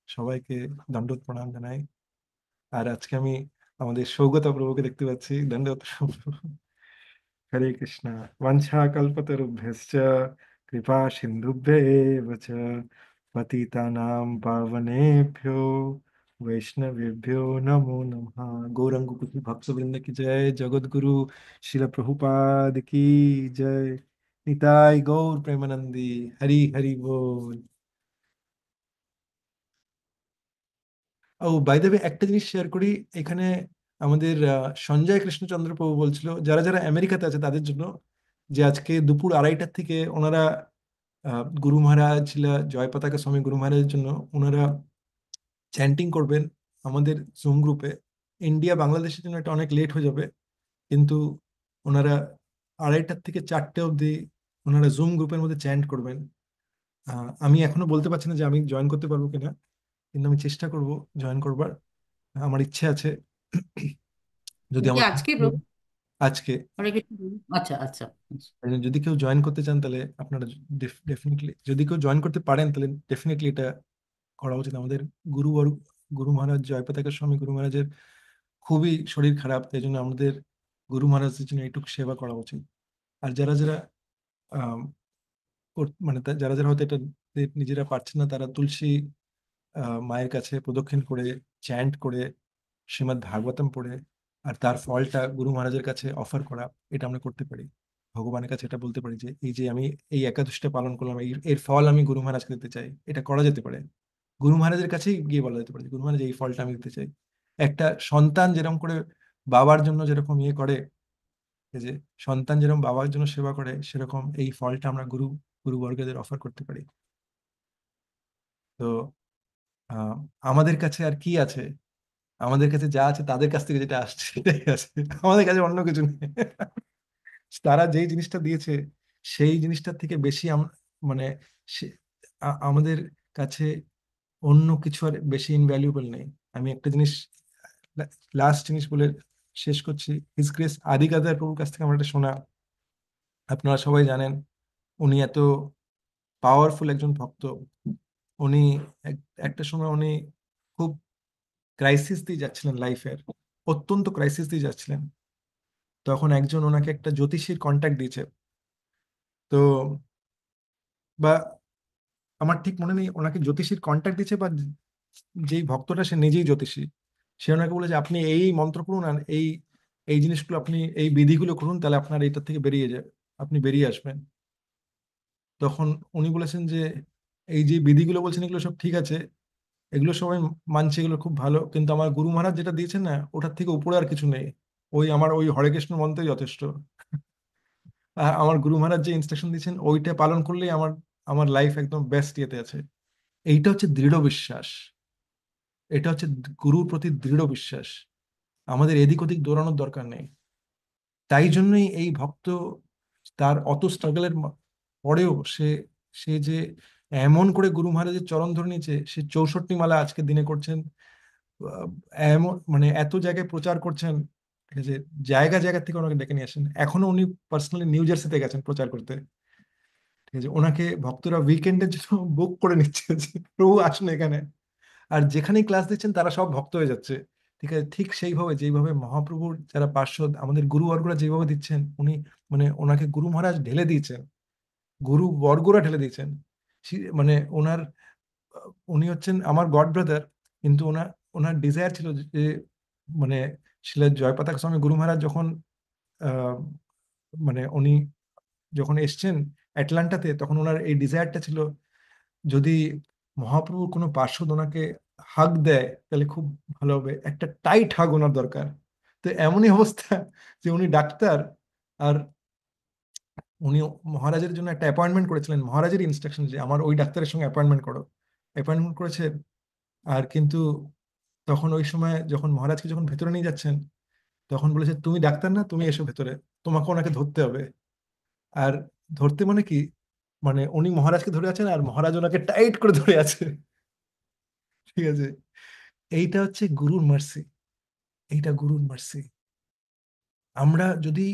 সবাইকে দণ্ডবত প্রণাম জানাই। আর আজকে আমি আমাদের সৌগতা প্রভুকে দেখতে পাচ্ছি, দণ্ডবত প্রভু। হরে কৃষ্ণ। বাঞ্ছা কল্পতরুভ্যশ্চ কৃপা সিন্ধুভ্যেব চ পতিতানাং পাবনেভ্যো वैष्णवेभ्यो नमो नमः। गौरंग कुल भक्तवृंद की जय। जगत गुरु शिल प्रभुपाद की जय। निताय गौर प्रेमानंदी। हरि हरि बोल। ও বাই দ্য ওয়ে, একটা জিনিস শেয়ার করি এখানে। আমাদের সঞ্জয় কৃষ্ণচন্দ্র প্রভু বলছিল যারা যারা আমেরিকাতে আছে তাদের জন্য, যে আজকে দুপুর 2:30টার থেকে ওনারা গুরু মহারাজ জয় পতাকা স্বামী গুরু মহারাজের জন্য ওনারা চ্যান্টিং করবেন আমাদের জুম গ্রুপে। ইন্ডিয়া বাংলাদেশের জন্য এটা অনেক লেট হয়ে যাবে, কিন্তু ওনারা 2:30টার থেকে 4টে অবধি ওনারা জুম গ্রুপের মধ্যে চ্যান্ট করবেন। আমি এখনো বলতে পারছি না যে আমি জয়েন করতে পারবো কিনা, কিন্তু আমি চেষ্টা করব জয়েন করবার। আমার ইচ্ছে আছে। যদি কি আমার আজকে প্রভু? আজকে হরে কৃষ্ণ প্রভু। আচ্ছা আচ্ছা আচ্ছা। যদি কেউ জয়েন করতে চান তাহলে আপনারা ডেফিনেটলি, যদি কেউ জয়েন করতে পারেন তাহলে ডেফিনেটলি এটা করা উচিত। আমাদের গুরু গুরু মহারাজ জয় পতাকা স্বামী গুরু মহারাজের খুবই শরীর খারাপ, তাই জন্য আমাদের গুরু মহারাজের জন্য এইটুকু সেবা করা উচিত। আর যারা যারা আম, মানে যারা যারা হয়তো এটা নিজেরা পারছেন না, তারা তুলসী মায়ের কাছে প্রদক্ষিণ করে, চ্যান্ট করে, শ্রীমদ্ ভাগবতম পড়ে, আর তার ফলটা গুরু মহারাজের কাছে অফার করা, এটা আমরা করতে পারি। ভগবানের কাছে এটা বলতে পারি যে এই যে আমি এই একাদশীটা পালন করলাম, এর ফল আমি গুরু মহারাজকে দিতে চাই। এটা করা যেতে পারে। গুরু মহারাজের কাছেই গিয়ে বলা যেতে পারে যে গুরু মহারাজ এই ফলটা আমি দিতে চাই। একটা সন্তান যেরকম করে বাবার জন্য যেরকম করে, এই যে সন্তান যেরকম বাবার জন্য সেবা করে, সেরকম এই ফলটা আমরা গুরুবর্গদের অফার করতে পারি। তো আহ আমাদের কাছে আর কি আছে? আমাদের কাছে যা আছে তাদের কাছ থেকে যেটা আসছে সেটাই আছে, আমাদের কাছে অন্য কিছু নেই। তারা যেই জিনিসটা দিয়েছে সেই জিনিসটার থেকে বেশি মানে আমাদের কাছে অন্য কিছু আর বেশি ইনভ্যালুয়েবল নেই। আমি একটা জিনিস, লাস্ট জিনিস বলে শেষ করছি। হিজ গ্রেস আদি গাদার প্রভুর কাছ থেকে আমরা এটা শোনা। আপনারা সবাই জানেন উনি এত পাওয়ারফুল একজন ভক্ত। উনি একটা সময় উনি খুব ক্রাইসিস দিয়ে যাচ্ছিলেন লাইফের, অত্যন্ত ক্রাইসিস দিয়ে যাচ্ছিলেন। তখন একজন ওনাকে একটা জ্যোতিষীর কন্ট্যাক্ট দিয়েছে। তো বা আমার ঠিক মনে নেই ওনাকে জ্যোতিষীর কন্ট্যাক্ট দিয়েছে বা যেই ভক্তটা সে নিজেই জ্যোতিষী, সে ওনাকে বলে যে আপনি এই মন্ত্র করুন আর এই এই জিনিসগুলো, আপনি এই বিধিগুলো করুন, তাহলে আপনার এইটার থেকে বেরিয়ে যাবে, আপনি বেরিয়ে আসবেন। তখন উনি বলেছেন যে এই যে বিধিগুলো বলছেন এগুলো সব ঠিক আছে, এগুলো সবাই মানছে, এগুলো খুব ভালো, কিন্তু আমার গুরু মহারাজ যেটা দিয়েছেন না, ওটার থেকে উপরে আর কিছু নেই। আমার ওই হরে কৃষ্ণ মন্ত্রই যথেষ্ট। আর আমার গুরু মহারাজ যে ইনস্ট্রাকশন দিয়েছেন ওইটা পালন করলেই আমার আমার লাইফ একদম বেস্ট ইয়েতে আছে। এইটা হচ্ছে দৃঢ় বিশ্বাস। এটা হচ্ছে গুরুর প্রতি দৃঢ় বিশ্বাস। আমাদের এদিক ওদিক দৌড়ানোর দরকার নেই। তাই জন্যই এই ভক্ত তার অত স্ট্রাগলের পরেও সে সে যে এমন করে গুরু মহারাজের চরণ ধরে নিয়েছে, সে 64 মালা আজকের দিনে করছেন। আহ, এমন মানে এত জায়গায় প্রচার করছেন, ঠিক আছে, জায়গা জায়গা থেকে ওনাকে ডেকে নিয়ে আসেন। এখনো উনি পার্সোনালি নিউ জার্সিতে গেছেন প্রচার করতে। ঠিক আছে, ওনাকে ভক্তরা উইকেন্ডের জন্য বুক করে নিচ্ছে যে প্রভু আসুন এখানে। আর যেখানেই ক্লাস দিচ্ছেন তারা সব ভক্ত হয়ে যাচ্ছে। ঠিক আছে, ঠিক সেইভাবে যেইভাবে মহাপ্রভুর যারা পার্শ্বদ আমাদের গুরুবর্গরা যেভাবে দিচ্ছেন, উনি মানে ওনাকে গুরু মহারাজ ঢেলে দিয়েছেন, গুরু বর্গরা ঢেলে দিয়েছেন। মানে ওনার উনি হচ্ছেন আমার গড ব্রাদার, কিন্তু ওনার ওনার ডিজায়ার ছিল যে মানে শিলা জয়পাতাক স্বামী গুরু মহারাজ যখন আহ, মানে উনি যখন এসছেন অ্যাটলান্টাতে, তখন ওনার এই ডিজায়ারটা ছিল যদি মহাপ্রভুর কোনো পার্শ্বদ ওনাকে হাগ দেয় তাহলে খুব ভালো হবে, একটা টাইট হাগ ওনার দরকার। তো এমনই অবস্থা যে উনি ডাক্তার, আর উনি মহারাজের জন্য একটা অ্যাপয়েন্টমেন্ট করেছিলেন, মহারাজের ইনস্ট্রাকশন যে আমার ওই ডাক্তারের সঙ্গে অ্যাপয়েন্টমেন্ট করো। অ্যাপয়েন্টমেন্ট করেছেন, আর কিন্তু তখন ওই সময় যখন মহারাজকে যখন ভেতরে নিয়ে যাচ্ছেন, তখন বলেছে তুমি ডাক্তার না, তুমি এসো ভেতরে, তোমাকে ওনাকে ধরতে হবে। আর ধরতে মানে কি, মানে উনি মহারাজকে ধরে আছেন আর মহারাজ ওনাকে টাইট করে ধরে আছে। ঠিক আছে, এইটা হচ্ছে গুরুর মার্সি, এইটা গুরুর মার্সি। আমরা যদি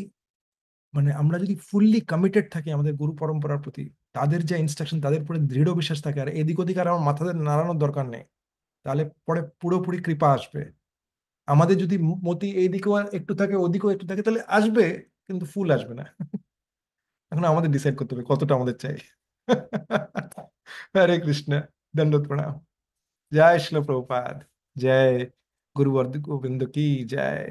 আমরা যদি ফুললি কমিটেড থাকি আমাদের গুরু পরম্পরার প্রতি, তাদের যে ইনস্ট্রাকশন, তাদের উপরে দৃঢ় বিশ্বাস থাকে, আর এদিক ওদিক আর আমার মাথাতে নাড়ানোর দরকার নেই, তাহলে পরে পুরোপুরি কৃপা আসবে। আমাদের যদি মতি এইদিকেও একটু থাকে ওদিকেও একটু থাকে তাহলে আসবে, কিন্তু ফুল আসবে না। এখন আমাদের ডিসাইড করতে হবে কতটা আমাদের চাই। হরে কৃষ্ণ, দণ্ডবত প্রণাম। জয় শিল প্রভুপাদ, জয় গুরু গোবিন্দ কি জয়।